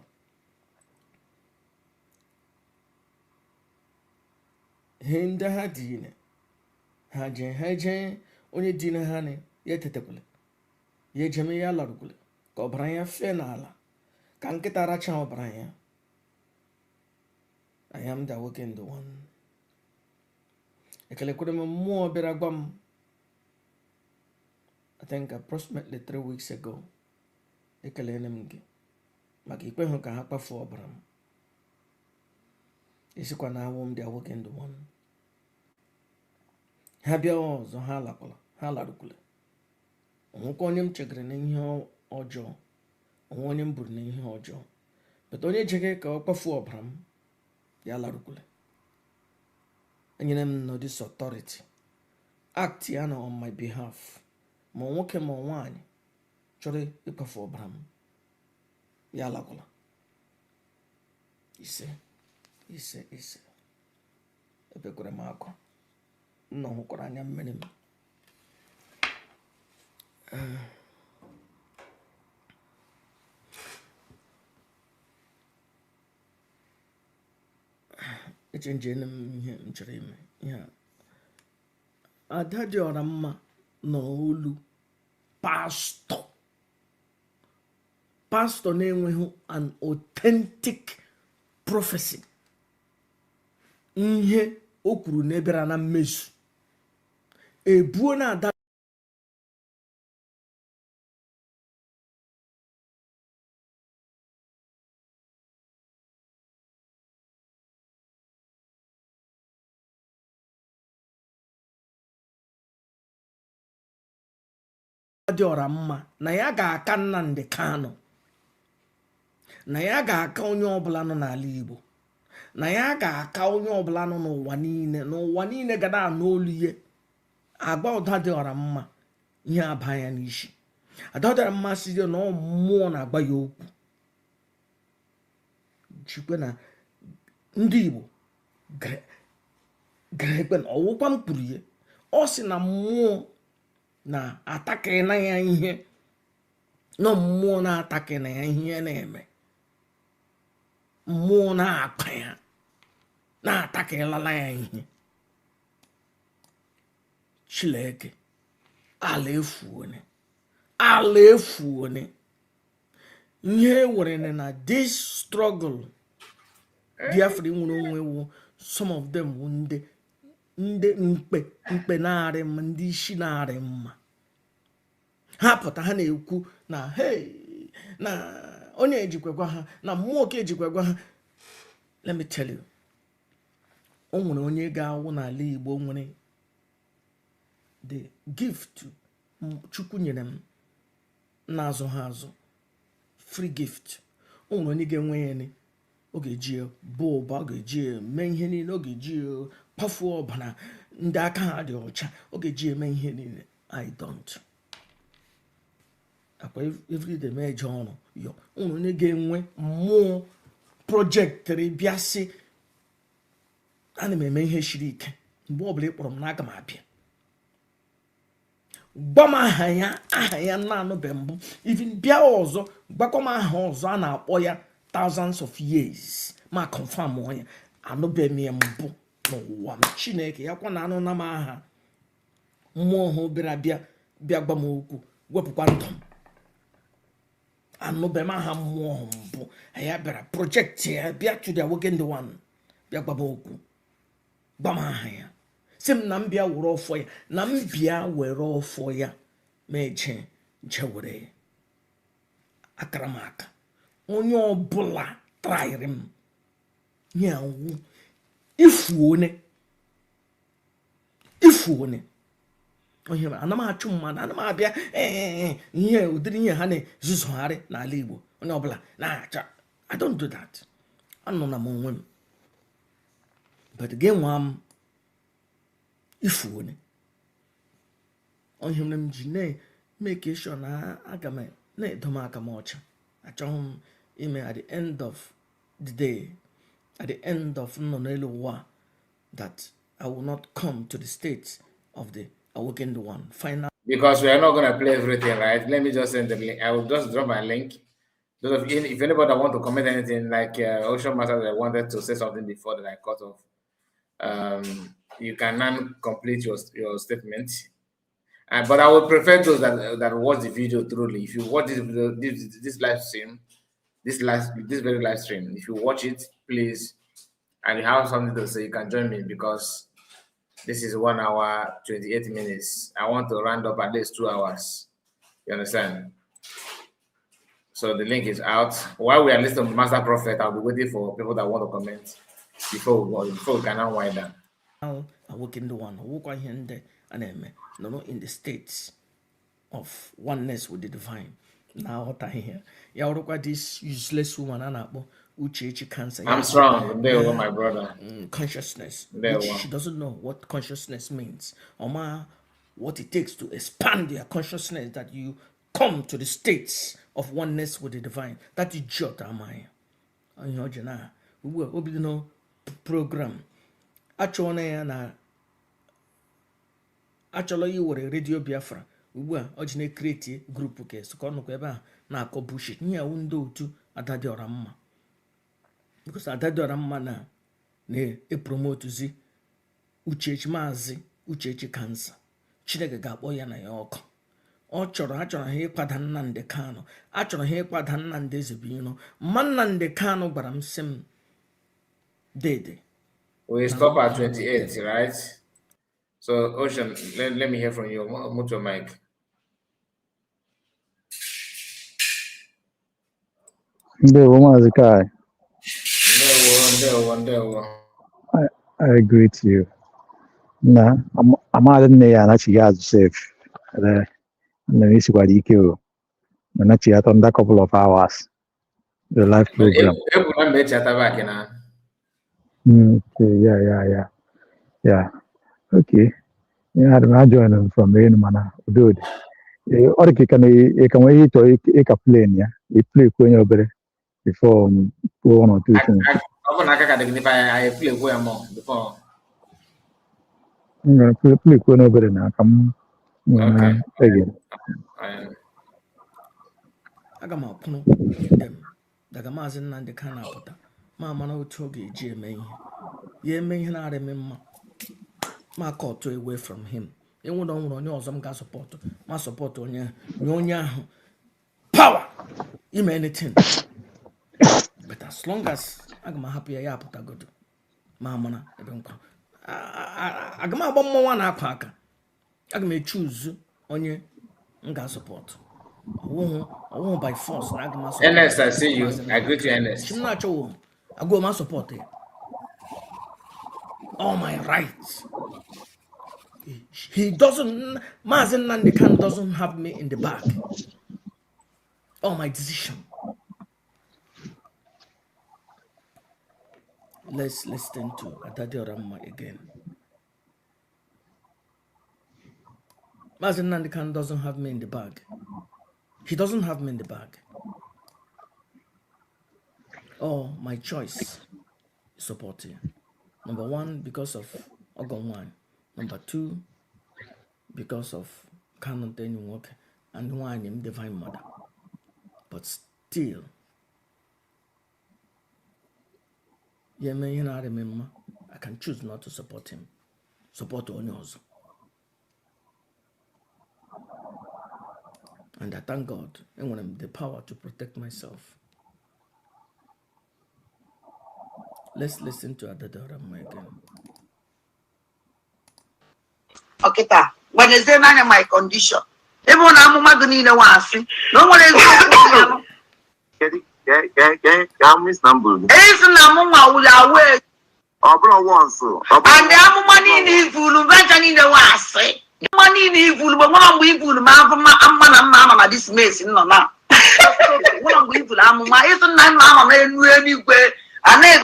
Ihe ndị ha dine ha je onye dine ha ne ya etetekwele ya ejeme ya larukwele ka ọbara ya fee n'ala ka nkịta racha ọbara ya. I am the awakened one. Ekelekwere m mmụọ bịara gwa m I think approximately 3 weeks ago. Ekelene m gị maka ikpe hụ ka ha kpafuo ọbara m. Isikwa na awụ m the awakened one. Ha bịa ọzọ ha alakwala ha larukwule. Onwekwa onye m chegara na ihe ọjọọ onwe onye m buru na ihe ọjọọ but onye jege ka ọ kpafuo ọbara m ya larukwule. Enyere m no this authority act ya na on my behalf ma nwoke ma nwaanyị chọrọ ịkpafu ọbara m ya lakwala. Ise ebekwara m akwa nna hụkwara anya mmiri m. Echenjene m ihe m chọrọ ime ihe ada dị ọra mma n'olu pastor na-enweghị an authentic prophecy ihe o kwuru na ebere na mmezu ebuo na ada dị ọra mma na ya ga-aka Nnamdi Kanu, na ya ga-aka onye ọbụla nọ n'ala Igbo, na ya ga-aka onye ọbụla nọ n'ụwa niile ga na-anụ olu ihe agba ụda dị ọra mma ihe aba ya n'isi. Ada dịra mma site na mmụọ na-agba ya okwu jikwe na ndị Igbo grekwe na ọwụkwa m kwuru ihe ọ sị na mmụọ na-atakịrị na ya ihe na mmụọ na-atakịrị na ya ihe na-eme mmụọ na-akpa ya na-atakịrịlala ya ihe Chileke ala efuone ihe were na this struggle Biafra nwere onwe wu some of them wu ndị mkpe na-arị mma ndị isi na-arị mma ha pụta ha na-ekwu na hey na onye ejikwagwa ha na mmụọ ka ejikwagwa ha. Let me tell you, o nwere onye ga-awụ n'ala Igbo nwere the gift Chukwu nyere m na-azụ ha azụ free gift. O nwere onye ga-enwe ya ni ọ ga-eji bụ ụba, ọ ga-eji mee ihe niile, ọ ga-eji kpafuo ọbara ndị aka ha dị ọcha, ọ ga-eji eme ihe niile. I don't. Akwa everyday meje ọrụ yo unu onye ga-enwe mmụọ projektịrị bịa sị ana m eme ihe shiri ike mgbe ọbụla ị kpọrọ m n'aka m abịa gba m aha ya na-anụbe mbụ even bịa ọzọ gbakọ m aha ọzọ a na-akpọ ya thousands of years ma confirm onye anụbe m ya mbụ n'ụwa m. Chineke ya kwa na anụ na m aha mmụọ ha bịa gba m okwu wepụkwa ndụ m anụbe m aha mmụọ ha mbụ ya bịara projekti ya bịa to the awakened one bịa gba m okwu gba m aha ya sị m na m bịa were ọfọ ya na m bịa were ọfọ ya ma eje were akara m aka onye ọbụla traịrị m nyawu ifuone onye ana m achụ mmadụ ana m abịa ihe ụdịrị ihe ha na-ezuzugharị n'ala Igbo onye ọbụla na-acha. I don't do that. Anọ na m onwe m but gị nwa m ifuone onye mere m ji na-make sure na aga m na-edo m aka m ọcha. Achọghị m ime at the end of the day, at the end of nọ n'elu ụwa, that I will not come to the state of the awakened one. Final. Because we are not going to play everything, right? Let me just send the link. I will just drop my link. If anybody want to comment anything, like Ocean Master that wanted to say something before that I cut off, you can now complete your statement. But I would prefer those that watch the video thoroughly. If you watch this video, this live stream, this very live stream, if you watch it, please, and you have something to say, you can join me, because this is 1 hour 28 minutes. I want to round up at least 2 hours. You understand? So the link is out. While we are listening to Master Prophet, I'll be waiting for people that want to comment before we can unwind down. Now, awaken the one. No, in the states of oneness with the divine. Now, what I hear, you look this useless woman, Ututu cancer. I'm strong. There was my brother. Consciousness. She doesn't know what consciousness means, or what it takes to expand their consciousness, that you come to the states of oneness with the divine. That is jot am I. We will be no program. Actually, you were a radio Biafra. We were originally creating group case. So, na-akọ bullshit. Nye undo Utu adadi ọramma. Because adadi ọramma na-epromote zi Uchechi Maazị Uchechi Kansa. Chineke ga-akpọ ya na ya ọkụ. Ha chọrọ ha ịkwada Nnamdi Kanu. Ha chọrọ ha ịkwada Nnamdi Ezebiro. Mma Nnamdi Kanu gbara m sị m dede We stop at 28, right? So, Ocean, let me hear from you. Mute your mic. I agree to you. Nah, I'm out in there and actually has safe. And then it's quite equal. And actually, I done that couple of hours. The live program. Okay, yeah. Okay. Yeah, I'm joining from in mana. Good. Or can wait to a plane, yeah. You play when you're better before 1 or 2 things. I play way more before. I'm going to play when you're better now. Come Okay. again. aga m akwụrụ with them daga maazị Nnamdị Kanu apụta ma mana otu ọ ga-eji eme ihe ya eme ihe na-arị m mma ma cut away from him enwere ọnwụrụ onye ọzọ m ga-asọpọtụ ma sọpọtụ onye ahụ power ime anything but as long as aga m ahapụ ya apụtagodo ma mana ebe nkwa aga m agba mmọnwa na-akwa aka aga m echuzu onye m ga-asọpọtụ ọwụhụ by force na aga m asọpọtụ Ernest, I see you. I greet you, Ernest. m na-achọwo agụọ m asọpọtụ ya all my rights. He doesn't, Mazi Nnamdị Kanu doesn't have me in the bag. All my decision. Let's listen to Adadi Oramma again. Mazi Nnamdị Kanu doesn't have me in the bag. He doesn't have me in the bag. Oh, my choice is supporting. Number one, because of Ogonwan. Number two, because of Kanu Work and one in Divine Mother. But still, I can choose not to support him. Support Onyozo. And I thank God and when I'm the power to protect myself. Let's listen to Adadaramma again. Okay, when is there my condition? Everyone I'm Magunina was no one is Miss Number. It's Namuma will away. Once. And the money in his food, venturing in the was. Money in his food, but one we food, Mamma, this mess in Mama. One we food, Mamma, isn't that Mamma, really way. And then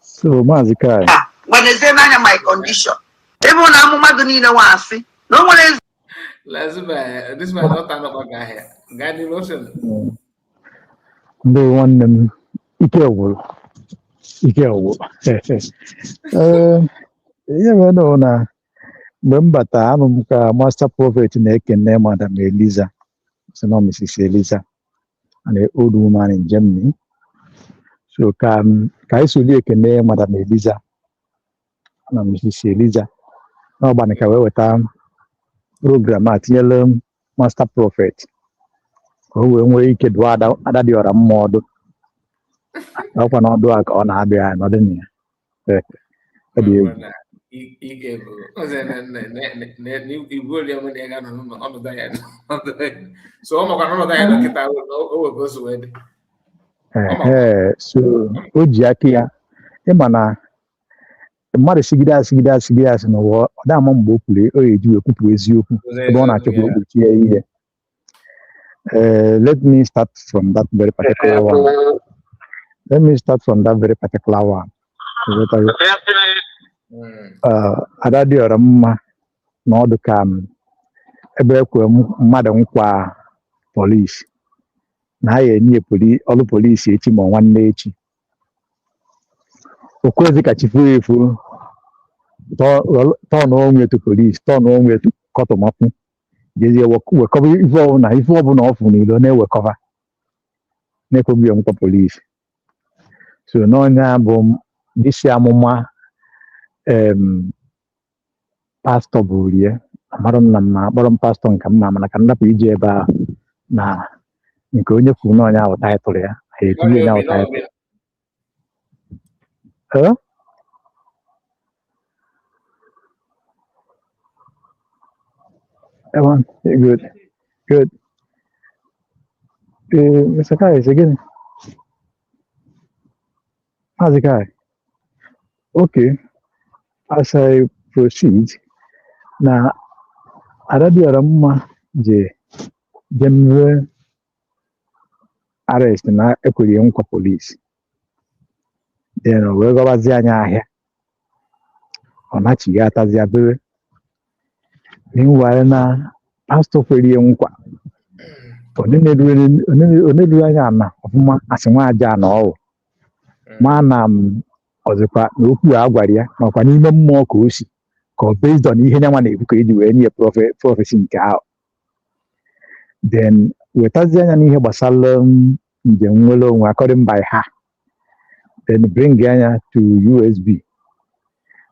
so Mazi Kai. When is there my condition? Everyone I'm Magunina was no one is Lazuba, this man not another guy here. Gadi Lotion. They want them Ikewo. Yeah, no, na. Remember I'm master prophet in Eken Madam Eliza. So no Mrs. Eliza, an old woman in Germany. So can Kaisuli Eken Madam Eliza. No Mrs. Eliza. No Banika with program at Yellow Master Prophet. Who we could wad out at the other mod. Open our door on Abia and Odenia. So Ojiakia, Emana, the mother Sigidas, and what Damon Bokuli, or you do a couple with you, here. Let me start from that very particular one. Adadi Oramma n'ọdụ ka ebe ekwe mmadụ nkwa polisi na ha ya enye ọrụ polisi echi ma nwanne echi okwezi ka chifu efu tọn onwe to polisi tọn onwe to kọtụmọkpụ jezie wekọba ife ọbụla ọfụ n'ilo na-ewekọba na-ekwebi nkwa polisi so n'ọnya bụ isi amụma pastọ Burie amarụ m na mma akpọrọ m pastọ nke mma mana ka m rapụ ije ebe a na nke onye kwuru na onye ahụ taịtụrụ ya ha etinye onye ahụ taịtụrụ. Good, good. Mr. Kai, is again. How's it guy? Okay, as I proceed, na Arabiara mma je general arrest na ekwere nkwa police. Then we gawazi anya ahịa. Ọ nachighị atazi abere. Meanwhile na pastor kwere nkwa. Onye na-eru anya na ọfụma asị nwa aja na ọwụ. Ma na m ọzọkwa na okwu a gwara ya makwa n'ime mmụọ ka o si ka ọ based on ihe nyanwa na-ekwu ka eji wee nye prọfesi nke ahụ. Then wetazie anya n'ihe gbasara njem nwere onwe according by her. Then bring anya to USB.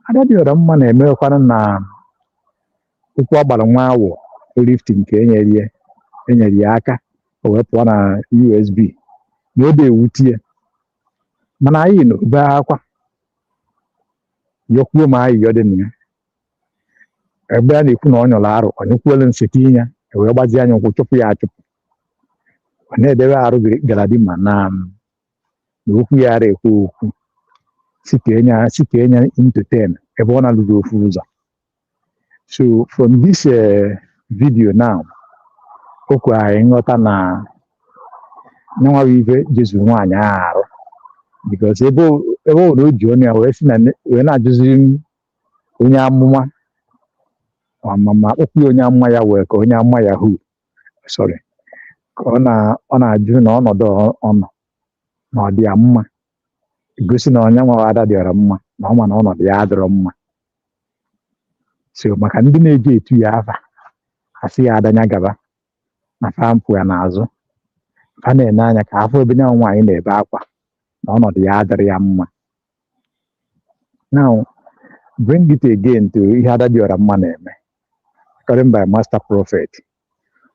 Adadịọra mma na-emekwana na okwu agbara nwa awọ lift nke enyere ya aka o wee pụọ na USB na ebe ewuti ya mana anyị nọ ube akwa yokwuo ma anyị yọdị na ya ebe a na-ekwu na ọ nyọrọ arụ onye kwuole nseti ya wee gbazie anya ụkwụ chụpụ ya achụpụ ọ na-edebe arụ gara dị ma na okwu ya ara ekwu okwu si ka enya into 10 ebe ọ na-alụrụ ofu ụzọ. So from this video now o kwere anyị nghọta na nyanwa ife Jesu nwaanyị arụ because ebe ọ na o ji ọnụ ya wee na-ajụzi onye amụma ọmama okwu onye amụma ya wee ka onye amụma ya sorry ka ọ na-ajụ na ọnọdụ ọnọ na ọ dị ya mma gosi na onye nwa ada dịọrọ mma na ọma na ọnọdụ ya adịrọ mma. So maka ndị na-eji etu ya afa asị ya adanya gaba na fampụ ya n'azụ fa na-ene anya ka afọ ebe nyanwa nwaanyị na-ebe akwa na ọnọdụ ya adịrị ya mma. Now bring it again to ihe ada dịọrọ mma na-eme according by master prophet.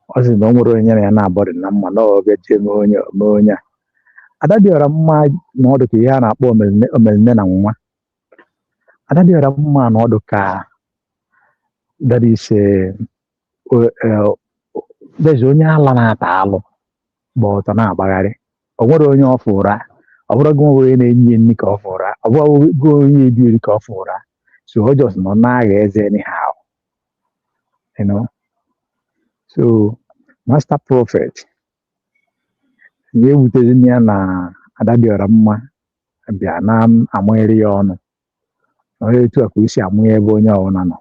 Ọ sị na o nwere onye na ya na-abọdị na mma na ọ ga-eje mee onye a. Ada dịọrọ mma na ọdụ ka ihe a na-akpọ omelime na nwa. Ada dịọrọ mma na ọdụ ka that is there's onye ala na-ata alụ gba ọtọ na-agbagharị o nwere onye ọ fụra ọ bụrụ gị onye na-enye nri ka ọ fụra ọ bụrụ onye ebi eri ka ọ fụra so ọ just nọ na-agha eze anyhow, you know. So master prophet ya ewutezi ya na Ada dịọrọ mma bịa na-amụghịrị ya ọnụ onye etu a ka o si amụ ya ebe onye ọbụla nọ.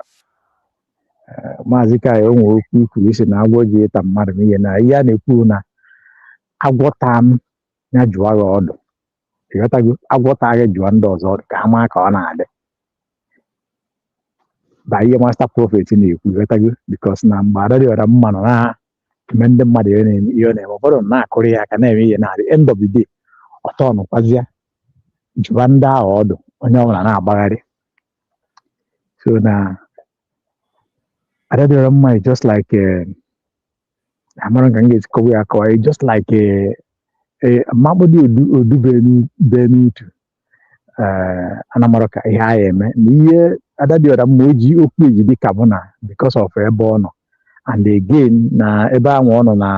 Maazị ka ya onwe okwu kwuru isi na agwọ ji ịta mmadụ n'ihe na ihe a na-ekwu na agwọta m ya jụọ gị ọdụ ịghọtago agwọta gị jụọ ndị ọzọ ọdụ ka ama ka ọ na-adị ba ihe master prophet na-ekwu ịghọtago because na mgbe Ada dịọrọ mma nọ na-eme ndị mmadụ ihe ọ na-eme ụfọdụ na-akụrụ ya aka na-eme ihe na-adị end of the day ọtọ nụkwazịa jụọ ndị ahụ ọdụ onye ọbụla na-agbagharị. So na Ada dịọrọ mma is just like amara ka m ga-esi kọwa ya akọwa just like mmakpụdị odu be n'utu anamara ka ihe a ya eme na ihe Ada dịọrọ mma o ji okwu ejide ka bụ na because of ebe ọ nọ and again na ebe ahụ ọ nọ na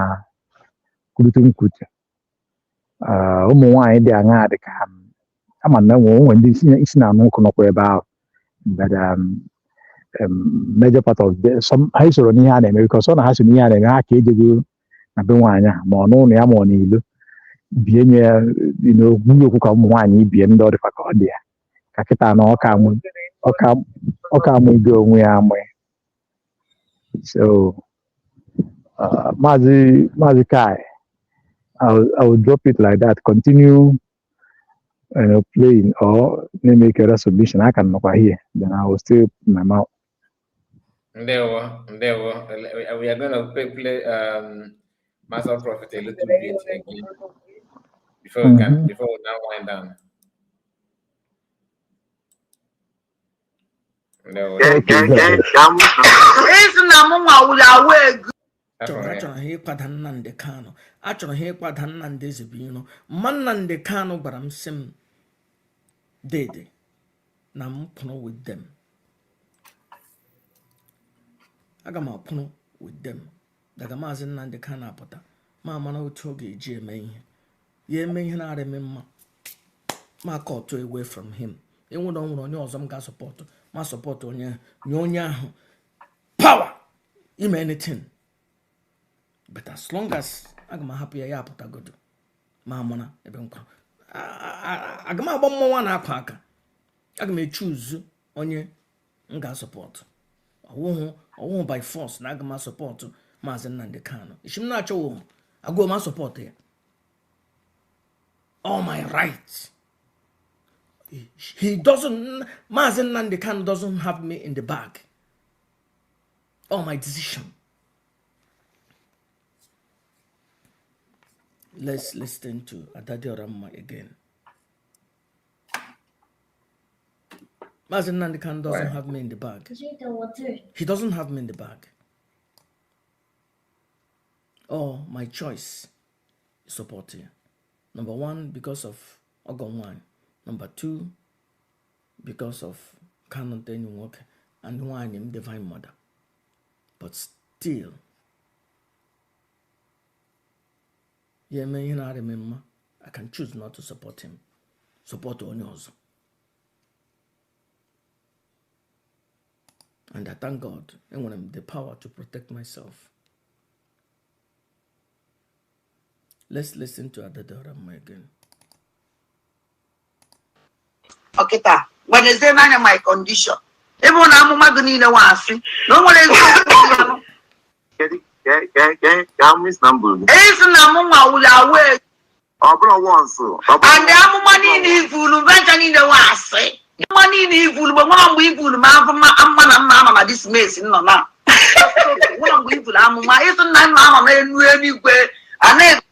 kwurutu nkwutu ụmụ nwaanyị dị aṅaa dị ka ama na enwe ndị isi na-anụ nkụ nọkwa ebe ahụ but major part of some ha soro n'ihe a na-eme because ọ na ha so n'ihe a na-eme ha ka ejego na be nwaanyị a ma ọ n'ụlọ ya ma ọ n'ilo bie nye ya nwunye okwu ka ụmụ nwaanyị bie ndị ọ dịkwa ka ọ dị ya ka kịta na ọ ka amụ ige onwe ya amụ. So Maazị Kai, I will drop it like that. Continue playing or make a submission. I can knock here. Then I will still put my mouth. There we are going to play Master Prophet a little bit again before we now wind down. Achọrọ ha ịkwada Nnamdi Kanu. Achọrọ ha ịkwada Nnamdi Ezebiro. Mma Nnamdi Kanu gwara m sị m dede na m pụrụ with them. Aga m apụrụ with them. Daga maazị Nnamdi Kanu apụta ma amara otu ọ ga-eji eme ihe. Ya eme ihe na-arị m mma ma cut away from him. Enwere onye ọzọ m ga-asọpọtụ ma sọpọtụ onye ahụ power ime anything. But as long as aga m ahapụ ya apụtagodo ma amara ebe nkwa aga m agba mmọnwa na-akwa aka. Aga m echuzu onye m ga-asọpọtụ. Ọwụhụ by force na aga m asọpọtụ maazị Nnamdi Kanu. Ishi m na-achọ ụhụ agụọ m asọpọtụ ya. All my rights. He doesn't, maazị Nnamdi Kanu doesn't have me in the bag. All my decision. Let's listen to Adadi Oramma again. Maazị Nnamdi Kanu doesn't have me in the bag. He doesn't have me in the bag. Oh, my choice is support here. Number one, because of Ogonwan. Number two, because of Kanu Tenyuwoke and Nwanyem Divine Mother. But still, I can choose not to support him. Support Onyozo. And I thank God and when I'm the power to protect myself. Let's listen to Adadorama again. Okay, when is there my condition? Everyone I'm magani no one. No one is Miss number. It's Namuma will away. Once. And the money in full venture the was. Money in full, but one we full mamma this mess in no now. One we full amuma isn't nine mamma anywhere. And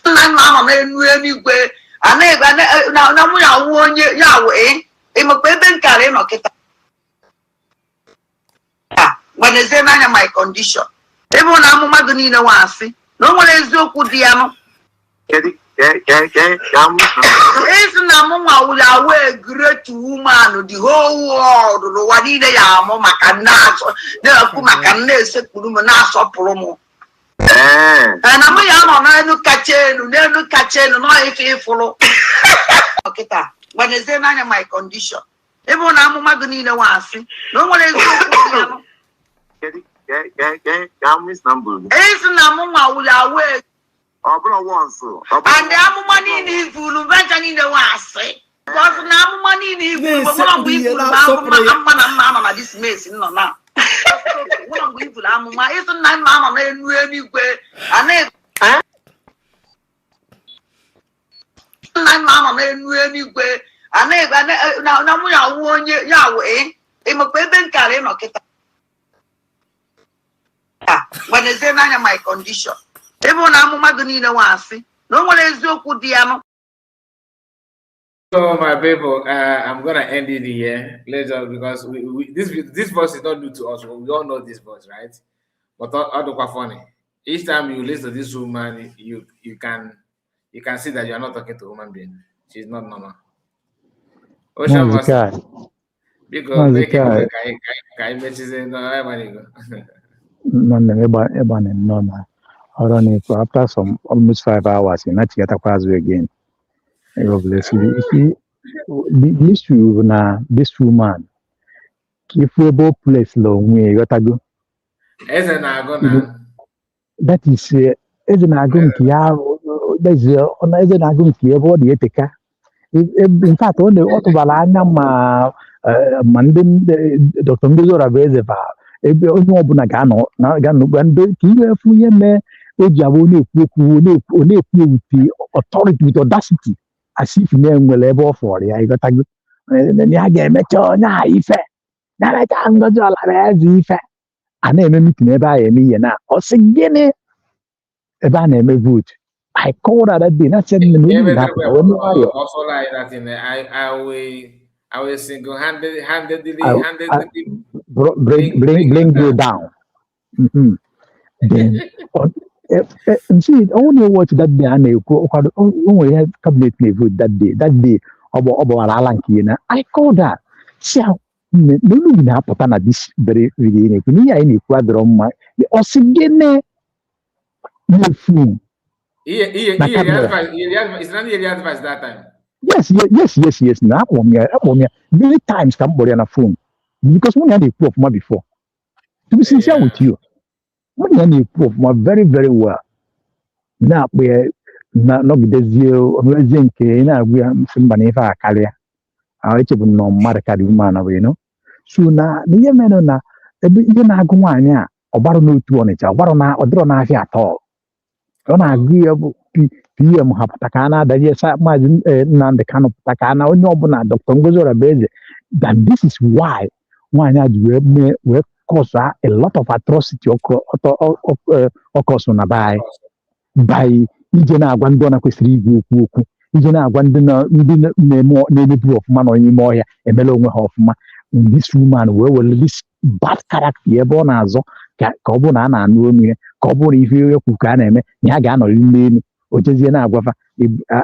nine mamma anywhere. And now we are 1 year Yahweh. In a baby carry market. When is there my condition? Everyone I'm magani no one. No one is so good. It's Namuma will away great woman, the whole world, what either Yamoma can not, the Kumakan said Pulumanas promo. And I'm no catching, no catching, no if you follow. Okay, when is there my condition? Everyone I'm magani no one. No one is so Miss number. It's Namuma will away. Once. And the money in full venture in the was. Because now money in full, we will mamma this mess in no now. One we will amuma isn't nine mamma anywhere. And nine mamma anywhere. And now we are 1 year Yahweh. In a baby carry market. When is there my condition? Everyone I'm magani no one. No one is so good. So my people, I'm gonna end it here later because this voice is not new to us. We all know this voice, right? But all funny. Each time you listen to this woman, you can see that you are not talking to a human being. She's not normal. Ocean must because make after some almost 5 hours, you not get a pass again. This woman, if we both place long way, you got to go. That is an argument. There's an argument here about the ethica. In fact, on the Otobalana, Mandin, Dr. Mizora Bezeva, ebe onye ọbụla ga-anọ mgbe iwefu ihe mee o ji abụ na-ekwu ewute authority with audacity as if na-enwere ebe ọ fọrọ ya ịghọtago ya ga-emecha onye a ife na-emecha ngozi ọlara eze ife a na-eme mitin ebe a eme ihe na ọ sị gịnị ebe a na-eme vote I called her that day. That's it. Also like that I will single-handedly bring you down. Mm-hmm. Then, and see, only watch that day. And only had cabinet vote that day. That day, about Alankina. I call that. See how no na put na this very really. Ni ya ni quadro ma. Osigene no phone. He advice that time. Yes. Na many times somebody on a phone because when I had a proof before. To be sincere with you, when I had a proof very very well. Na we na no gidezio omezie nke na agwa msimba na ife akalia awechebu no marka di mana we no so na ihe mere na ebe ihe na-agụ nwaanyị a ọgbara n'otu ọnịcha ọdịrọ na-afịa atọ ọ na-agụ ya bụ pm ha pụta ka a na-adaji maazị Nnamdị Kanụ pụta ka a na onye ọbụla Dr. Ngozi Orabeeze that this is why nwaanyị a ji wee cause a lot of atrocity ọkọsụ na by ije na-agwa ndị ọ na-kwesịrị igwe okwu ije na-agwa ndị na-emebu ọfụma nọ n'ime ọhịa emela onwe ha ọfụma this woman wee were this bad character ebe ọ na-azọ ka ọ bụrụ na a na-anụ onu ya ka ọ bụrụ na ife ekwu ka a na-eme na ya ga-anọrị n'elu o jezie na-agwafa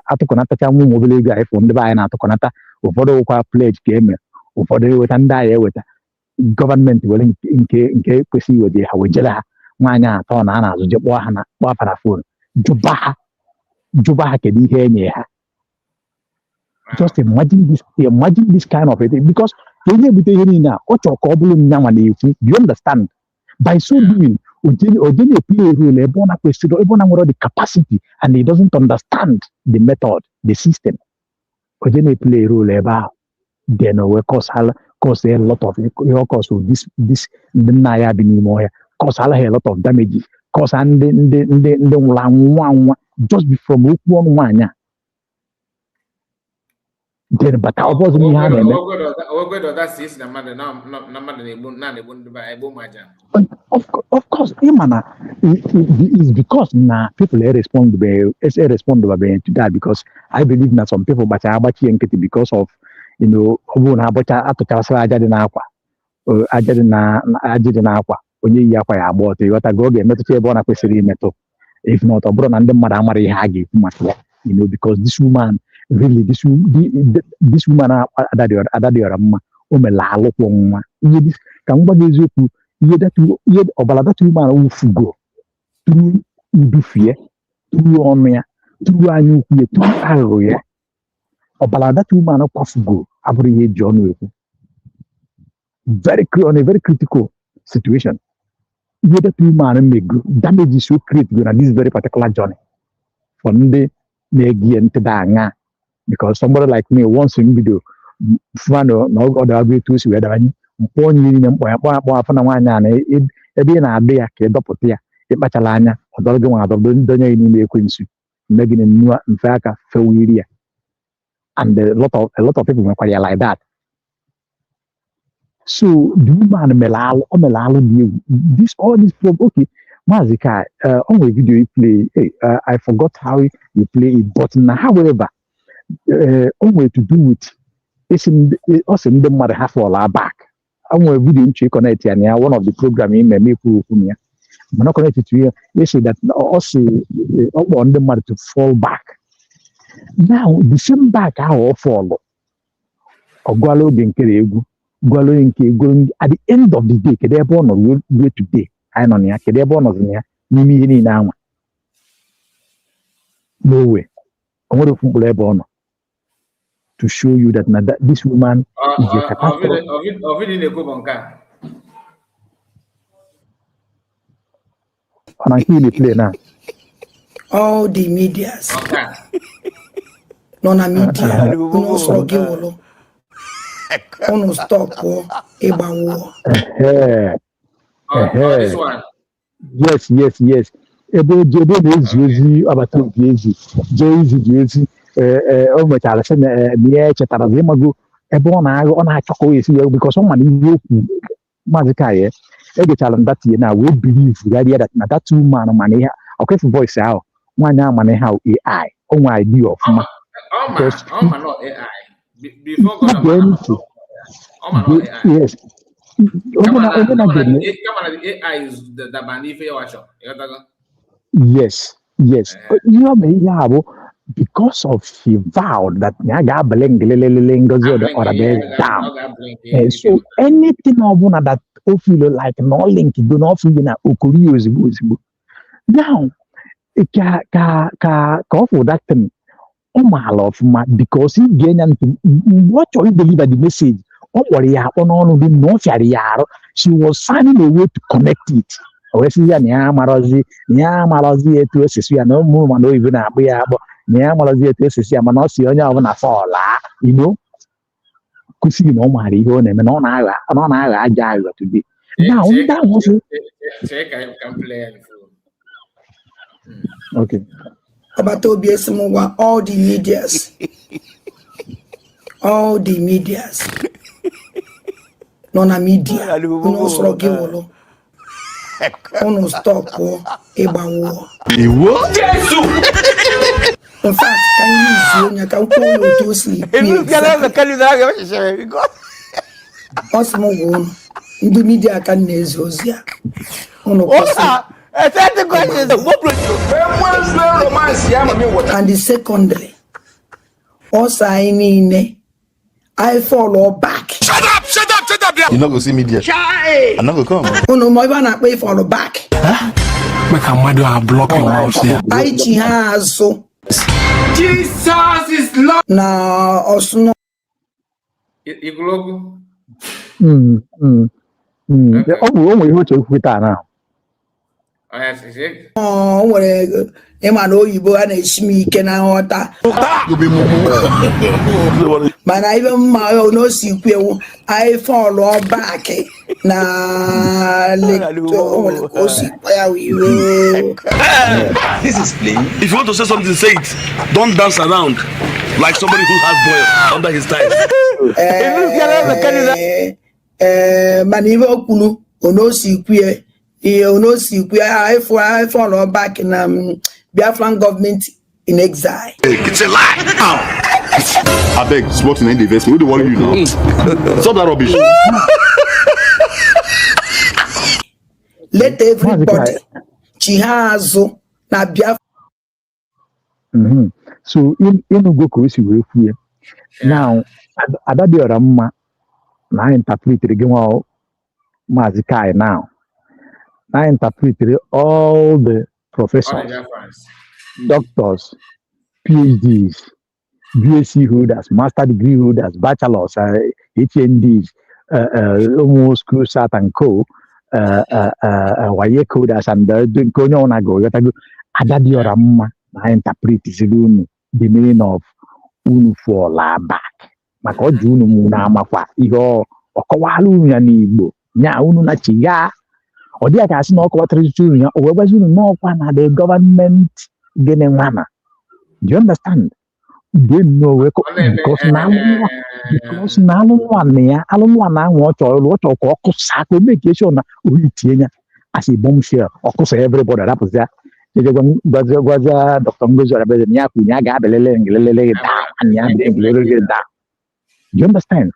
atụkọnatacha nwa ụmụ obere ego ifụ ndị be anyị na-atụkọnata ụfọdụ ụkwa pledge ka eme ụfọdụ eweta ndị agha eweta gọọmenti were nke kwesịrị iwede ha wejere ha nwaanyị atọ na a na-azụ je kpọọ ha na kpọfara fon jụba ha kedu ihe enye ha just imagine this kind of a thing because onye ebute ihe niile a ọ chọrọ ka ọ bụrụ nyanwa na-ekwu do you understand by so doing oje na-eplay role ebe ọ na-kwesịrị ebe ọ na-nwere the capacity and he doesn't understand the method the system oje na-eplay role ebe ahụ then we cause a lot of cause of this ndị nna ya bi n'ime ọhịa cause a lot of damages cause ndị nwụrụ anwụ just from okwu ọnụ nwaanyị a then bata ọ bụzi ihe a na-eme of course ịma it's because na people respond to that because I believe na some people agbachie nkịtị because of ọ bụrụ na atụchasịrị aja dị n'akwa onye yi akwa ya agba ọtọ ịghọta ga ọ ga-emetụta ebe ọ na-kwesịrị imetụ if not ọ bụrụ na ndị mmadụ amara ihe a ga-ekwu maka ya because this woman really this woman adadịọra mma o mere alụkwụ nwa ihe ka m gwa gị eziokwu ihe ọbara data woman wụfugo turu udufie turu ọnụ ya turu anya ukwu ya turu aghụghọ ya ọbara data woman kwafugo abụrụ ihe eji ọnụ ekwu on a very critical situation ihe data woman mego damage is so great na this very particular journey for ndị na-egi ntị da anya because somebody like me once in video fano na ọ dara etu o si wee dabanye mkpọ onye niile mkpọ ya kpọ afọ na nwaanyị a na ebe ị na-adị ya ka ị dọpụta ya ịkpachala anya ọdọrọ gị nwa adọrọ donye ya n'ime ekwensu mgbe gị na mfe aka fewiri ya and a lot of people nwekwara ya like that so the woman mere alụ dị egwu all this problem okay Maazị Kai on nwere video you play I forgot how you play it but na however o nwere to do with ọ sị ndị mmadụ ha fall back o nwere video nche connect ya na one of the program ime ekwu okwu ya mana connect to ya say that ọ sị ọ kpọrọ ndị mmadụ to fall back now the same back ahụ ọ fall ọ gwala oge nkere egwu gwala onye nke egwu at the end of the day kedu ebe ọ nọ ruo today anyị nọ na ya kedu ebe ọ nọzi na ya n'ime ihe niile anwa n'owe o nwere ofu mkpụrụ ebe ọ nọ to show you that this woman is a catastrophe. Play now. All the medias. No na media. No so give no stop ebawo. This one. Yes. Ebe jebe na-ezi abata obi ezi jee izi dị ezi o mechara sị na ya chetara ịmago ebe ọ na-achọkọ esi ya bikos ọ mana ihe okwu Maazị Kai egechara m datie na wee believe ya na that woman mana ihe ọkwefu voice ahụ nwaanyị ahụ mana ihe ahụ AI o nwe idea ọfụma Before God, yes. AI is the bani for your show. Yes, yes. You know, because of he vowed that Nyaga Beleng or a down. So anything of one that feel like no link do not feel na ukuri is now for that thing. Oh my love, because he gain and what you believe at the message. Oh, what you have on the north yard, she was finding a way to connect it. Owesi ya nya marazi etu esisi ya no mu ma no even abu ya abo nya marazi etu esisi ya mana osi onye ọbụla fọla you know kusi na ọ mara ihe ọ na-eme na ọ na-agha aja aghụghọ today now ndị ahụ sị okay Abato Biesimuwa, all the medias non media uno srogi wolo uno stop eba wo in fact can you use you can call you to sleep osmo wo the media can nezozia uno kosa and the secondary also I mean I follow back. Shut up! You're not gonna see me there. I'm not gonna come. Oh no, my one I follow back. Huh? My camera are blocking out here. I so. Jesus is Lord. Nah, also no. Oh, whatever. Emano Yibo and a shmi can I water. But I even my own no sequel. I follow back. Nah, this is plain. If you want to say something, say it. Don't dance around like somebody who has boil under his tie. Manivo Kunu, no sequel. You know, see, I follow back in Biafran government in exile. It's a lie. I beg, sports in the investment. Who do you now? Stop that rubbish. Let everybody. Chihazo na Biafra. So in go Kosi we here. Now, Adadio Ramma na interpret again how Mazikai now. I interpreted all the professors, doctors, PhDs, BSc holders, master degree holders, bachelors, HNDs, almost CRUSAT and co, YA coders, and doing Konyonago. Adadio Ramma, I interpret the meaning of Unu for la back. Mako Junu Munamafa, Igo, Okawalu Yanibo, Nya Unu Nachiga. Or the other no quarter junior, or was you know the government getting manner. Do you understand? They know because now one near, I don't want to watch or saco make you sure as a bombshell. Of course, everybody that was there. Dr. Ngozo Do you understand?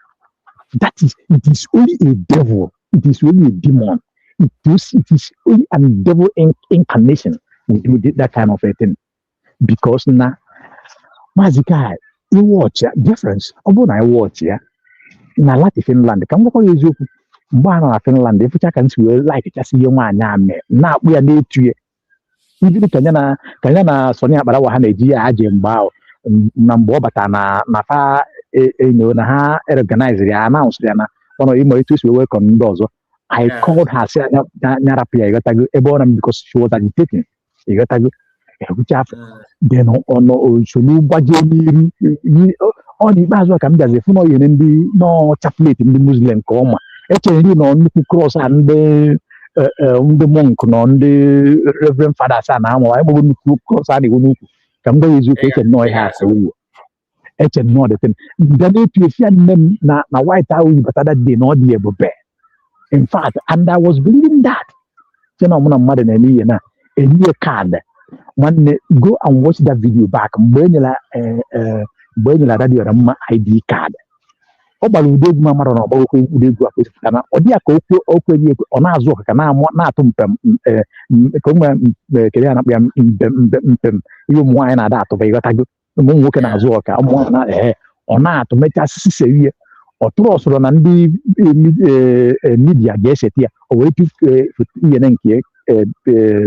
It is only a devil, it is only a demon. It is only a devil incarnation we do that kind of a thing. Because now, Mazika, you watch difference. About I watch na lati Finland. Come go use Mbana Finland. If you can see like just young man now we are need to even Kanyana Sonia Barawa Haneji Ajembao Nambo Batana Nafa na ha organize the announce na one of you we work on those. I called her, said, Narapia, you got to go about because she was agitating. You got to go, which after then on Shulu Bajani on the Baswa Kamdas, if no, you no chaplet in the Muslim coma. Actually, no cross and the monk, on the Reverend Father San Amo, I wouldn't cross any who come go is you can know I have so. It's another thing. Then if you see them now, white out, but that they not be able to bear. In fact, and I was believing that. You know, I'm mad a new card. One go and watch that video back. mgbe e nyere ada dị ọra mma ID kaadị ọ gbara ude egwu ma mara na ọgbagokwe ude egwu akpesipụta na ọ dị ya ka okwe dị ekwe ọ na-azụ ọka ka na-atụ mpem ka o nwere kele ya na-akpọ ya mpem ihe ụmụ nwaanyị na-ada atụba ịghọtago ụmụ nwoke na-azụ ọka ụmụ nwaanyị na-ehe ọ na-atụ mechasị sere ihe ọ tụrụ ọsọrọ na ndị midia ga-eseta ya o wee ihe na nke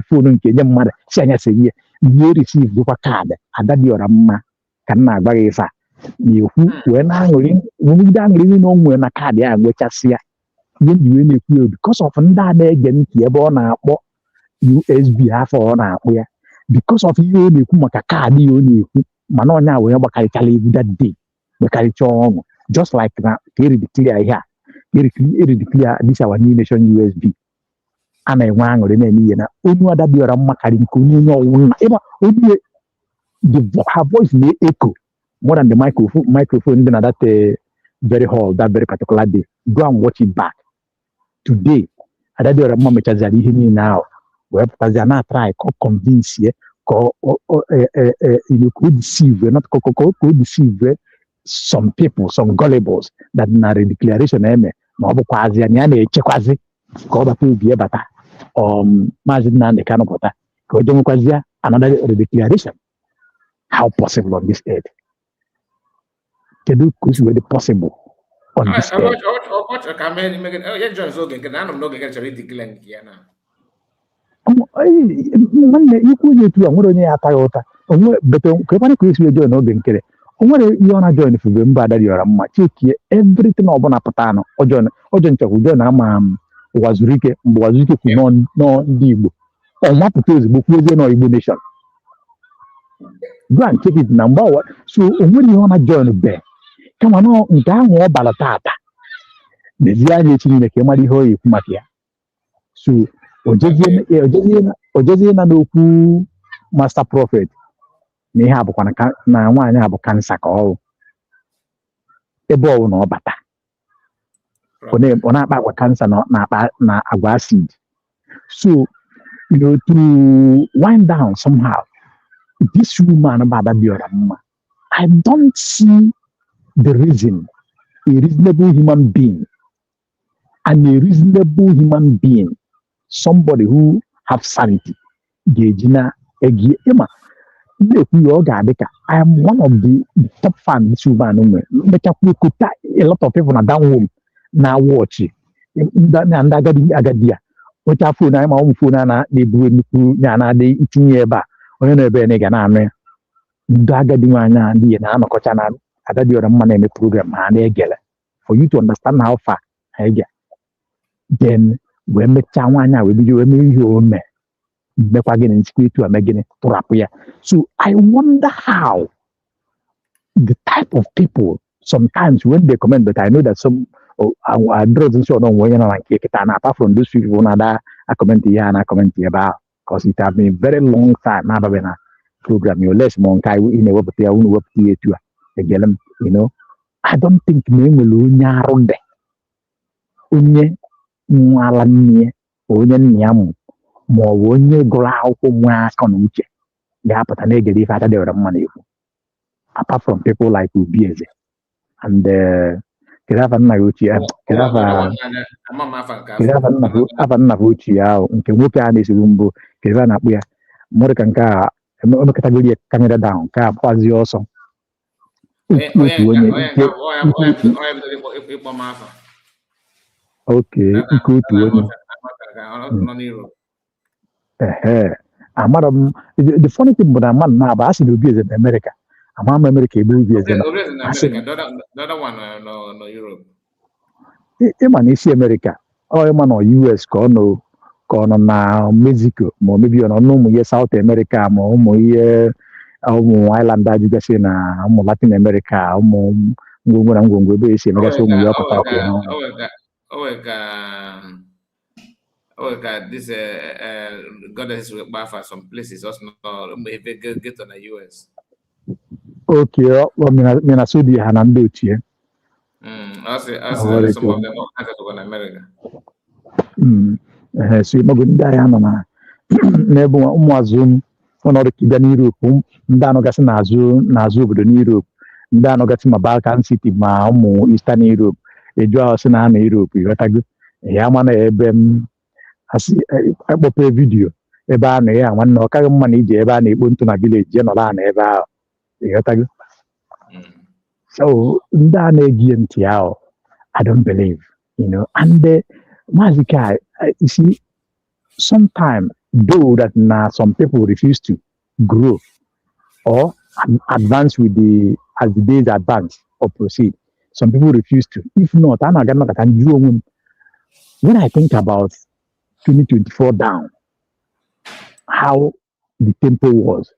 fonu nke nye mmadụ si anya se ihe ihe resiv dịkwa kaadị ada dị ọra mma ka m na-agba gị ife a na-ekwu wee na-aṅụrị nwegide aṅụrị na onwe na kaadị a nwechasịa ihe ndị wee na-ekwu ya because of ndị a na-ege ntị ebe ọ na-akpọ USB afọ ọ na-akpụ ya because of ihe ọ na-ekwu maka kaadị ya ọ na-ekwu mana onye a wee gbakarịchala egwu that day gbakarịcha ọṅụ just like na ka eridiklia ihe a eridiklia this our new nation USB a na-enwe aṅụrị na-eme ihe na onye ada dị ọra mma karị nke onye ọwụwa ịma onye her voice na-echo more than the microphone in that very hall that very particular day. Go and watch it back. Today, I don't know how much now. Well, because they are not trying to convince you, you could deceive, not could deceive some people, some gullibles that na declaration. No, because you are not checkwazi. Go back to be better. Imagine na the kind of water. Go to Mukazia, another declaration. How possible on this earth? Can do because were possible on this earth. Ikwu onye etu a nwere onye ya ataghị ụta kekwana ka esi join oge nkere o nwere ihe ọ na-join fube mba ada dị ọra mma chekie everything ọbụla pụta anụ ọjọ nchekwa join ama ụwa zuru ike mgbe ụwa zuru ike kwu nọ ndị Igbo ọmapụta ozugbo kwuezie nọ Igbo nation go and check it na mgbe so o nwere ihe ọ na join be kama nọ nke ahụ ọ bara tata n'ezie anya echi niile ka ị mara ihe ọ ekwu maka ya so ojezie na n'okwu master prophet na ihe abụkwa na nwaanyị a bụ kansa ka ọ ebe ọwụ na ọ bata ọ na-akpa agwa kansa na agwa acid so to wind down somehow this woman bada biora mma I don't see the reason a reasonable human being somebody who have sanity gejina egi ema na-ekwu ọ ga-adị ka I am one of the top fan this woman nwe mechakwa ekuta a lot of people na down home na watch ndị agadi ya weta phone anyị ma ụmụ phone na-ebu nnukwu ya na-adị itinye ebe a onye na-ebe na ga na-anụ ya ndị agadi nwaanyị a ndị na-anọkọcha na ada dị ọra mma na-eme program ha na-egele for you to understand how far ha ga then wee mechaa nwaanyị a wee bido wee mee ihe ome mekwa gịnị nchikwa etu a mee gịnị tụrapụ ya so I wonder how the type of people sometimes when they comment, but I know that some I don't sure no one apart from those people that I comment here and I comment here about because it has been a very long time now when I program you less monkai in a web too you know I don't think me will nyarunde unye mwalanye onye nyamu mo onye gụrụ akwụkwọ nwa aka na uche ga-apụta na-egede ife ata dị ọra mma na-ekwu apart from people like Ubieze and kirafa nna ochie kirafa nna ochie ahụ nke nwoke a na-esigbu mbụ kirafa na-akpụ ya mụrụ ka nke a emekọtagoro ya kamera down ka akwazi ọsọ okay nke otu onye amara m the funny thing bụ na mmadụ na-aba asị na Ubieze na America ama m America ebe Ubieze na ịma na isi America ọ ịma na US ka ọ nọ na Mexico ma ọ mebi ọ nọ n'ụmụ ihe South America ma ụmụ ihe ụmụ island ajụgasị na ụmụ Latin America ụmụ ngwongwo na ngwongwo ebe esi emegasị ụmụ ihe ọpụta ọkụ this goddess will buy for some places also maybe get on the US. Okay, Minnesota ha na ndị ochie. Also some of them are in America. So mago ndị ahịa nọ na n'ebe ụmụazụ ọnọdụ kibia n'Europe ndị anọ gasị n'azụ obodo n'Europe ndị anọgasị ma Balkan city ma ụmụ Eastern Europe eju ahụ sị na ha na Europe ịghọtago ya mana ebe m asị akpọpe vidiyo ebe a nọ ya nwanne ọ kaghị mma na ije ebe a na-ekpo ntụ na village je nọrọ na ebe ahụ ịghọtago so ndị a na-egie ntị ahụ I don't believe, and Mazika, you see, sometimes though that now some people refuse to grow or advance with as the days advance or proceed, some people refuse to. If not, when I think about 2024 down, how the tempo was,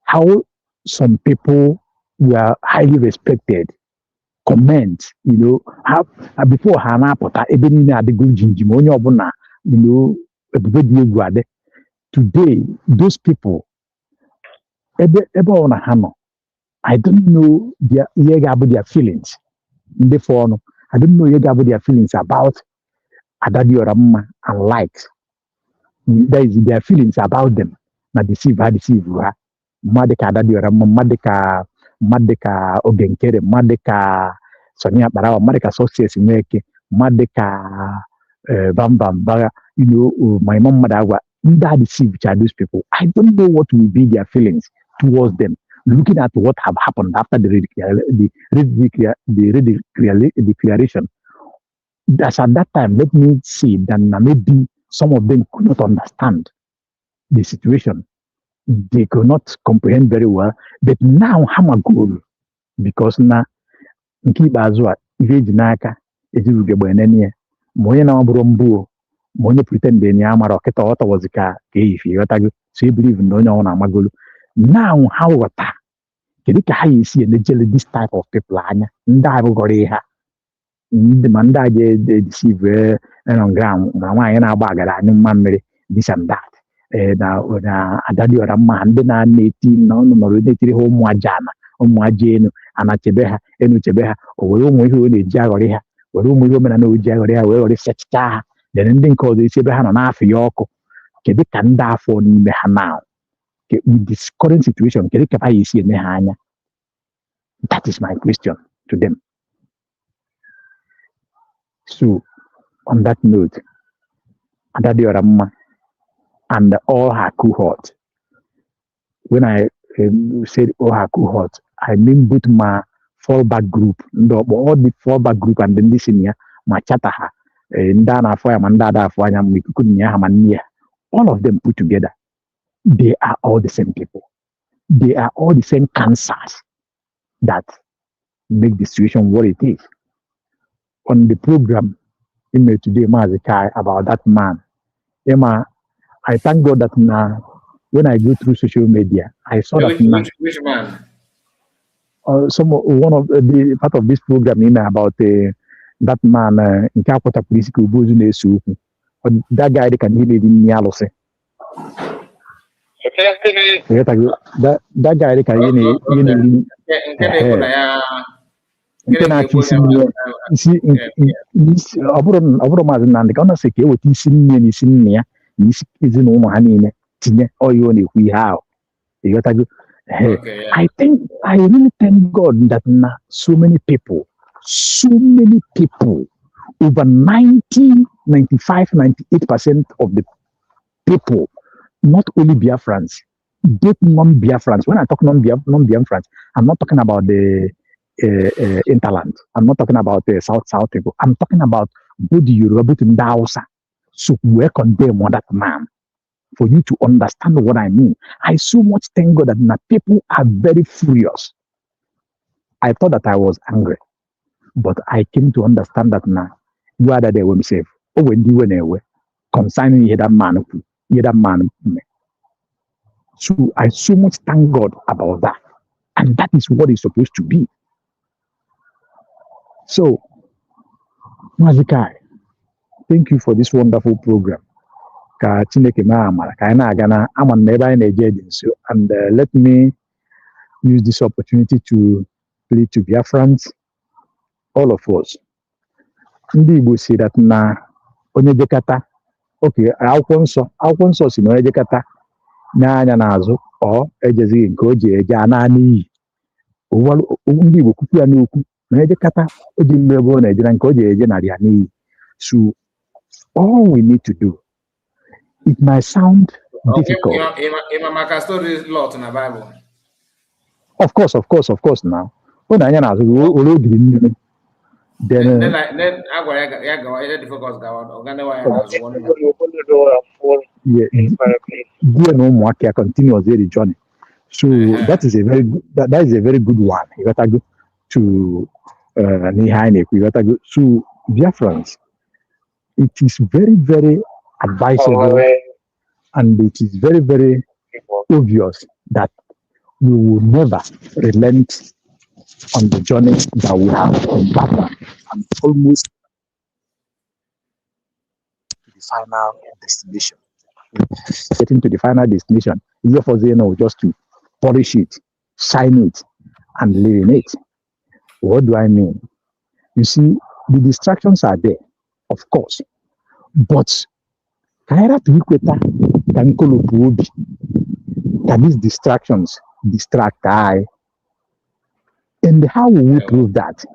how some people were highly respected, comment, before Hana Pota, even at the good Jinjimonia, everybody today, those people, on a hammer, I don't know their feelings. Therefore, I don't know their feelings about Adadi or Ramma and likes. There is their feelings about them. Na deceive, Madeka Adadi or Ramma, Madeka Ogenkere, Madeka Sonia Barawa, Madeka Success Meke, Madeka Bam Bam Baga, my mom Madawa, that deceive those people. I don't know what will be their feelings towards them. Looking at what have happened after the declaration. That's at that time, let me see that maybe some of them could not understand the situation. They could not comprehend very well, but now I'm a goal because now Nkiba Azwa, Vijinaka, Ejugebwenenia, Moyana Brombu, Moya pretend the Yamara, Ketawata was a car, if you so you believe in Nonya Magulu. Now, however, Kedika, you see and jelly this type of people, Ndago Goreha, the Manda deceive and on ground, Mamma Bagara, no memory, this and that. Na Adadi or Ramman, then I need no home Wajana, Jane, and a Chebeha, and Chebeha, or who need Jagoria, or women and no Jagoria, where the set star, then ending called the Chebehan and half Yoko, Kedikanda for now. With this current situation, that is my question to them. So, on that note, Adadi or Ramma and all her cohort. When I said all her cohort, I mean both my fallback group, all the fallback group and then this in here, my chataha, Ndana for Mandada for Yamania, all of them put together, they are all the same people. They are all the same cancers that make the situation what it is. On the program, today, Mazikai, about that man, Emma, I thank God that now, when I go through social media, I saw that now. Which man? One of the part of this program about that man in Calcutta police that guy they can heal in Yalose. That guy they can I really thank God that so many people, over 90, 95, 98% of the people, not only Biafrans, both non-Biafrans. When I talk non-Biafrans, I'm not talking about the interland. I'm not talking about the South people. I'm talking about both the Yoruba, both in Dausa. So we condemn that man. For you to understand what I mean, I so much thank God that now people are very furious. I thought that I was angry, but I came to understand that now you are that they will be safe. Oh, when you were concerning that man. So I so much thank God about that, and that is what it's supposed to be. So, Mazikai, thank you for this wonderful program. And let me use this opportunity to plead to Biafrans, all of us. Ndị Igbo say that na onye jekata, okay, akwụkwọ nsọ si na onye jekata n'anya n'azụ ọ ejezighị nke o ji eje ana n'iyi ndị Igbo kwukwu ya n'okwu na eje kata o ji mmebe ọ na-eje na nke o ji eje narị ya n'iyi. So all we need to do, it might sound difficult. Of course now. When I am then continues the journey. So that is a very good, that is a very good one. You got to go to Nihaine. You got to go. So dear friends, it is very, very advisable and it is very, very obvious that we will never relent on the journey that we have embarked and almost to the final destination. Getting to the final destination is for just to polish it, shine it, and live in it. What do I mean? You see, the distractions are there, of course, but can these distractions distract I? And how will we prove that?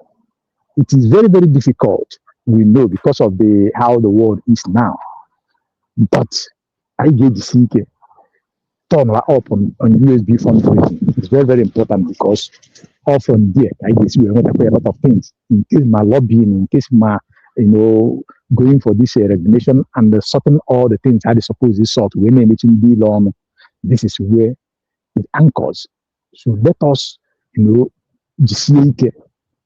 It is very, very difficult. We know because of how the world is now. But I get the CK turn up on USB fundraising. It's very, very important because often there I guess we want to pay a lot of things. In case my lobbying, in case my going for this regulation and sorting all the things I suppose this sort we may mention deal on. This is where it anchors. So let us GCK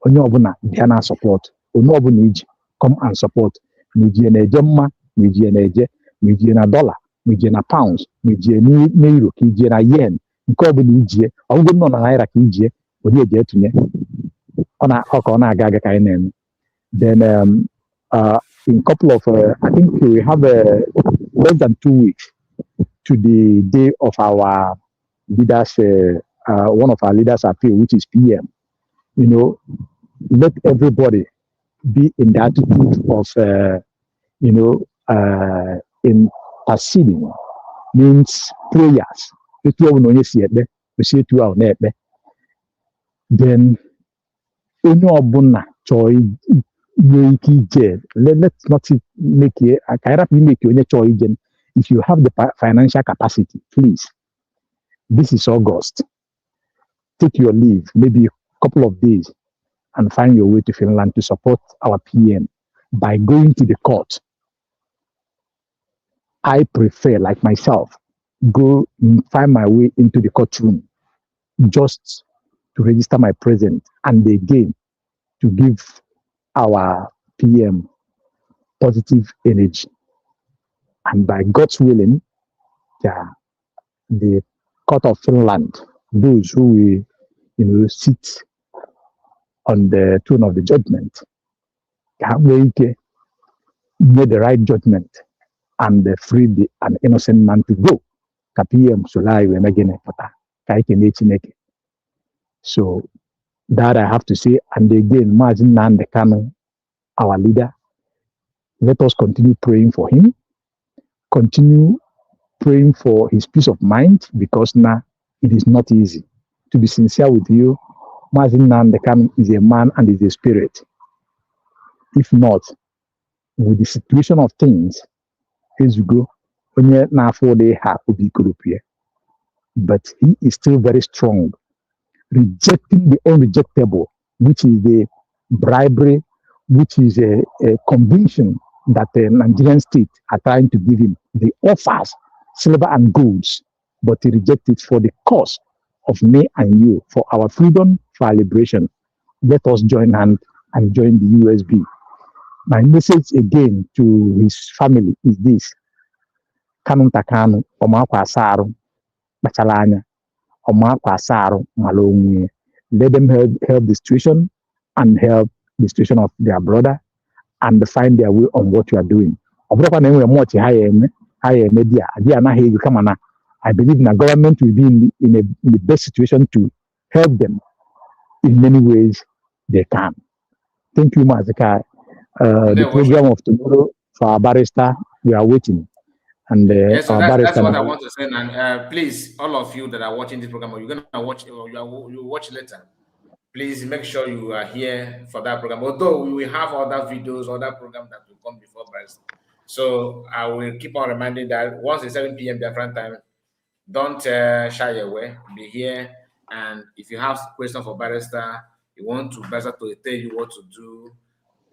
onye ọbụla bịa na support onye ọbụla iji come and support mejie na eje mma mejie na eje mejie na dollar mejie na pounds mejie na euro ka ijie na yen nke ọbụla ijie ọgụgụ nọ na naira ka ijie onye eji etunye ọ na-aga aga ka anyị na-eme. Then in couple of I think we have less than 2 weeks to the day of our leaders one of our leaders appeal, which is PM. Let everybody be in the attitude of, in proceeding means prayers. Then, let's not make it. If you have the financial capacity, please. This is August. Take your leave, maybe a couple of days, and find your way to Finland to support our PM by going to the court. I prefer, like myself, go find my way into the courtroom just to register my presence and again to give our PM positive energy. And by God's willing, the court of Finland, those who will, sit on the throne of the judgment, can make the right judgment and free an innocent man to go. So that I have to say, and again, Mazin Nandekano, our leader, let us continue praying for him, continue praying for his peace of mind, because now it is not easy. To be sincere with you, Mazin Nandekano is a man and is a spirit. If not, with the situation of things, as you go, but he is still very strong, rejecting the unrejectable, which is the bribery, which is a conviction that the Nigerian state are trying to give him. The offers silver and golds, but he rejects it for the cause of me and you, for our freedom, for our liberation. Let us join hands and join the USB. My message again to his family is this: Kanun takanu, omakwa asaru, bachalanya, omakwa asaru, malonye. Let them help the situation and help the situation of their brother and find their way on what you are doing. I believe the government will be in the best situation to help them in many ways they can. Thank you, Mazika. The program of tomorrow for our barrister, we are waiting. And yes, so that's what I want to say. And please, all of you that are watching this program, you're gonna watch, or you watch later. please make sure you are here for that program. Although we will have other videos, other programs that will come before Barrister. So I will keep on reminding that once it's 7 p.m. Biafran time, don't shy away. Be here. And if you have questions for Barrister, you want to Barrister to tell you what to do,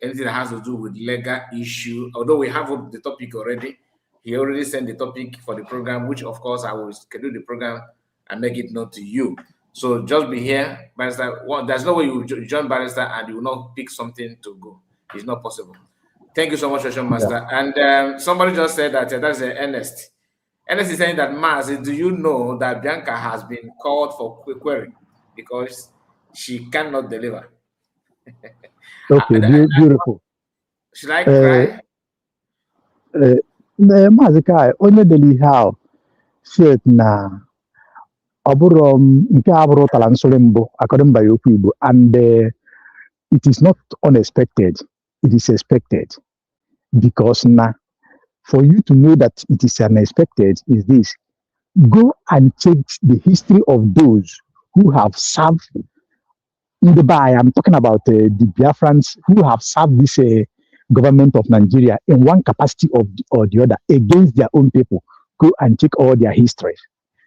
anything that has to do with legal issue, although we have the topic already, he already sent the topic for the program, which of course I will schedule the program and make it known to you. So just be here, Barrister. Well, there's no way you join Barrister and you will not pick something to go. It's not possible. Thank you so much, Ocean Master. Yeah. And somebody just said that that's Ernest. Ernest is saying that, Mars, do you know that Bianca has been called for query because she cannot deliver? Okay, beautiful. Should I cry? Mazikai, only the how said na Aburum nke abụrụ talansole mbụ according by okwu Igbo, and it is not unexpected, it is expected, because now for you to know that it is unexpected is this: go and check the history of those who have served in the Bay. I'm talking about the Biafrans who have served this government of Nigeria in one capacity or the other against their own people. Go and check all their histories.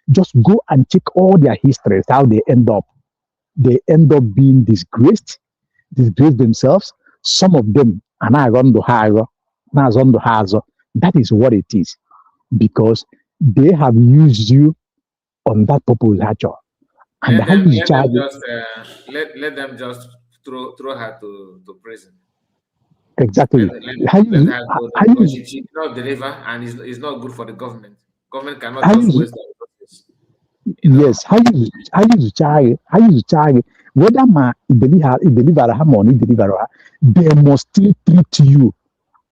Just go and check all their histories, how they end up. They end up being disgraced themselves. Some of them are not going to hire. That is what it is, because they have used you on that purpose, actually. And let them just throw her to prison. Exactly. She cannot deliver, and it's not good for the government. Government cannot just waste their resources. Yes, how you charge whether deliver her money, they must still treat you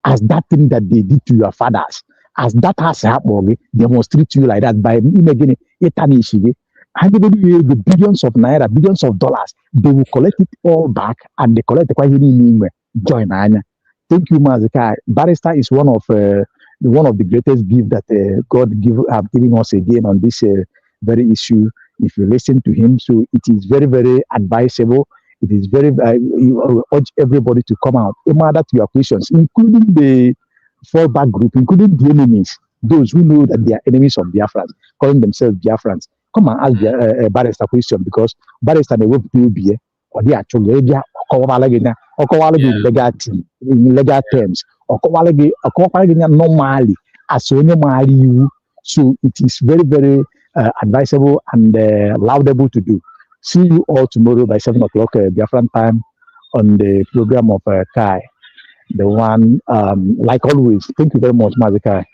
as that thing that they did to your fathers. As that has happened, they must treat you like that by making it an issue. The billions of naira, billions of dollars, they will collect it all back, and they collect the join Anya. Thank you, Mazikai. Barrister is one of the greatest gifts that God have given us again on this very issue. If you listen to him, so it is very, very advisable. It is very. You urge everybody to come out. A matter to your questions, including the fallback group, including the enemies, those who know that they are enemies of Biafrans, calling themselves Biafrans. Come and ask the Barrister question, because Barrister they will be or they are actually legal terms or normally as normally you. So it is very, very advisable and laudable to do. See you all tomorrow by 7 o'clock Biafran time on the program of Kai. The one, like always. Thank you very much, Mazikai.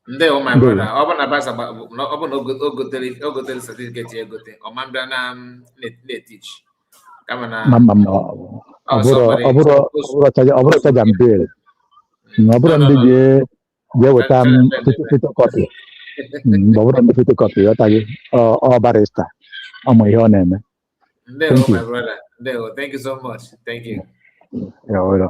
No, my brother. Open a bus about open certificate here. Go or Mambrana teach. Come on. Barrister. My name. Thank you, my brother. Thank you so much. Thank you. Yeah,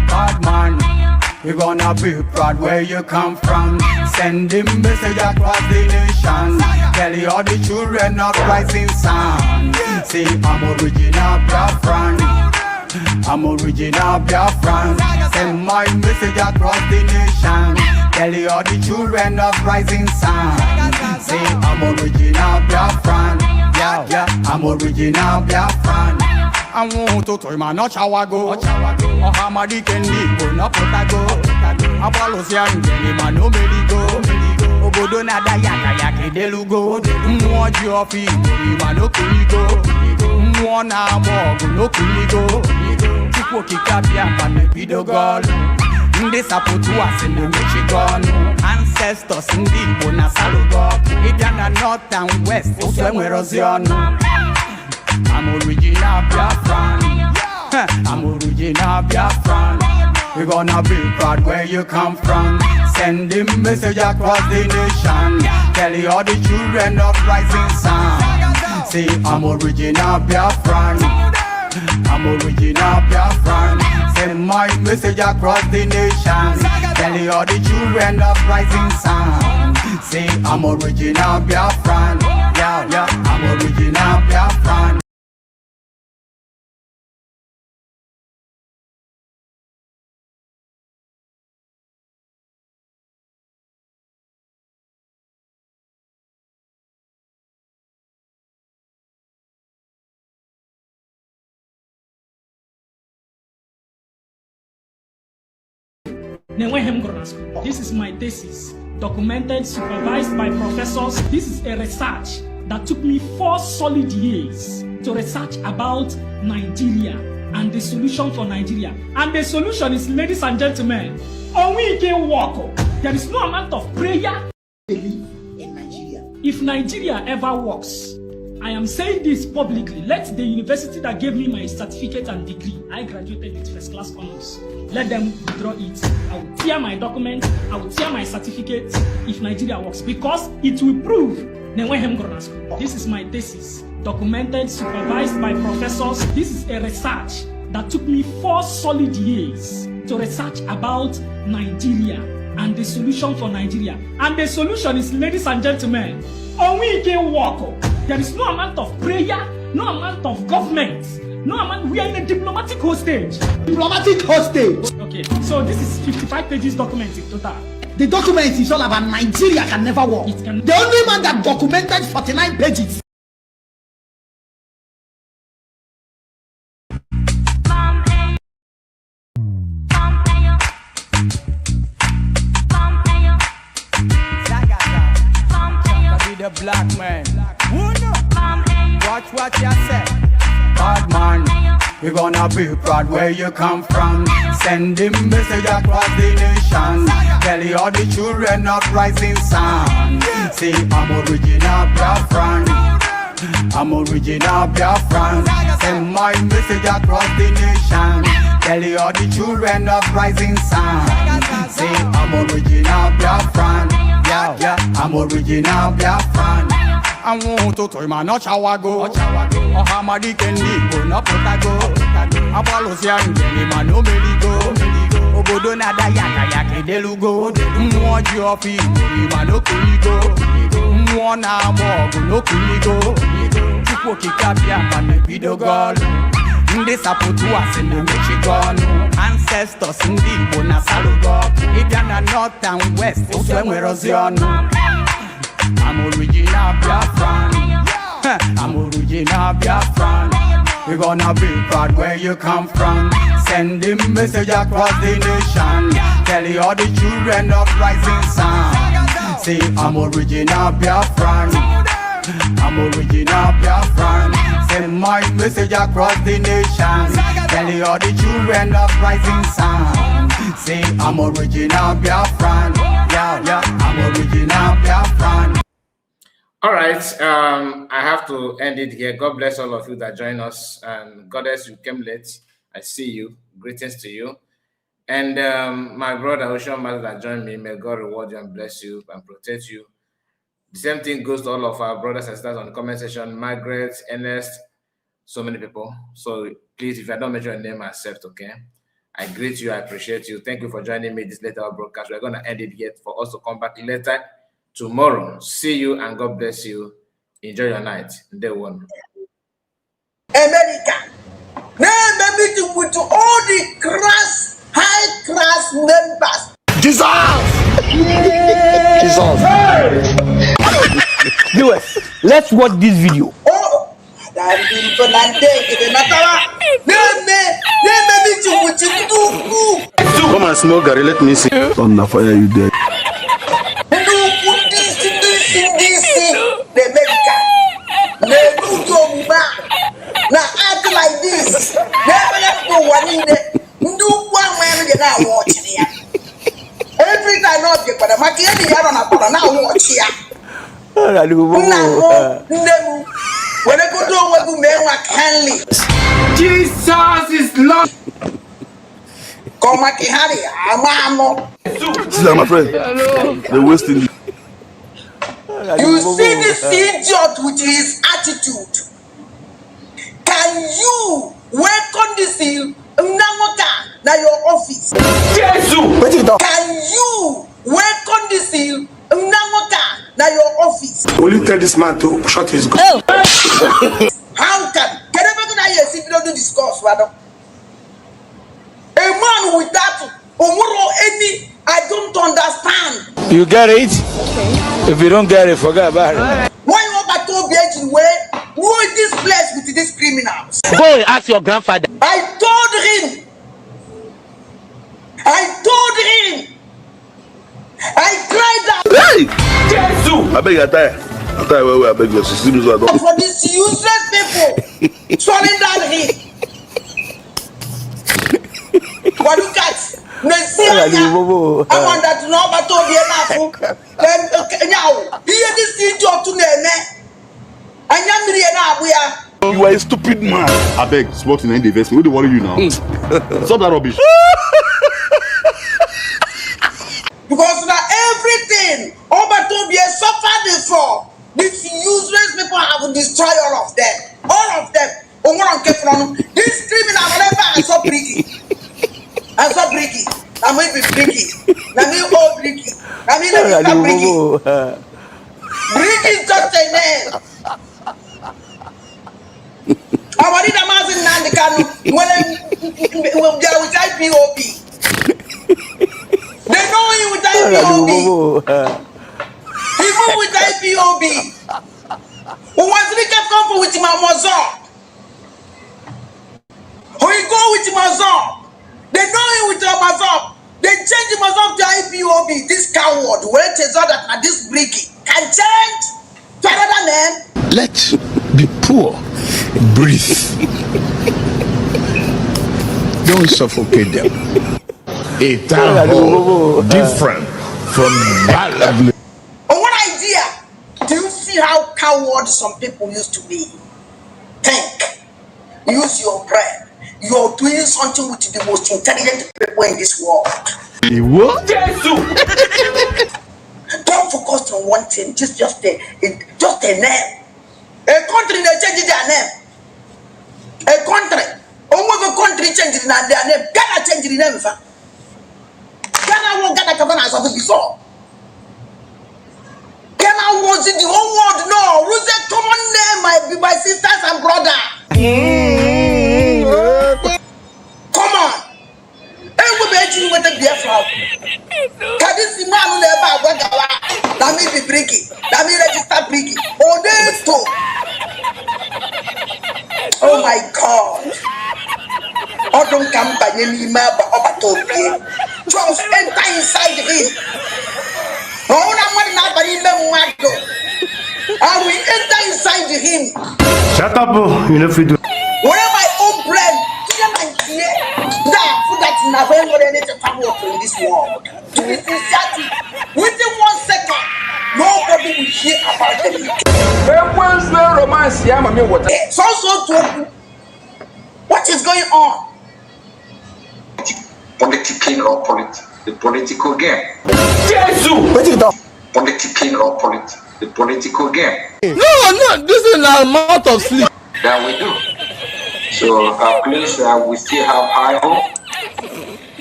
Bad man, you're gonna be proud where you come from. Send him message across the nation. Tell you all the children of rising sun. Say I'm original Biafran. I'm original Biafran. Send my message across the nation. Tell you all the children of rising sun. Say I'm original Biafran. Yeah, I'm original Biafran. I want to tell my not chawago. Oh, Hamadi Kendi, go not potago. Apollos young, man, no go. Obodo na da yaka delugo. Mwa jofi, man, no go. Mwa na mo, no go. Chukwo kikapia, man, pido gol. Nde sapotu as in the Michigan. Ancestors in the Bona Salugo. Indiana North and West, Oswem Erosion. I'm original Biafran. I'm original Biafran. We're gonna be proud where you come from. Send him message across the nation. Tell you all the children of rising sun. See, I'm original Biafran. I'm original Biafran. Send my message across the nation. Tell all the children of rising sun. See, I'm original Biafran. Yeah, I'm original Biafran. This is my thesis, documented, supervised by professors. This is a research that took me 4 solid years to research about Nigeria and the solution for Nigeria. And the solution is, ladies and gentlemen, only can walk. There is no amount of prayer in Nigeria. If Nigeria ever works, I am saying this publicly. Let the university that gave me my certificate and degree, I graduated with first class honors, let them withdraw it. I will tear my document, I will tear my certificate if Nigeria works, because it will prove. This is my thesis, documented, supervised by professors. This is a research that took me 4 solid years to research about Nigeria and the solution for Nigeria. And the solution is, ladies and gentlemen, only can walk. There is no amount of prayer, no amount of government, no amount. We are in a diplomatic hostage. Diplomatic hostage. Okay, so this is 55 pages document in total. The document is all about Nigeria can never work. The only man that documented 49 pages. The black man. Watch what you say. Bad man, you're gonna be proud where you come from. Send him message across the nation. Tell all the children of rising sun. See, I'm original Biafran. I'm original Biafran. Send my message across the nation. Tell all the children of rising sun. See, I'm original Biafran. Yeah, I'm original Biafran. I want to tell my no chawago. Oh, Hamadi Kendi, go no potago. Apalosia and man no meligo. Obodo na da yaka delugo. Mwaji ofi, man no kuligo. Mwana mo no kuligo. Chupo kikapia man pido gol. Nde saputu asene Michigan. Ancestors ndi Igbo na salugo. Ibia na north and west, oswe erosion. I'm original Biafran. I'm original Biafran. We're gonna be proud where you come from. Send him message across the nation. Tell all the children of rising sun. Say I'm original Biafran. I'm original Biafran. Send my message across the nation. Tell all the children of rising sun. Say I'm original Biafran. Yeah, I'm original Biafran. All right, I have to end it here. God bless all of you that join us. And Goddess, you came late. I see you. Greetings to you. And my brother, Ocean Mother, that joined me, may God reward you and bless you and protect you. The same thing goes to all of our brothers and sisters on the comment section. Margaret, Ernest, so many people. So please, if I don't mention your name, accept, okay? I greet you. I appreciate you. Thank you for joining me this later broadcast. We're going to end it here for us to come back later tomorrow. See you and God bless you. Enjoy your night. Day one. America. Now meeting with all the high class members. Jesus! Jesus! Viewers, let's watch this video. Oh, Come and smoke, Gary. Let me see. On the fire, you there. The America. They do now act like this. Never go one in there. Do one man you're not watching here. Every time not get but I'm now watch here. When I go to what you men were kindly. Jesus is Lord. Come back here, I'm This is my friend. They're wasting you. You see this idiot with his attitude. Can you work on this in na your office? Jesus! Can you work on this in na your office? Will you tell this man to shut his gun? How can I see you do discuss, rather? A man with that any I don't understand. You get it? Okay. If you don't get it, forget about it. Why you want to be where? Who is this place with these criminals? Go and ask your grandfather. I told him. I cried out. Hey! Jesus! I beg you, I beg you. For these useless people swallowing down him. But look at I want that to know about all the enough. Then now, here this is your to name. You are a stupid man. I beg, sport in the investment. What do worry you now? Stop that rubbish. Because now everything Obatobia suffered before. These useless people have destroyed all of them. All of them. This criminal whatever I saw bricky. I saw bricky. I may be bricky. I mean all bricky. I mean bricky. Bricky is just a name. I want it a massive Nandikano when they are with IPOB. They know you with IPOB. Even with IPOB. Who wants to get comfort with my mozor? Who you go with Mazor? They know you with your Mazor. They change the Mazor to IPOB. This coward, where it is all that this bricky can change to another name. Let the poor breathe. Don't suffocate them. A town hall different from that. What idea? Do you see how coward some people used to be? Think. Use your brain. You're doing something with the most intelligent people in this world. What? Don't focus on one thing. Just a name. A country they change their name. A country. Almost a country changes their name. Ghana change the name. Ghana won't get a governance of it before. Ghana was in the whole world. No, who's a common name? My sisters and brother. Come on. Everybody with the Biafra. Can this man never went away? That may be breaking. That may register breaking. Oh, there's two. Oh my God. I don't come by any map of Topia. Just enter inside him. No one want nobody in I will enter inside him. Shut up, you know if you do. Whatever my own brain, that's never going to come up in this world. To be sincere, within 1 second, nobody will hear about them. So, what is going on? Politicking or the political game. Politicking or the political game. No, this is an amount of sleep. That we do. So please, we still have high hope.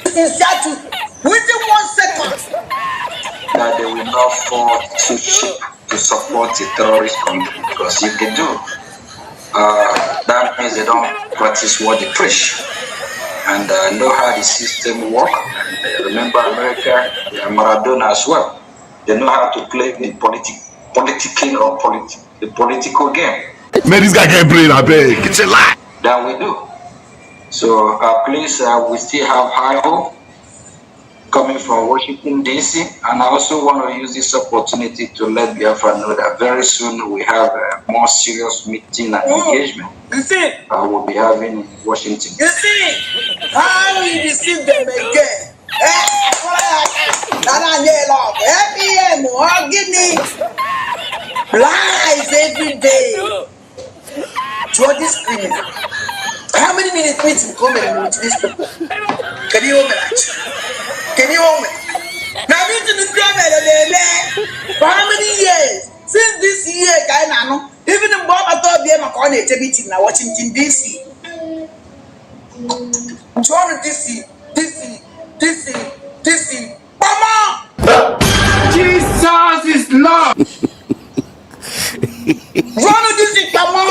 Within 1 second. That they will not fall too cheap to support the terrorist country. Because if they do, that means they don't practice what they preach. And know how the system works. Remember America, they are Maradona as well. They know how to play the politicking or the political game. Man, this guy can't play that big. It's a lie. That we do. So please, we still have high hope coming from Washington, D.C. And I also want to use this opportunity to let Biafra know that very soon we have a more serious meeting and engagement. You see? We'll be having in Washington. You see? How we deceive them again? Lies every day. To this criminal. How many minutes meeting come and with these people? Can you hold me? Can you hold me? Now meeting the criminal for how many years? Since this year, even in Bob, I thought my corner meeting now Washington DC. Join DC. Mama! Jesus is Lord. Join DC, Mama.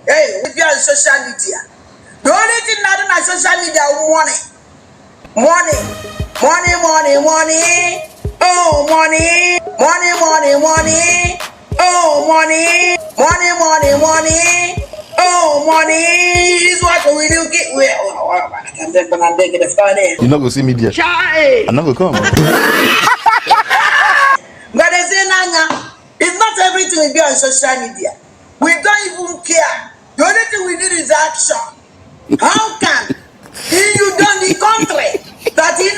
Hey, if you are on social media, the only thing not on social media money. Oh, money. Oh, money is what we do get. You're not gonna see me there. I'm not gonna come. But they say, Nanya, it's not everything will be on social media. We don't even care. The only thing we need is action. How can you done the country that in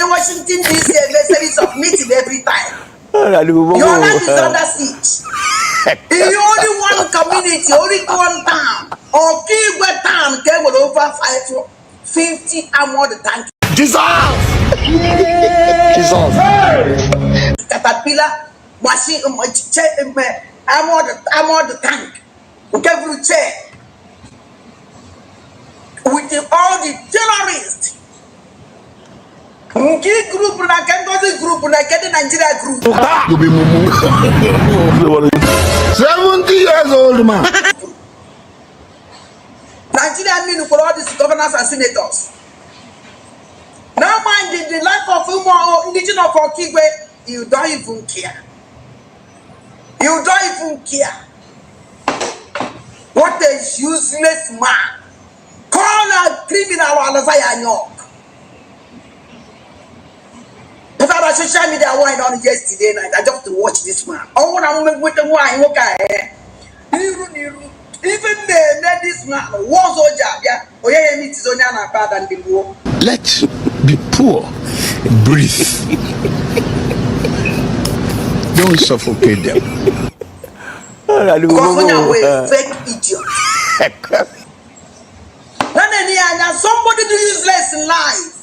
Washington DC series of meeting every time? Your land is under siege. In only one community, only one town, or Kigwe town came with over 50 armored tanks. Jesus! Caterpillar machine, armored tank, every chair. With all the terrorists. Group like the Nigeria group. You be mumu. 70 years old man. Nigeria mean for all these governors and senators. Now mind the life of indigenous of Kigwe, you don't even care. What a useless man. Call a criminal Alazaya. If I was social media wine on yesterday night, I just to watch this man. Oh, when I'm with the wine, okay. Even this man was all job, yeah. Oh, yeah, meet his own bad and the war. Let the poor breathe. Don't suffocate them. Fake idiot. Somebody do useless in life.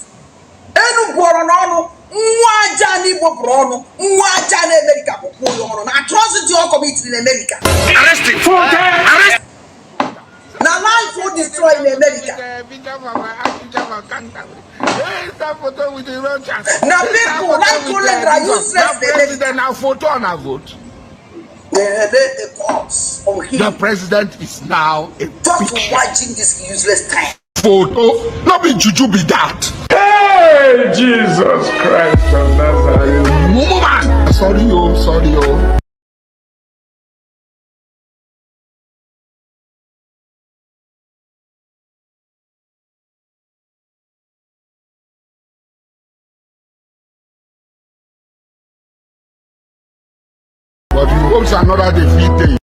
Atrocity all committed in America. Arrest him. Arrest. Now life will destroy in America. Now people like that are useless. President now photo on a vote. The president is now a just watching this useless time. Photo, not be juju be that. Hey, Jesus Christ of Nazareth. Man. Sorry. But you hope another defeat.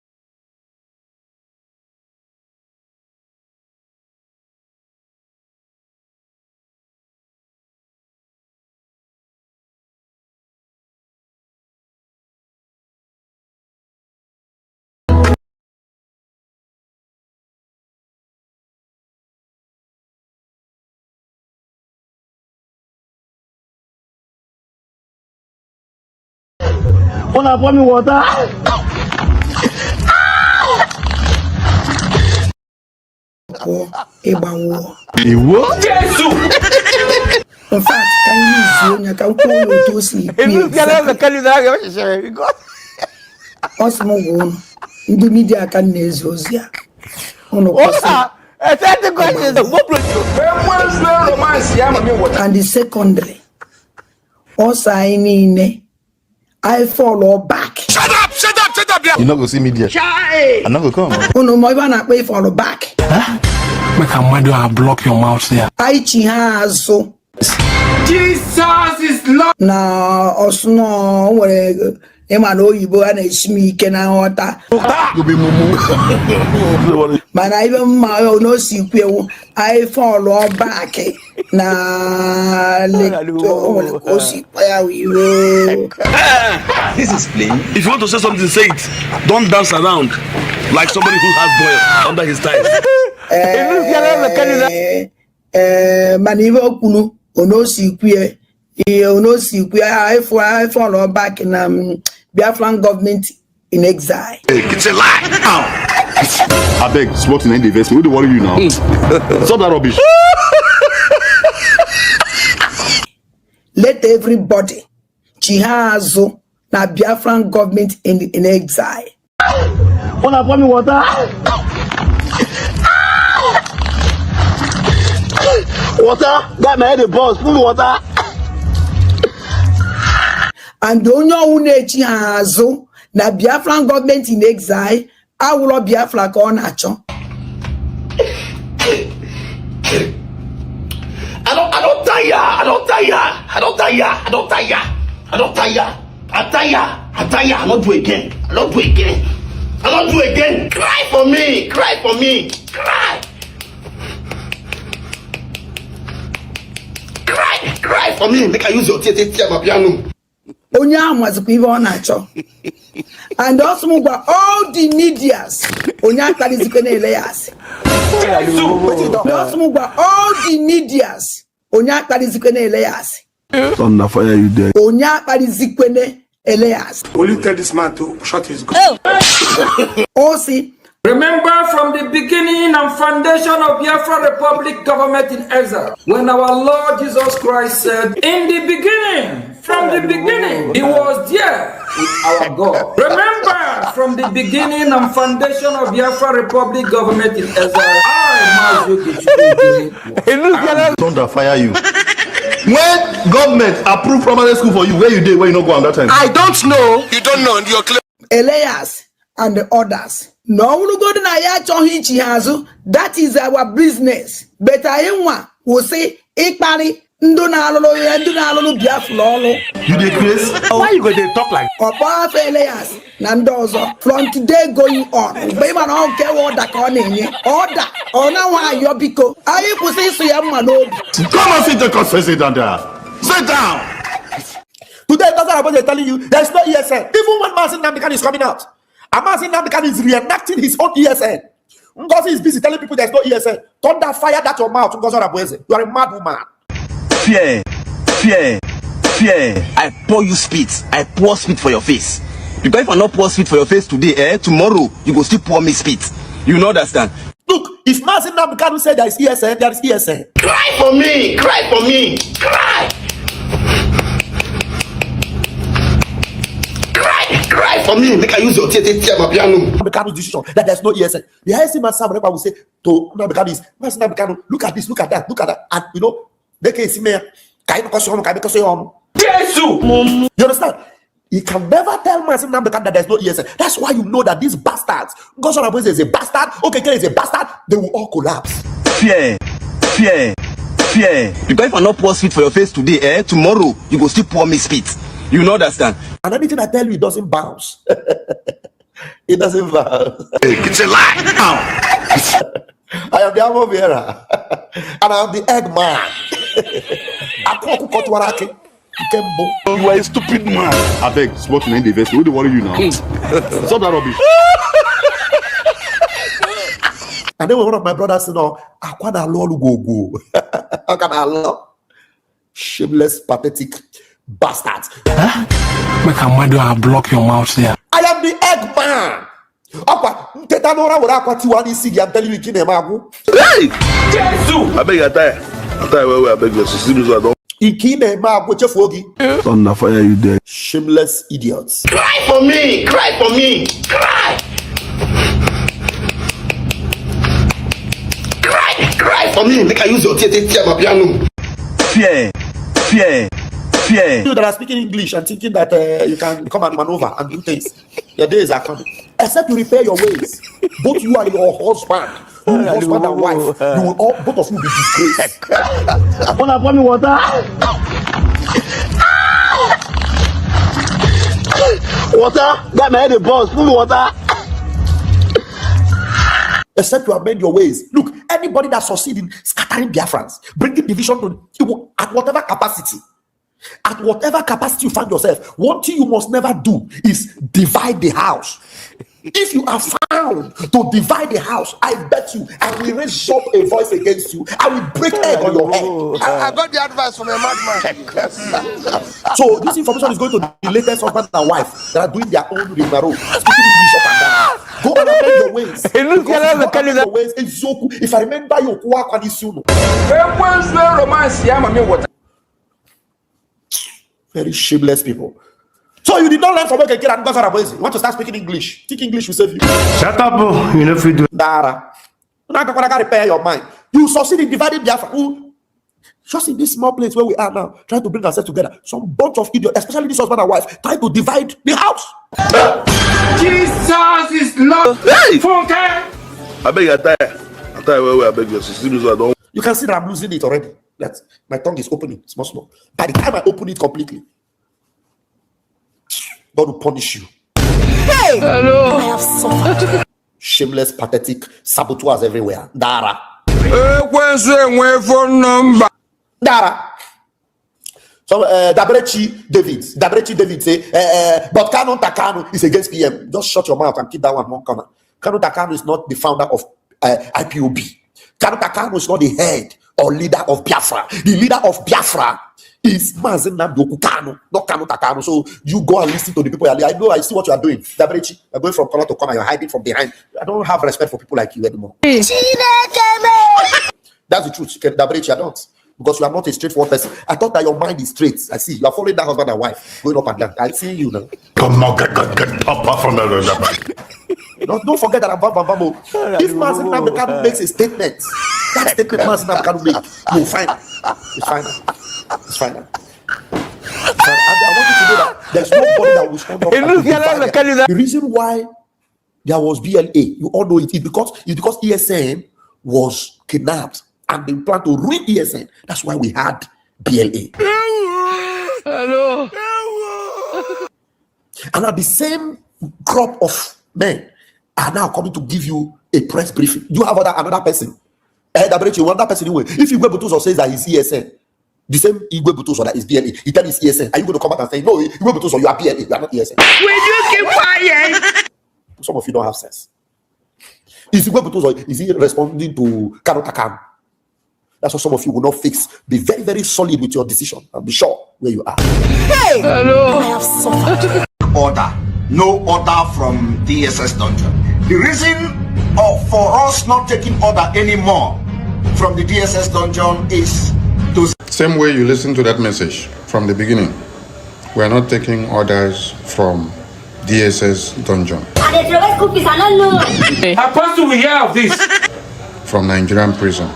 Wanna pour me water? What? In fact, can you call you to sleep? The media can Zozia. And the secondary, also I mean, I follow back. Shut up! You're not gonna see me there. I'm not gonna come. Oh no, my one I pay follow back. Make a mother and block your mouth there. I has so. Jesus is Lord. Now, also no, where Emano Ibo and a Shmi can water. You be mumu. Man, I even my no sequel. I follow back. Nah, this is plain. If you want to say something, say it. Don't dance around like somebody who has boil under his thighs. Manivo Kunu, Onosi Queer, Onosi Queer, I follow back in Biafran government in exile. It's a lie. I beg, sport in the investment. Who do worry you now? Stop that rubbish. Let everybody, Chihazo, na Biafran government in exile. Wanna pour me water? Water? Got my head a buzz. Pour me water. And onyo une Chihazo, na Biafran government in exile, I will Biafra ko nacho. I don't tire. I don't do again. Cry for me. Cry for me. Make I use your tear my piano. Onya amazikwa ibe ọ na-achọ. And also mugba all the medias. Onya akalizikwe na-ele ya asị. Also mugba all the medias. Onya akalizikwe na-ele ya asị. Thunder fire you there. Onya akalizikwe na-ele ya asị. Will you tell this man to shut his mouth? Osi. Remember from the beginning and foundation of Biafra Republic government in exile, when our Lord Jesus Christ said, in the beginning, from the beginning, he was there with our God. Remember from the beginning and foundation of Biafra Republic government in exile, Thunder fire you. When government approved primary school for you, where you did, where you not go on that time? I don't know. You don't know. You're clear. Elias and the others. No, we go to Naya. That is our business. But I will say, Ikpari, Ndonalo, Biaflolo. You dey crazy? Why you go to talk like? Opa Elias, Nandozo, from today going on. Baby, I don't care what that order. Oh, now why you're because I will say, so you're my lord. Come and sit down, sit down there. Sit down. Today, that's what I'm telling you. There's no ESN. Even when Masin Namdekan is coming out, Masin Namdekan is reenacting his own ESN. Ngozi is busy telling people there's no ESN. Thunder fire that your mouth. You are a mad woman. Fear. I pour you spit. I pour spit for your face. Because if I not pour spit for your face today, tomorrow you go still pour me spit. You know understand? Look, if Masin Namdekan say there is ESN, there is ESN. Cry for me. Cry for me. Make I use your tear my piano. Namdekan's decision that there's no ESN. The highest man Sam will say to Namdekan is Masin Namdekan, look at this, look at that, and you know, they can see me. You understand? You can never tell Masin Namdekan that there's no ESN. That's why you know that these bastards, Ngozi is a bastard, OKK is a bastard, they will all collapse. Fear. Because if I not pour spit for your face today, tomorrow you go still pour me spit. You know understand? And anything I tell you, it doesn't bounce. It doesn't bounce. It's a lie. I am the Amo Vera. And I am the egg man. You are a stupid man. I beg, sport in the investment. Who do worry you now? Stop that rubbish. And then one of my brothers said, no, Akwada Lolo go. How can I love? Shameless, pathetic bastards. Make a mother block your mouth there. I am the egg man. I'm telling you, hey! Jesus! I beg you, I beg you, I don't. Thunder fire you there. Shameless idiots. Cry for me. Cry for me. Make I use your tear my piano. Fear. You that are speaking English and thinking that you can come and maneuver and do things. Your days are coming. Except you repair your ways. Both you and your husband, husband and wife, you will all, both of you be disgraced. Wanna pour me water? Water? Got my head a buzz. Pour me water. Except you amend your ways. Look, anybody that succeeds in scattering Biafrans, bringing division to you at whatever capacity. At whatever capacity you find yourself, one thing you must never do is divide the house. If you are found to divide the house, I bet you I will raise up a voice against you. I will break egg on your head. I got the advice from a madman. So this information is going to the latest husband and wife that are doing their own rigmarole, speaking English up and down. Go and amend your ways. If I remember you, very shameless people. So you did not learn from a kid and you want to start speaking English. Think English will save you. Shut up, bro. You know if you do. Dara. You're not going to repair your mind. You succeed in dividing Biafra. Just in this small place where we are now, trying to bring ourselves together. Some bunch of idiots, especially this husband and wife, trying to divide the house. Jesus is Lord. Hey! I beg you, I tell you, I beg you, you can see that I'm losing it already. That my tongue is opening, small. By the time I open it completely, God will punish you. Hey! Hello. I have suffered. Shameless, pathetic saboteurs everywhere. Dara. Where's your phone number? Dara. So Dabrechi David say, but Kanu Takanu is against PM. Just shut your mouth and keep that one corner. Kanu Takanu is not the founder of IPOB. Kanu Takanu is not the head or leader of Biafra. The leader of Biafra is Mazen Namdoku Kanu, not Kanu Takanu. So you go and listen to the people. I know, I see what you are doing. Dabrechi, you're going from corner to corner. You're hiding from behind. I don't have respect for people like you anymore. That's the truth. Dabrechi, I don't. Because you are not a straightforward person. I thought that your mind is straight. I see. You are following that husband and wife, going up and down. I see you now. Come on, get up from that. Don't forget that I'm Bambamo. If Mazen Namdoku makes a statement, that statement Mazen Namdoku make, you'll find it. It's final. It's final. I want you to know that there's nobody that will stand up. The reason why there was BLA, you all know it, is because ESN was kidnapped and they plan to ruin ESN. That's why we had BLA. Hello. And now the same crop of men are now coming to give you a press briefing. You have another person. Another person anyway. If Igwe Butuso says that he's ESN, the same Igwe Butuso that is BLA, he tells his ESN, are you going to come out and say, no, Igwe Butuso, you are BLA, you are not ESN? Will you keep quiet? Some of you don't have sense. Is Igwe Butuso, is he responding to Kanu Takanu? That's what some of you will not fix. Be very, very solid with your decision and be sure where you are. Hey! Hello! I have suffered. Order. No order from DSS dungeon. The reason for us not taking order anymore from the DSS dungeon is to... Same way you listen to that message from the beginning. We are not taking orders from DSS dungeon. How do we hear of this? From Nigerian prison.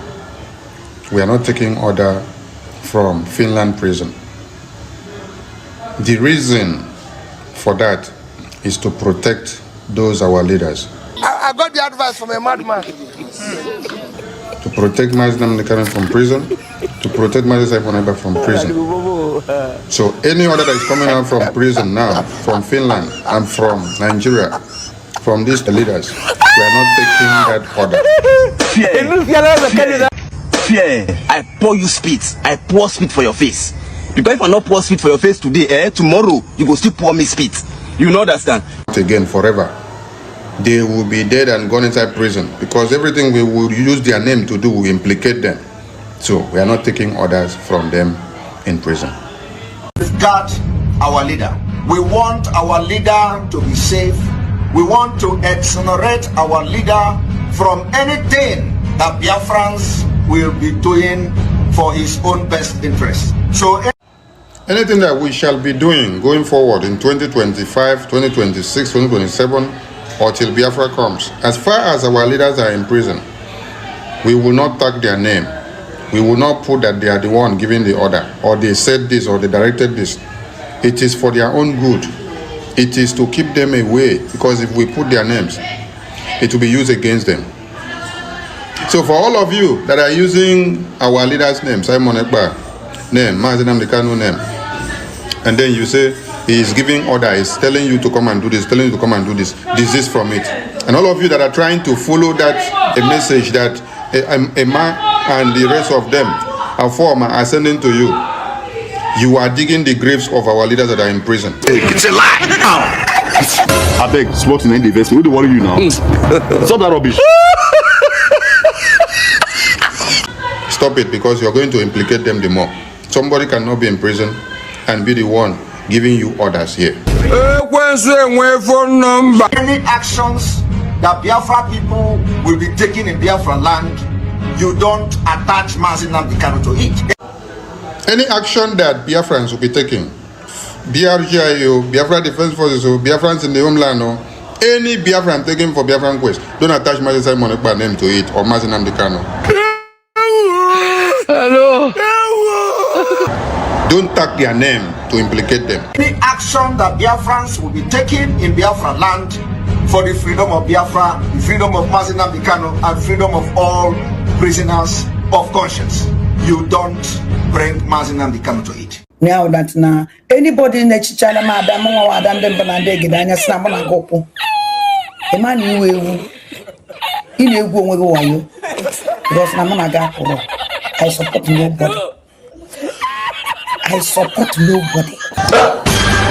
We are not taking order from Finland prison. The reason for that is to protect those our leaders. I got the advice from a madman. To protect Mazen Namdoku from prison, to protect Mazen Namdoku from prison. So any order that is coming out from prison now, from Finland and from Nigeria, from these leaders, we are not taking that order. Fear, I pour you spit. I pour spit for your face. Because if I not pour spit for your face today, tomorrow you go still pour me spit. You know understand? Again, forever. They will be dead and gone inside prison because everything we will use their name to do will implicate them. So we are not taking orders from them in prison. We've got our leader. We want our leader to be safe. We want to exonerate our leader from anything that Biafrans will be doing for his own best interest. So anything that we shall be doing going forward in 2025, 2026, 2027, or till Biafra comes, as far as our leaders are in prison, we will not tag their name. We will not put that they are the one giving the order, or they said this, or they directed this. It is for their own good. It is to keep them away, because if we put their names, it will be used against them. So for all of you that are using our leader's name, Simon Ekpa name, Mazen Namdoku name, and then you say he is giving order, he's telling you to come and do this, telling you to come and do this, desist from it. And all of you that are trying to follow that a message that Emma and the rest of them are sending to you, you are digging the graves of our leaders that are in prison. it's a lie. I beg, smoking in the investment. What do worry you now? Stop that rubbish. Stop it, because you're going to implicate them the more. Somebody cannot be in prison and be the one giving you orders here. Any actions that Biafra people will be taking in Biafra land, you don't attach Mazi Nnamdi Kanu to it. Any action that Biafrans will be taking, BRGIO, Biafra Defense Forces, or Biafrans in the homeland, or any Biafran taken for Biafran quest, don't attach Mazi Simon Ekpa name to it, or Mazi Nnamdi Kanu. Hello. Don't tag their name to implicate them. Any action that Biafrans will be taking in Biafra land for the freedom of Biafra, the freedom of Mazi Nnamdi Kanu, and freedom of all prisoners of conscience, you don't bring Mazi Nnamdi Kanu to it. Now that now anybody in the China madam or Adam Benbanade Gidanya Snamana Gopo. A man you will in a go with you. Because Namana Gapo. I support nobody. I support nobody.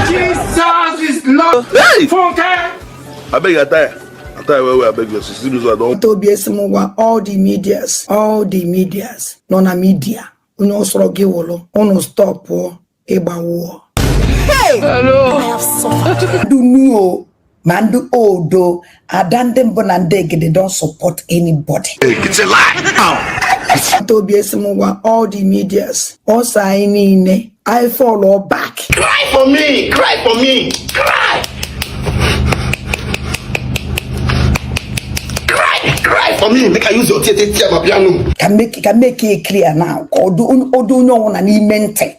Jesus is Lord. Hey! I beg you, I beg you, all the medias, non media. Uno soroge wolo, uno stop eba war. Hey! Hello! I have suffered. Do know, man do odo, Adandem Bonandeg, they don't support anybody. It's a lie. All the medias, all signing, I follow back. Cry for me! Cry for me! Cry! Cry for me! Make I use your piano. Can make it clear now. Odo no one ani mente.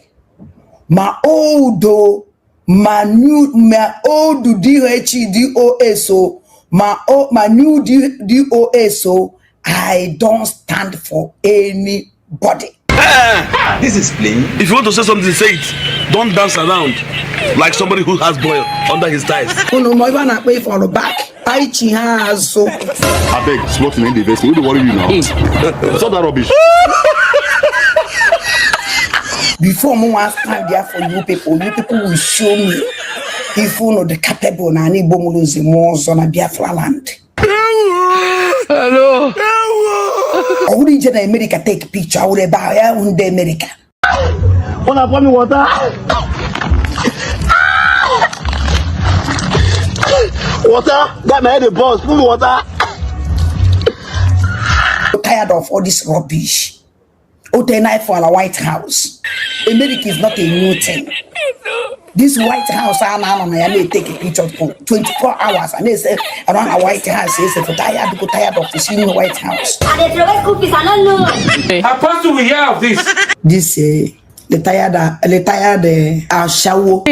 Ma odo new DOSO. Ma new DOSO. I don't stand for anybody. This is plain. If you want to say something, say it. Don't dance around like somebody who has boil under his thighs. Oh no, my man, I pay for the back. I has so. I beg, smoking in the investment. What do worry you now? Stop that rubbish. Before I stand there for you people will show me if you know the capable na any bomuluzi more on Biafra land. Hello. I wouldn't in America take picture. I would buy in America. Wanna pour me water? Water? Got my head a boss. Pour me water. I'm tired of all this rubbish. Night for a White House. America is not a new thing. This White House, I may take a picture for 24 hours, and they say around a White House, they say for tired of the seeing White House. Apostle, we hear of this. This the tired shower.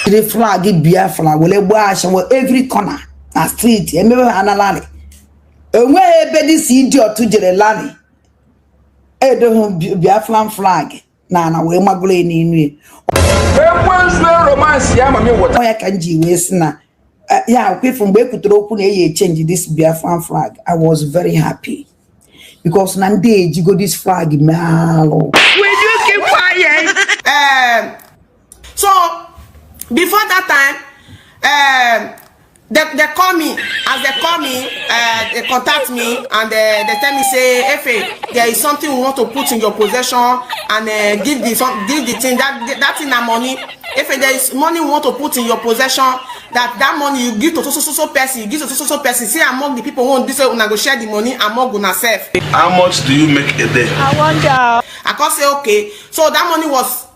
The flag Biafra will wash every corner, a street, and never analyze. And where this idiot to Jelani? Biafran flag. Nana we magule ni romance ya mami water. Oh ya kanji we na yeah, okay, from where could open a change this Biafran flag. I was very happy because Nande you go this flag malo. Will you keep quiet? So before that time, they call me. As they call me, they contact me and they tell me say, Efe, there is something we want to put in your possession and give the thing that in that money. Efe, there is money we want to put in your possession. That money you give to so person, give to so person. See among the people who want this, una go share the money among una self. How much do you make a day? I wonder. I can say okay. So that money was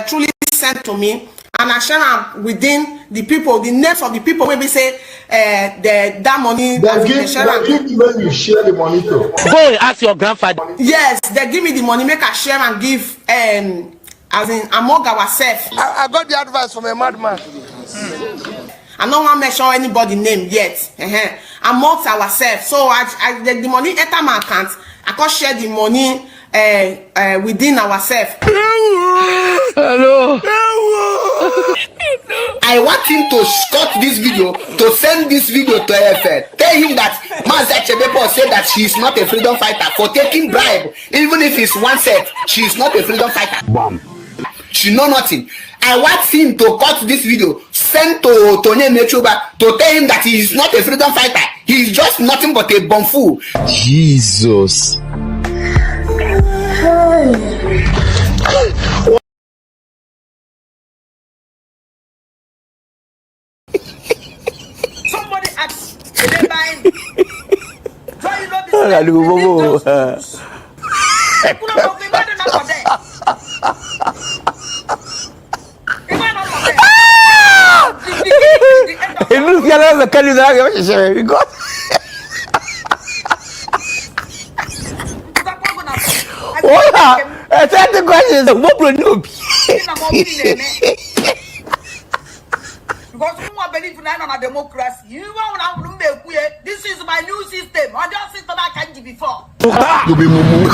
truly sent to me. And I share them within the people, the names of the people. Maybe say that money. They give when you share the money to. Go and ask your grandfather. Yes, they give me the money. Make I share and give. As in among ourselves. I got the advice from a madman. I don't want to mention anybody's name yet. Amongst ourselves. So the money enter my account. I can share the money within ourselves. Hello. I want him to cut this video, to send this video to AFL. Tell him that Mazi Chebepo said that she is not a freedom fighter for taking bribe. Even if it's one set, she is not a freedom fighter. Bam. She know nothing. I want him to cut this video, send to Tony Mechuba to tell him that he is not a freedom fighter. He is just nothing but a bumfool. Jesus. Somebody asked, did they buy him? So you know this. Look at the I said the question is what will you because you believe in a democracy. You want to make this is my new system. I just system I can't give before. You be mumu.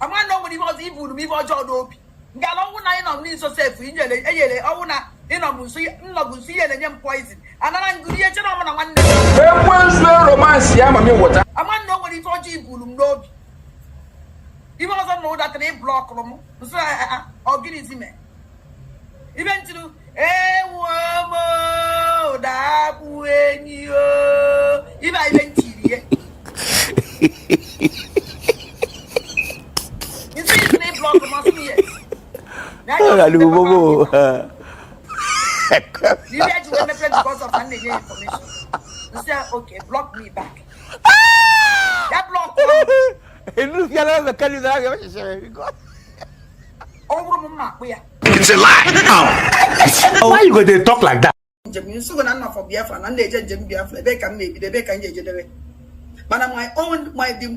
I want nobody was evil to me for John Obi. Galo na ina mni so safe injele eyele awuna ina musi nlagusi yele nyem poison. Anana nguri eche na na wanne. Ekwensu romance ya mami water. Aman no body for evil no. Even also know that they block them. So organism. Even to womo da buenio. If I even TV. You see they block them as me. Lazuba. You get to win because of information. You say okay, block me back. That block. It's a lie. Why you going to talk like that? But my own,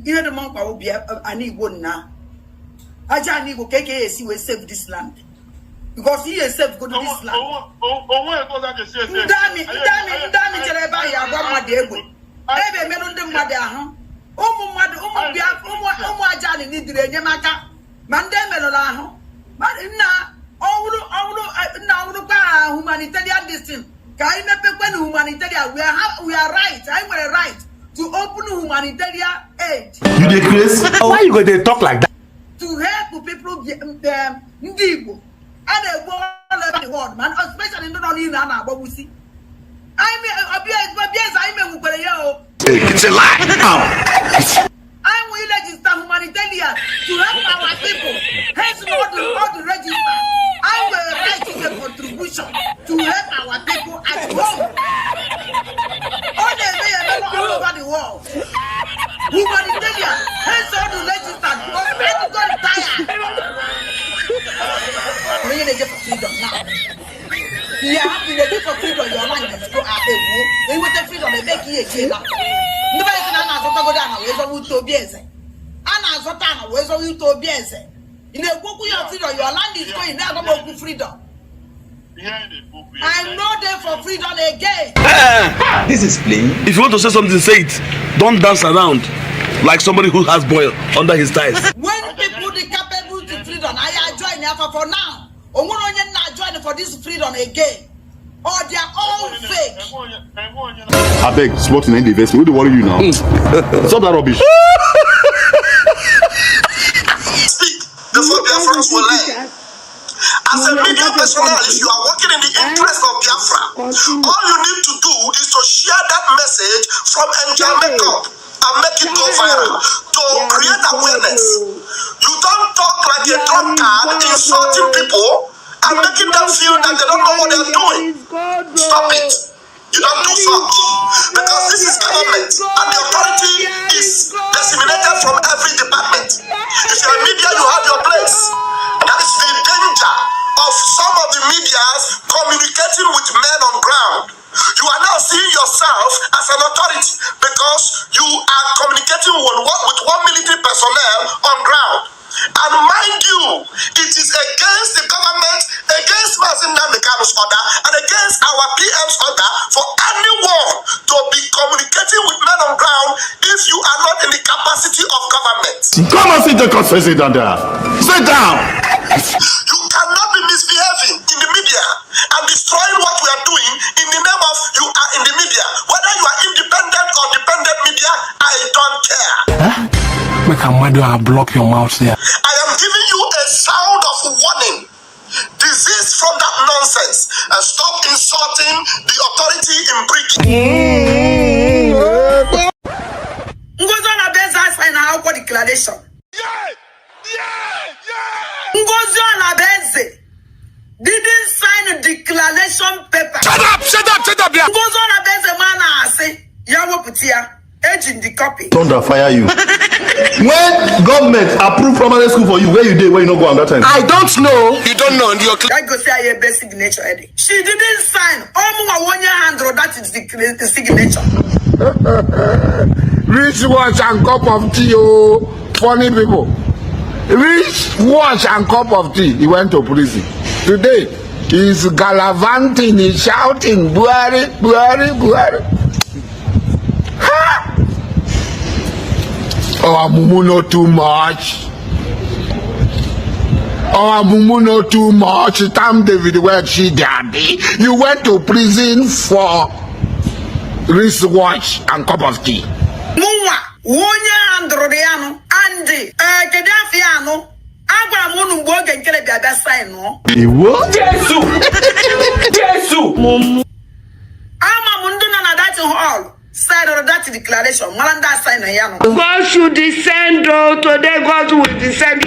even the monk will be an Igbo now. I just need to KKC will save this land. Because he is safe go to this land. Humanitarian distance. Humanitarian. We are right. I'm right to open humanitarian aid. You did Chris? Why you going to talk like that? To help people Ndibo. And they go all over the world, man. Especially not only in Anna, but we see. It's a lie. I'm will register humanitarian to help our people. Hence, all the register. I will write a contribution to help our people at home. All over the world. Humanitarian. Hence, all the register. Because God is tired. We're going to get freedom now. Yeah, we get for freedom. Your mind is go out. We want the freedom. They make you a jail. Nobody can answer to go down. Where's all to be as Anna Zotana, where's all you to be as in a book, your freedom, your land is going never more to freedom. I'm not there for freedom again. This is plain. If you want to say something, say it. Don't dance around like somebody who has boil under his thighs. When people are capable to freedom, I join Alpha for now. Or not join for this freedom again. Or they are all fake. I beg, smart in the investment. Who do worry you now? Stop that rubbish. Speak before Biafrans will learn. As a media personnel, if you are working in the interest of Biafra, all you need to do is to share that message from Angel Makeup and make it go viral to create awareness. You don't talk like a drunkard, insulting people and making them feel that they don't know what they're doing. Stop it. You don't do such. Because this is government and the authority is disseminated from every department. If you're a media, you have your place. That is the danger of some of the medias communicating with men on ground. You are now seeing yourself as an authority because you are communicating with one military personnel on ground. And mind you, it is against the government, against Mazin Namdekanu's order, and against our PM's order for anyone to be communicating with men on ground if you are not in the capacity of government. Come and sit down there. Sit down. You cannot be misbehaving in the media and destroying what we are doing in the name of you are in the media. Whether you are independent or dependent media, I don't care. Make a mother block your mouth there. I am giving you a sound and stop insulting the authority in Britain. Ngozi Onabeze sign our declaration. Ngozi Onabeze didn't sign a declaration paper. Shut up, yeah. Ngozi Onabeze man say, Yawo Putia, agent the copy. Thunder fire you. When government approve primary school for you, where you did, where you not go on that time? I don't know. You don't know. I go say I best signature. She didn't sign. Almost 1 year hand, that is the signature. Rich watch and cup of tea, oh, funny people. Rich watch and cup of tea. He went to prison. Today, he's gallivanting, he's shouting, Buhari, Buhari, Buhari. Ha! Oh, Mumu no too much. Oh, Mumu no too much. Tam David, where she daddy? You went to prison for wristwatch and cup of tea. Muwa, 1 year Androdiano, Andy, Kedafiano, Abra Munu Bogan Kelebia sign, no? What? Jesus! Ama Munduna that hall. Side of that declaration, Malanda sign a yano. God should descend, today God will descend.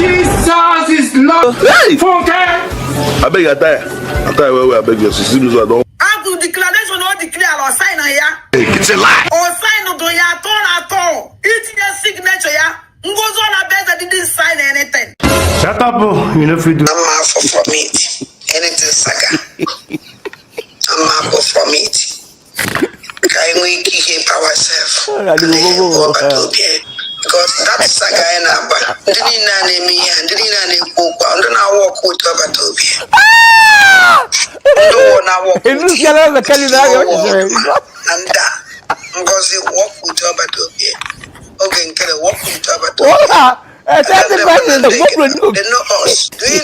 Jesus is not. Hey! I beg you, I tell you, I beg you, so I don't. After declaration or declare or sign a ya. It's a lie. Or sign of the ya at all. It's your signature ya. Ngozi Onabeze didn't sign anything. Shut up, you know, free do. I'm out for meat. Anything saga. I'm out from it. Can we keep ourselves? Because that saga in Abba didn't name me and didn't name Cook, and then I walk with Abatobia. And that because they walk with Abatobia. Okay, can I walk with Abatobia? They know us. Doing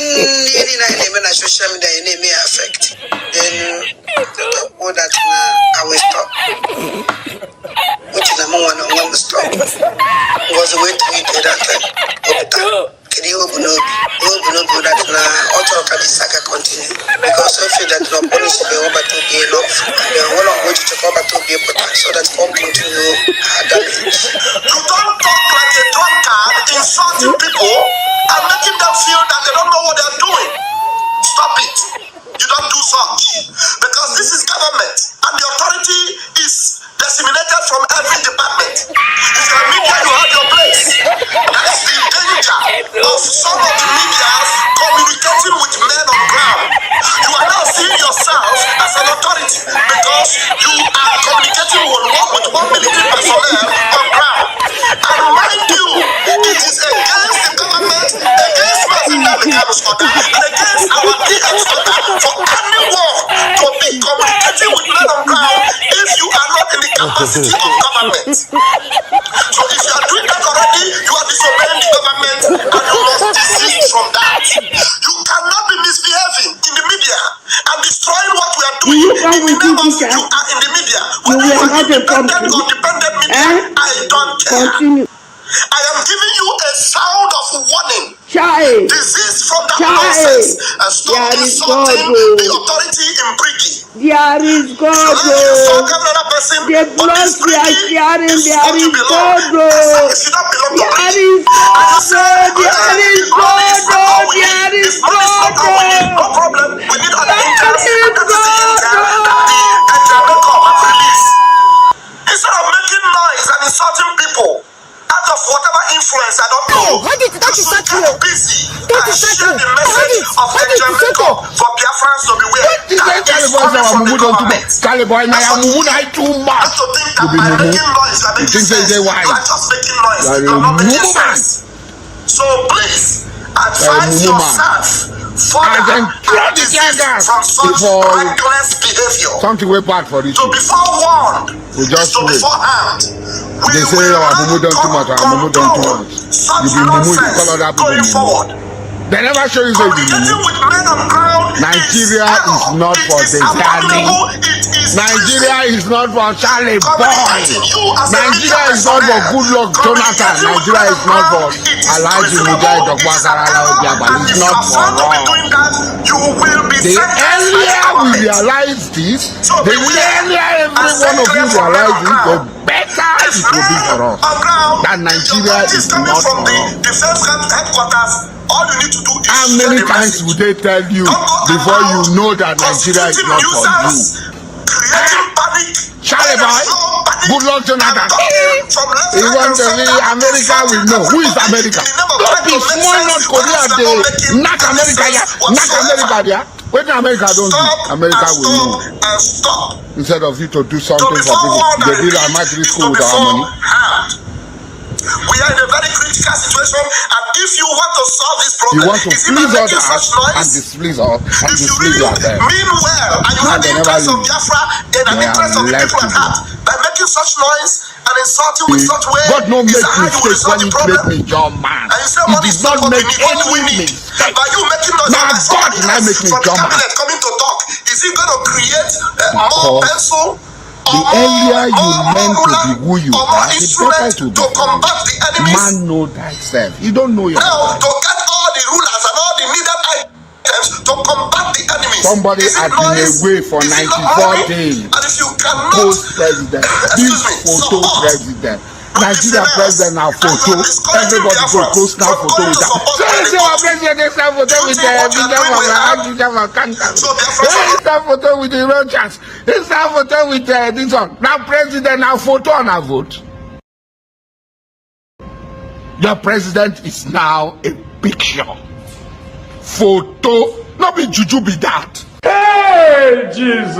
any name in a social media, they may affect. Then that I will stop. Which is the moment I want to stop. Was the way to eat that time. Can you open up that auto can saga continue? Because I feel that no police will be over to be enough. They are one of which to come back to be important so that all continue damage. You don't talk like a drunkard, insulting people and making them feel that they don't know what they're doing. Stop it. You don't do such. Because this is government and the authority is disseminated from every department. If you're a media, you have your place. That is the danger of some of the media communicating with men on ground. You are now seeing yourself as an authority because you are communicating with one military personnel on ground. And mind you, it is against the government, against President Kamiskota, and against our DX for anyone to be communicating with men on ground if you are not in the capacity of government. So if you are doing that already, you are disobeying the government and you must desist from that. You cannot be misbehaving in the media and destroying what we are doing in the name of you are in the media. Whether you are independent or dependent media, I don't care. I am giving you a sound of warning. Desist from that nonsense and stop insulting the authority in Britain. There is God. The blood we are sharing, there is God. There is God. There is God. There is God. No problem. We need other angels. That is the angel that the angel come and release. Instead of making noise and insulting people out of whatever influence, I don't know. You should get busy and share the message of angel makeup for Biafrans to beware. That is coming from the government. Too much. To think that by making noise, you are making sense. You are just making noise. You are not making sense. So please, advise yourself further and desist from such reckless behavior. Something way bad for this. To be forewarned is to be forearmed. They say Mumu done too much, Mumu done too much. You be Mumu, you call other people going forward. They never show you. Communicating with men on ground Nigeria is not for Zezani. Nigeria is not for Charlie Boy. Nigeria is not for Goodluck Jonathan. Nigeria is not for Alhaji Mujahid Okwakara Obiabal. It's not for us. The earlier we realize this, the earlier every one of you realize it, the better it will be for us. That Nigeria is not for us. All you need to do is how many times would they tell you before you know that Nigeria is not for you? Creating panic. Charlie Boy, Goodluck Jonathan. He wants to be America, we know. Who is America? Don't be small North Korea, they knock America, yeah. Knock America, yeah. When America don't do, America will know. Instead of you to do something for people, they build a magic school with our money. We are in a very critical situation, and if you want to solve this problem, you want to please others and displease us and displease yourself. Meanwhile, and you have the interest of Biafra in an interest of the people at heart, by making such noise and insulting with such way, God no make mistakes when he create me your man. And you say money is not make any mistake. By you making noise, now God can make me your man. Coming to talk, is he going to create more pencil? The earlier you learn to be who you are, the better it will be. Combat the enemies. Man know thyself. You don't know yourself. Now to get all the rulers and all the needed items to combat the enemies. Somebody has been away for 94 days. And if you cannot, post-president, this photo president. Nigeria president now photo. Everybody go post now photo with that. So our president is now photo with the photo with the Rogers. This now photo with this one. Now president now photo on a vote. Your president is now a picture. Photo. Not be juju be that. Hey, Jesus.